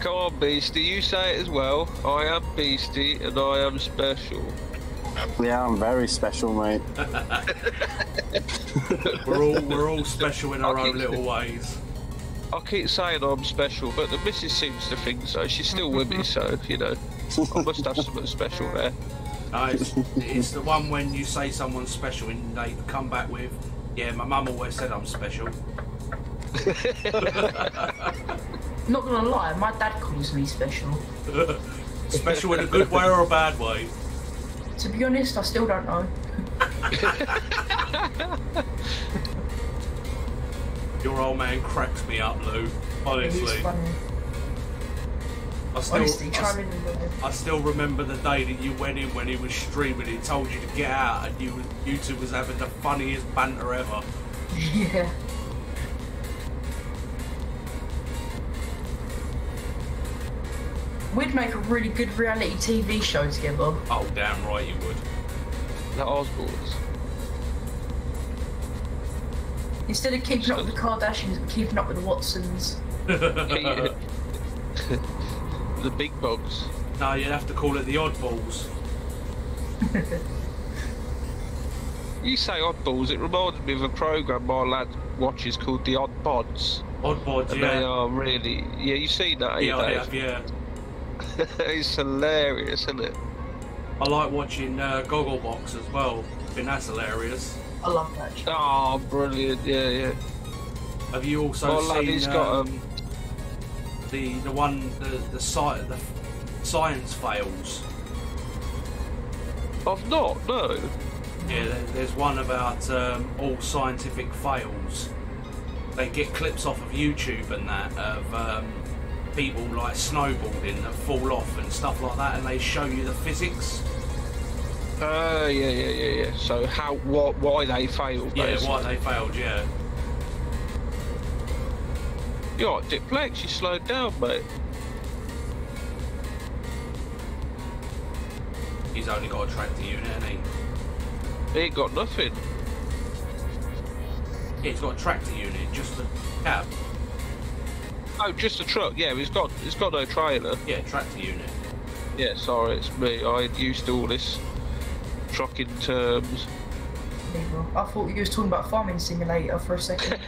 Come on, Beastie, you say it as well. I am Beastie, and I am special. Yeah, I'm very special, mate. we're all special in our own little ways. I keep saying I'm special, but the missus seems to think so. She's still with me, so, you know, I must have something special there. No, it's the one when you say someone's special and they come back with, yeah, my mum always said I'm special. Not gonna lie, my dad calls me special. Special in a good way or a bad way? To be honest, I still don't know. Your old man cracks me up, Lou. Honestly. He's funny. I still remember the day that you went in when he was streaming. He told you to get out, and you two was having the funniest banter ever. Yeah. We'd make a really good reality TV show together. Oh, damn right you would. The Osborns. Instead of keeping up with the Kardashians, we're keeping up with the Watsons. The big bugs. No, you'd have to call it the oddballs. You say oddballs, it reminds me of a programme my lad watches called The Odd Bods. Odd Bods, and yeah. They are really... Yeah, you've seen that, yeah, I have, yeah. It's hilarious, isn't it? I like watching Gogglebox as well. I think that's hilarious. I love that show. Oh, brilliant, yeah. Have you also my lad, seen he's got, the science fails? I've not, no. Yeah, there's one about all scientific fails. They get clips off of YouTube and that of people like snowboarding that fall off and stuff like that, and they show you the physics. Yeah. So why they failed? Yeah, basically. why they failed. Yeah. You're right, Diplex. You slowed down, mate. He's only got a tractor unit, hasn't he? He ain't got nothing. Yeah, he's got a tractor unit, just a cab. Oh, just a truck. Yeah, it's got no trailer. Yeah, tractor unit. Yeah, sorry, it's me. I ain't used to all this trucking terms. I thought you was talking about Farming Simulator for a second.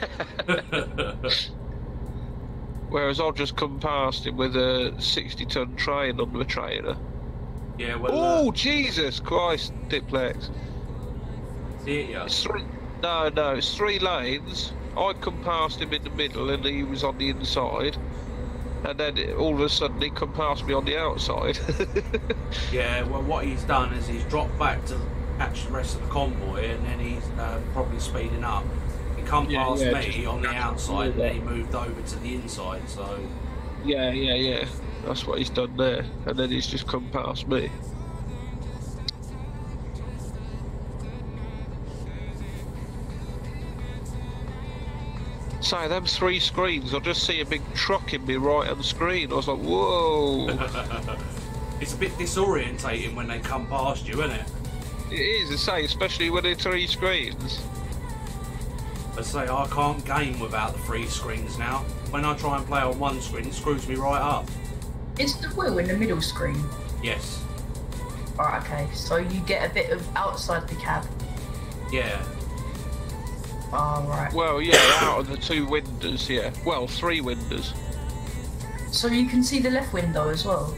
Whereas I've just come past him with a 60-ton train on the trailer. Yeah, well. Oh, Jesus Christ, Diplex. See it, yeah. It's it's 3 lanes. I come past him in the middle and he was on the inside. And then all of a sudden he come past me on the outside. Yeah, well, what he's done is he's dropped back to catch the rest of the convoy, and then he's probably speeding up. He come past me on the outside, and then he moved over to the inside, so... Yeah. That's what he's done there. And then he's just come past me. So, them 3 screens, I just see a big truck in my right-hand screen. I was like, whoa! It's a bit disorientating when they come past you, isn't it? It is, I say, especially when they're 3 screens. I say, I can't game without the 3 screens now. When I try and play on one screen, it screws me right up. Is the wheel in the middle screen? Yes. Alright, okay, so you get a bit of outside the cab. Yeah. Oh, right. Well, yeah, out of the 2 windows, yeah. Well, 3 windows. So you can see the left window as well?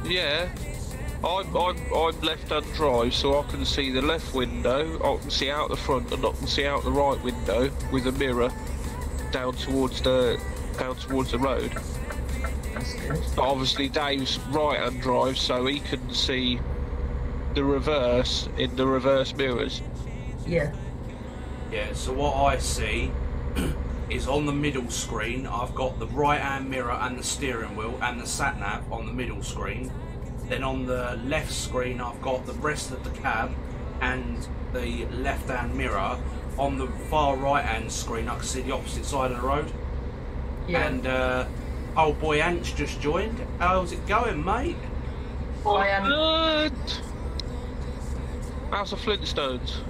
Yeah. I'm left-hand drive, so I can see the left window, I can see out the front, and I can see out the right window with a mirror down towards the road. That's good. But obviously Dave's right-hand drive, so he can see the reverse in the reverse mirrors. Yeah. Yeah, so what I see is on the middle screen, I've got the right-hand mirror and the steering wheel and the sat-nav on the middle screen. Then on the left screen, I've got the rest of the cab and the left-hand mirror. On the far right-hand screen, I can see the opposite side of the road. Yeah. And old boy Ant's just joined. How's it going, mate? I am. Good. How's the Flintstones?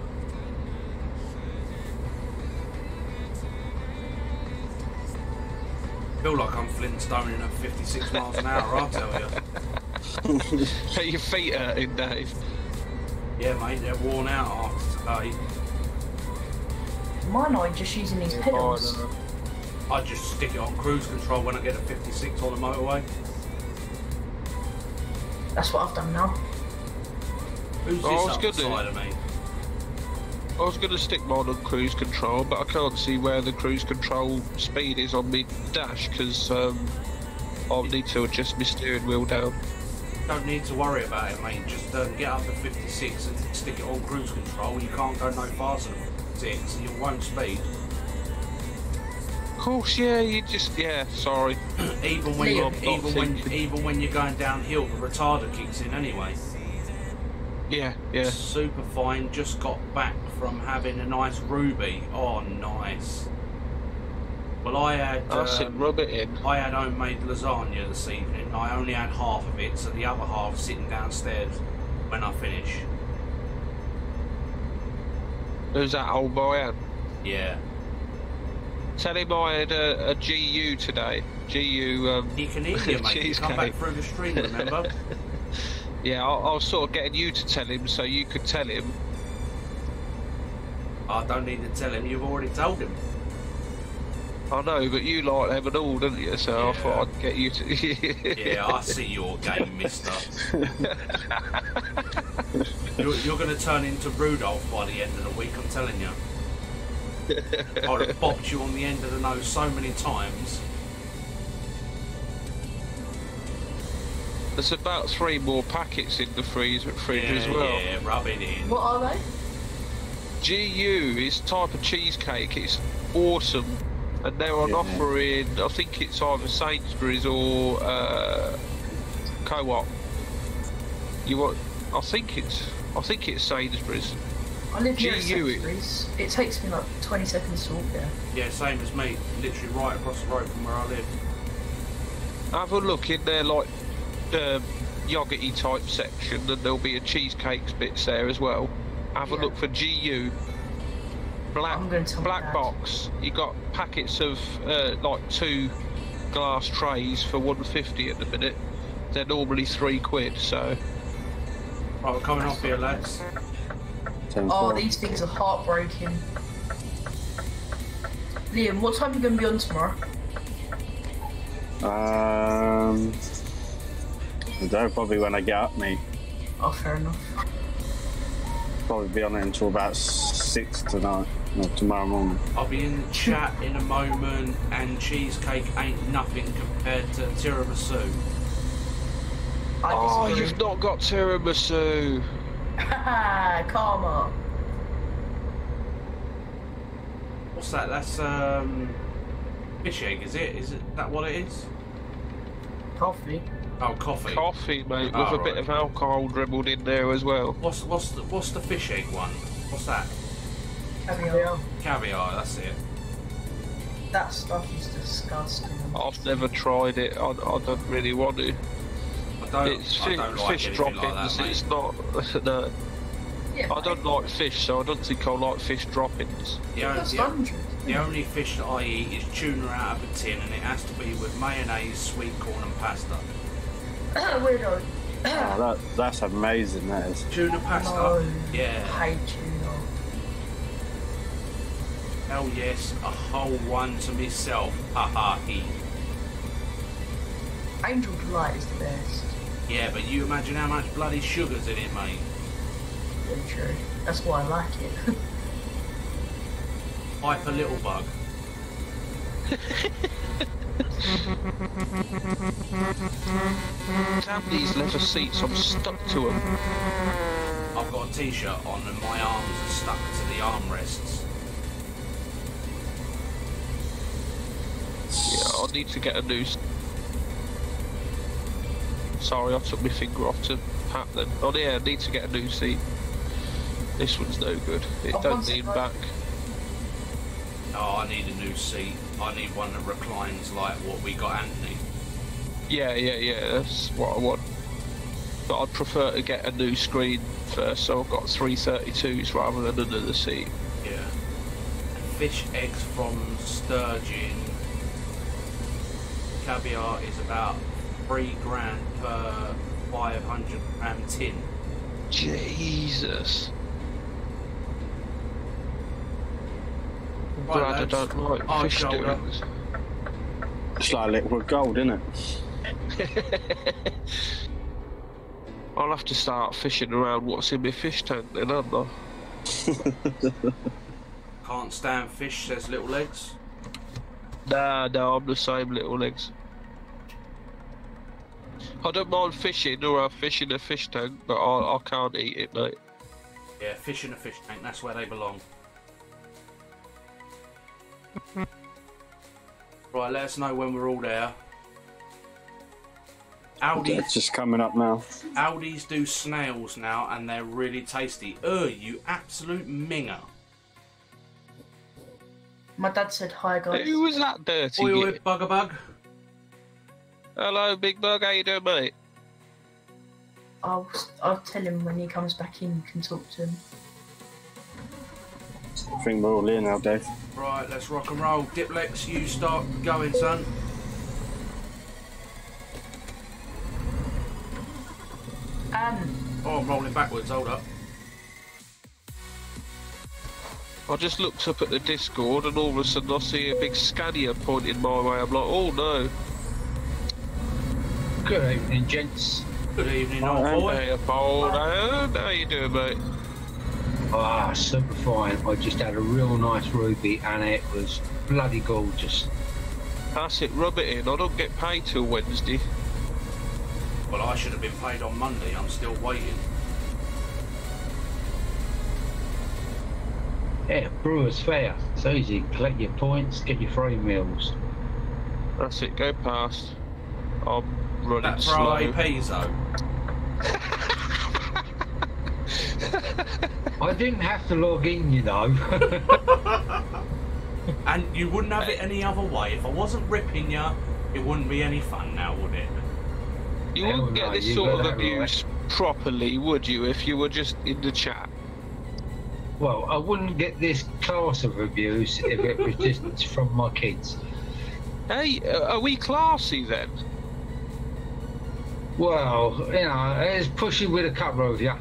I feel like I'm Flintstoning at 56 miles an hour, I'll tell you. Your feet hurting, Dave. Yeah, mate, they're worn out after today. Mine are just using these pedals. I just stick it on cruise control when I get a 56 on the motorway. That's what I've done now. Who's this it's good, outside of me? I was going to stick mine on cruise control, but I can't see where the cruise control speed is on me dash because I'll need to adjust my steering wheel down. Don't need to worry about it, mate. Just get up to 56 and stick it on cruise control. You can't go no faster than 56, and you won't speed. Of course, yeah. You just sorry. even when you're going downhill, the retarder kicks in anyway. Yeah. Super fine. Just got back from having a nice Ruby. Oh, nice. Well, I had. Rub it in. I had homemade lasagna this evening. I only had half of it, so the other half sitting downstairs when I finish. Who's that old boy? Yeah. Tell him I had a GU today. GU. He can hear you, mate. You come back through the stream, remember? Yeah, I was sort of getting you to tell him so you could tell him. I don't need to tell him. You've already told him. I know, but you like them and all, don't you? So I thought I'd get you to... Yeah, I see your game, mister. You're going to turn into Rudolph by the end of the week, I'm telling you. I'd have bopped you on the end of the nose so many times. There's about 3 more packets in the fridge as well. Yeah, rub it in. What are they? GU is a type of cheesecake. It's awesome. And they're on offer in, I think it's either Sainsbury's or Co-op. You want? I think it's Sainsbury's. I live near Sainsbury's. It takes me like 20 seconds to walk there. Yeah, same as me. Literally right across the road from where I live. Have a look in there, like the yogurty type section, and there'll be a cheesecakes bits there as well. Have a look for GU. Black box. You got packets of like 2 glass trays for £1.50 at the minute. They're normally £3, so. Right, we're coming off here, lads. Oh, these things are heartbreaking. Liam, what time are you going to be on tomorrow? I don't know, probably when I get up, mate. Oh, fair enough. Probably be on it until about 6 tonight, or tomorrow morning. I'll be in the chat in a moment, and cheesecake ain't nothing compared to tiramisu. Oh, you've not got tiramisu. Haha, karma. What's that? That's fish egg, is it? Is it that what it is? Coffee. Oh, coffee. Coffee, mate, with a bit of alcohol dribbled in there as well. What's the fish egg one? What's that? Caviar. Caviar, that's it. That stuff is disgusting. I've never tried it. I don't really want to. It's fish droppings. Like that, it's not. No. Yeah, I don't like fish, so I don't think I like fish droppings. The only fish that I eat is tuna out of a tin, and it has to be with mayonnaise, sweet corn, and pasta. Weirdo. Oh, that's amazing, that is. Tuna pasta? No, yeah. I hate tuna. Hell yes, a whole one to myself. Haha, eat. Angel Delight is the best. Yeah, but you imagine how much bloody sugar's in it, mate. Very true. That's why I like it. Hyper little bug. Damn these leather seats, I'm stuck to them. I've got a t-shirt on and my arms are stuck to the armrests. Yeah, I need to get a new... Sorry, I took my finger off to pat them. Oh yeah, I need to get a new seat. This one's no good. It don't lean back. Oh, I need a new seat. I need one that reclines like what we got Anthony. Yeah, that's what I want. But I'd prefer to get a new screen first, so I've got 332s rather than another seat. Yeah. Fish eggs from sturgeon. Caviar is about £3 grand per 500 gram tin. Jesus. I'm Right, glad I don't like fish doings. It's like liquid gold, isn't it? I'll have to start fishing around what's in my fish tank then, aren't I? Can't stand fish, says Little Legs. Nah, no, I'm the same, Little Legs. I don't mind fishing or fish in a fish tank, but I can't eat it, mate. Yeah, fish in a fish tank, that's where they belong. Right, let us know when we're all there. It's just coming up now. Aldi's do snails now, and they're really tasty. You absolute minger. My dad said hi, guys. Who was that dirty? Oi, Bugabug. Hello, Big Bug. How you doing, mate? I'll tell him when he comes back in. You can talk to him. I think we're all here now, Dave. Right, let's rock and roll. Diplex, you start going, son. Oh, I'm rolling backwards. Hold up. I just looked up at the Discord and all of a sudden I see a big scanner pointing my way. I'm like, oh no. Good evening, gents. Good evening, old boy. Hey, Paul. How you doing, mate? Ah, super fine. I just had a real nice ruby and it was bloody gorgeous. That's it, rub it in. I don't get paid till Wednesday. Well, I should have been paid on Monday. I'm still waiting. Yeah, brewer's fair. It's easy. Collect your points, get your free meals. That's it, go past. I'm running That's for slow. APs, though. I didn't have to log in, you know. And you wouldn't have it any other way. If I wasn't ripping you, it wouldn't be any fun now, would it? You wouldn't get this sort of abuse properly, would you, if you were just in the chat? Well, I wouldn't get this class of abuse if it was just from my kids. Hey, are we classy then? Well, you know, it's pushing with a couple of you.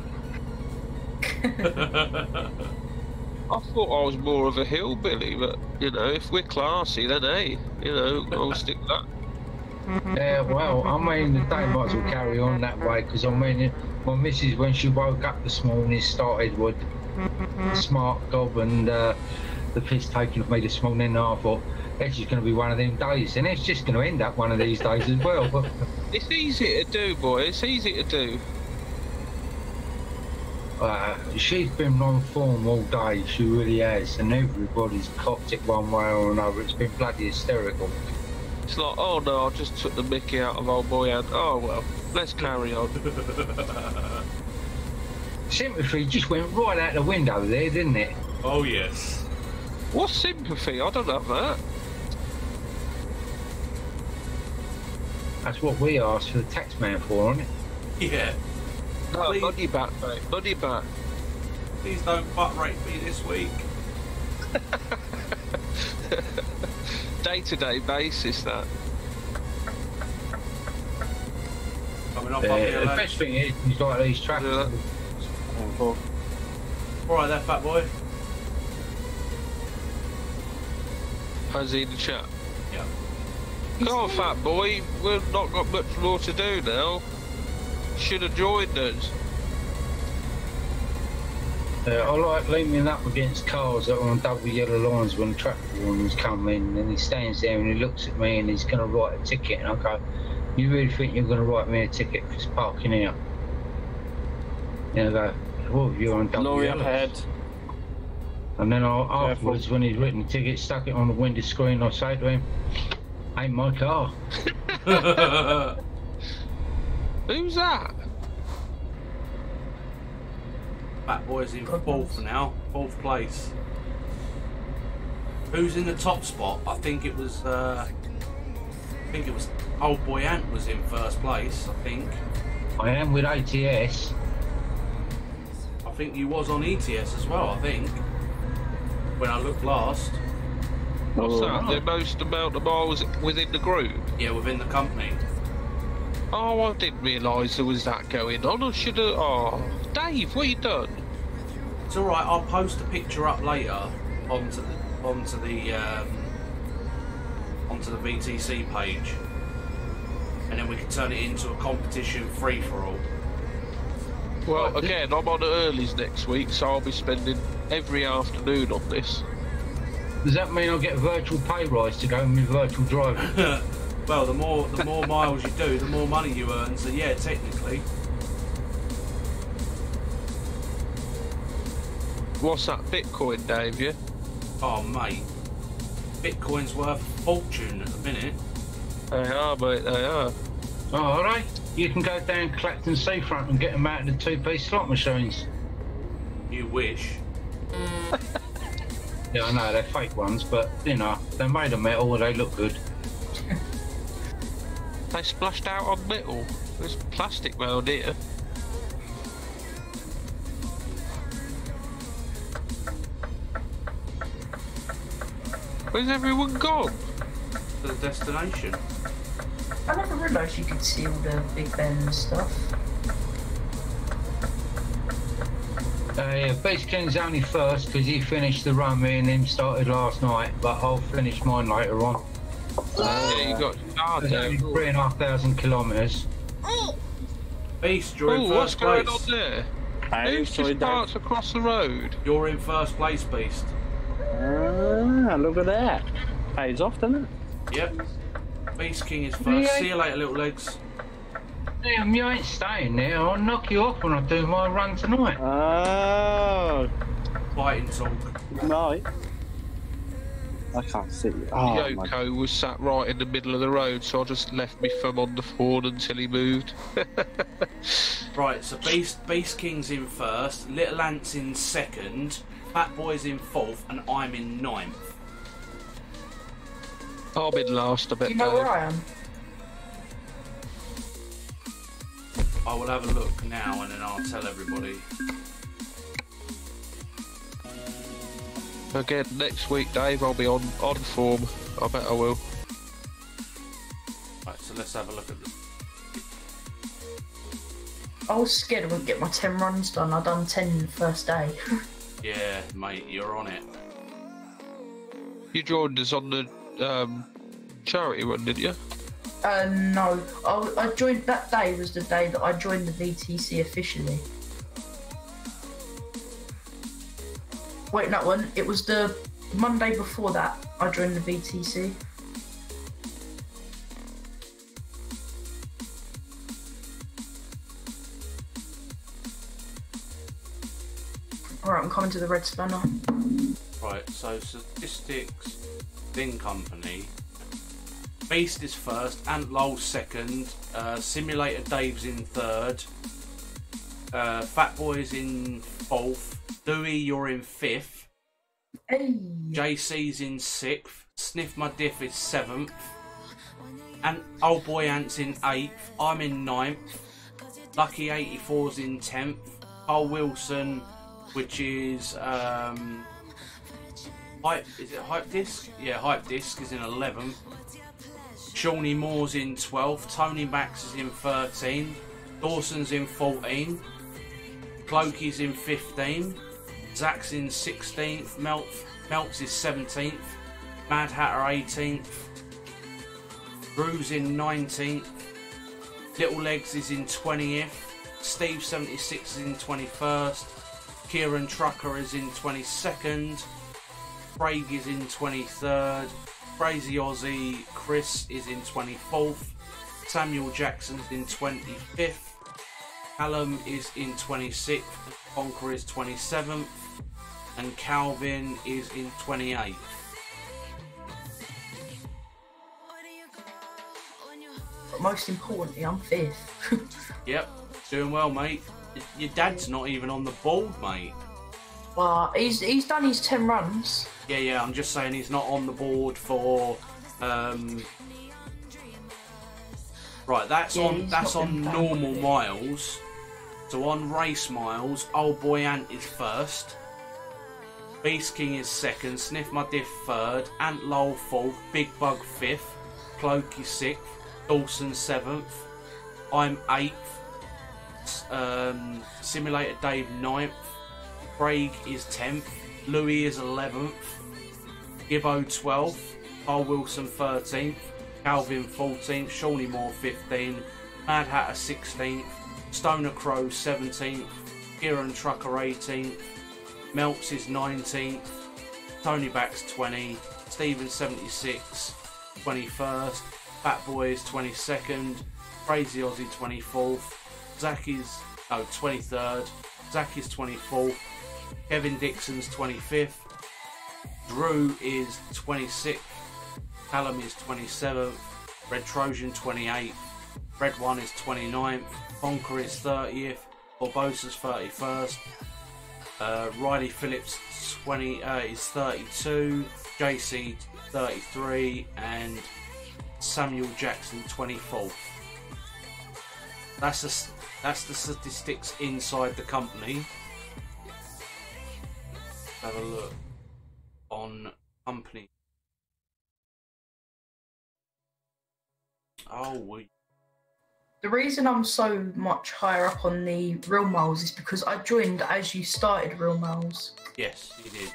I thought I was more of a hillbilly, but, you know, if we're classy, then hey, you know, I'll stick with that. Yeah, well, I mean, the day might as well carry on that way, because I mean, my missus, when she woke up this morning, started with the smart gob and the piss taking of me this morning, and I thought, it's just going to be one of them days, and it's just going to end up one of these days as well. But it's easy to do, boy, it's easy to do. She's been on form all day, she really has, and everybody's copped it one way or another. It's been bloody hysterical. It's like, oh no, I just took the mickey out of old boy and oh well, let's carry on. Sympathy just went right out the window there, didn't it? Oh yes. What's sympathy? I don't have that. That's what we asked for the tax man for, isn't it? Yeah. No, money back, mate. Money back. Please don't butt rape me this week. Day-to-day basis, that. Coming off the best thing is, he's got these tracks. Alright there, fat boy. How's he in the chat? Yeah. Go on, fat boy. We've not got much more to do now. Should have joined us. I like leaning up against cars that are on double yellow lines when traffic warnings come in, and he stands there and he looks at me and he's going to write a ticket, and I go, you really think you're going to write me a ticket for parking here? And I go, well, you're on double yellow. Ahead. And then afterwards, when he's written the ticket, stuck it on the window screen, I say to him, ain't my car. Who's that? Fat boy's in fourth now, fourth place. Who's in the top spot? I think it was old boy Ant was in first place. I think. I am with ATS. I think you was on ETS as well. I think when I looked last. What's that? The most amount of miles within the group? Yeah, within the company. Oh, I didn't realise there was that going on. I should have. Oh, Dave, what you done? It's all right. I'll post a picture up later onto the VTC page, and then we can turn it into a competition free for all. Well, again, I'm on earlies next week, so I'll be spending every afternoon on this. Does that mean I'll get a virtual pay rise to go with my virtual driving? Well, the more miles you do, the more money you earn. So yeah, technically. What's that Bitcoin, Dave? Yeah. Oh mate, Bitcoin's worth a fortune at the minute. They are, mate. They are. Oh, alright. You can go down Clacton Seafront and get them out of the two-piece slot machines. You wish. Yeah, I know, they're fake ones, but, you know, they're made of metal, they look good. They splashed out on metal. There's plastic round here. Where's everyone gone? To the destination. I never realised you could see all the Big Ben and stuff. Yeah, Beast King's only first because he finished the run. Me and him started last night, but I'll finish mine later on. Yeah, you got It's only 3,500 kilometres. Beast, you're in what's first place. going on there? Hey, Who's sorry, just parked across the road? You're in first place, Beast. Look at that. Pays off, doesn't it? Yep. Beast King is first. Yeah. See you later, little legs. Damn, you ain't staying there. I'll knock you off when I do my run tonight. Oh, Fighting talk. no. I can't see you. Oh, my Yoko was sat right in the middle of the road, so I just left my thumb on the horn until he moved. Right, so Beast King's in first, Little Ant's in second, Fat Boy's in fourth, and I'm in ninth. I'm in last, I bet. Do you know where I am? I will have a look now and then I'll tell everybody. Again, next week, Dave, I'll be on form. I bet I will. Right, so let's have a look at this. I was scared I wouldn't get my 10 runs done. I done 10 the first day. Yeah, mate, you're on it. You joined us on the charity run, didn't you? No. I joined, that day was the day that I joined the VTC officially. Wait, no, one. It was the Monday before that I joined the VTC. Alright, I'm coming to the red spanner. Right, so statistics, Thing Company. Beast is first, Ant Lowell's second, Simulator Dave's in third, Fat Boy's in fourth, Louie, you're in fifth, Hey. JC's in sixth, Sniff My Diff is seventh, and Old Boy Ant's in eighth, I'm in ninth, Lucky 84's in 10th, Cole Wilson, which is HYPERX? Yeah, HYPERX is in 11th. Shawnee Moore's in 12th. Tony Max is in 13th. Dawson's in 14th. Clokey's in 15th. Zach's in 16th. Melts is 17th. Mad Hatter 18th. Drew's in 19th. Little Legs is in 20th. Steve 76 is in 21st. Kieran Trucker is in 22nd. Craig is in 23rd. Crazy Aussie Chris is in 24th. Samuel Jackson's in 25th. Callum is in 26th. Conqueror is 27th. And Calvin is in 28th. But most importantly, I'm 5th. Yep, doing well, mate. Your dad's not even on the board, mate. Well, he's done his 10 runs. Yeah, I'm just saying he's not on the board for. Right, that's on normal miles. So on race miles, Old Boy Ant is first. Beast King is second. Sniff My Diff third. Ant Lowell fourth. Big Bug fifth. Clokey sixth. Dawson seventh. I'm eighth. Simulator Dave 9th. Craig is 10th. Louis is 11th. Gibbo 12th. Carl Wilson 13th. Calvin 14th. Shawnee Moore 15th. Mad Hatter 16th. Stoner Crow 17th, Kieran Trucker 18th, Melts is 19th, Tony Back's 20, Steven 76, 21st, Fat Boy is 22nd, Crazy Aussie 24th, Zach is 23rd, Zach is 24th, Kevin Dixon's 25th, Drew is 26th, Callum is 27th, Red Trojan 28th, Red One is 29th, Conquer is 30th, Barbosa's 31st, Riley Phillips is 32, JC 33, and Samuel Jackson 24th. That's the statistics inside the company. Have a look on company. Oh, the reason I'm so much higher up on the Real Miles is because I joined as you started Real Miles. Yes, you did.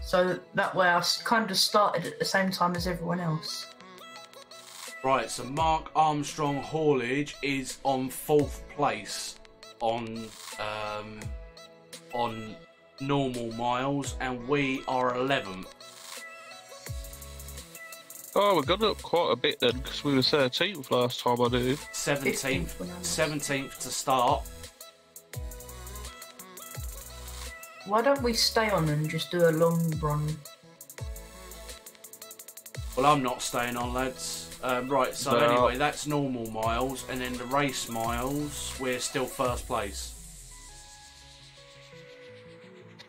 So that way I kind of started at the same time as everyone else. Right, so Mark Armstrong Haulage is on 4th place on normal miles, and we are 11th. Oh, we've gone up quite a bit then, because we were 13th last time I knew. 17th to start. Why don't we stay on and just do a long run? Well, I'm not staying on, lads. Right, so No. anyway, that's normal miles, and then the race miles, we're still 1st place.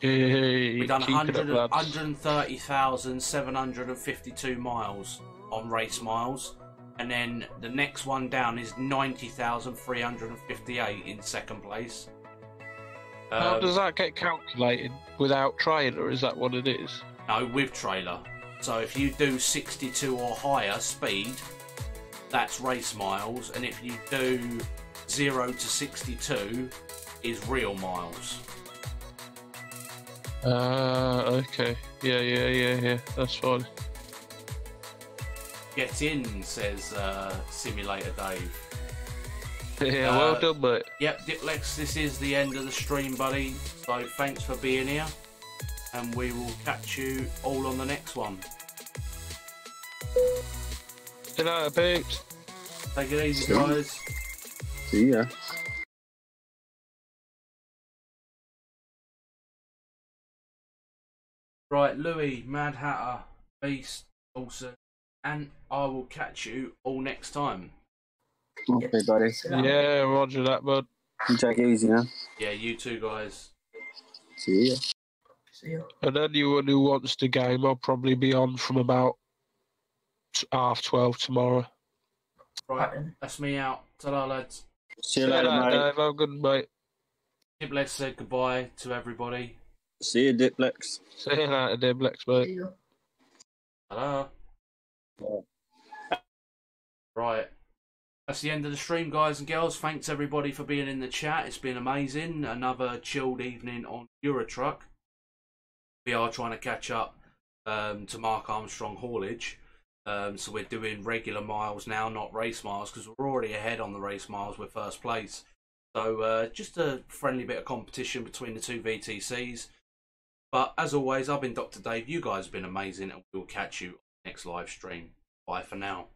Yay, We've done keep it up, lads. 130,752 miles on race miles, and then the next one down is 90,358 in 2nd place. How does that get calculated? Without trailer, is that what it is? No, with trailer. So if you do 62 or higher speed, that's race miles, and if you do 0 to 62 is real miles. Okay. Yeah, that's fine. Get in, says Simulator Dave. Yeah, well done, mate. Yep, Diplex, this is the end of the stream, buddy. So thanks for being here, and we will catch you all on the next one. See you later, peeps. Take it easy, guys. See ya. Right, Louis, Mad Hatter, Beast, also, and I will catch you all next time. Okay, buddy. Yeah, roger that, bud. You take it easy now. Yeah, you too, guys. See ya. See ya. And anyone who wants the game, I'll probably be on from about 12:30 tomorrow. Right, that's me out. Ta-ra, lads. See you later, mate. Dave. Have a good mate. Diplex said goodbye to everybody. See you, Diplex. See you later, Diblex, mate. See ya. Ta-ra. Right. That's the end of the stream, guys and girls. Thanks everybody for being in the chat. It's been amazing. Another chilled evening on Eurotruck. We are trying to catch up to Mark Armstrong Haulage. So we're doing regular miles now, not race miles, because we're already ahead on the race miles. We're 1st place. So just a friendly bit of competition between the two VTCs. But as always, I've been Dr. Dave. You guys have been amazing, and we'll catch you on the next live stream. Bye for now.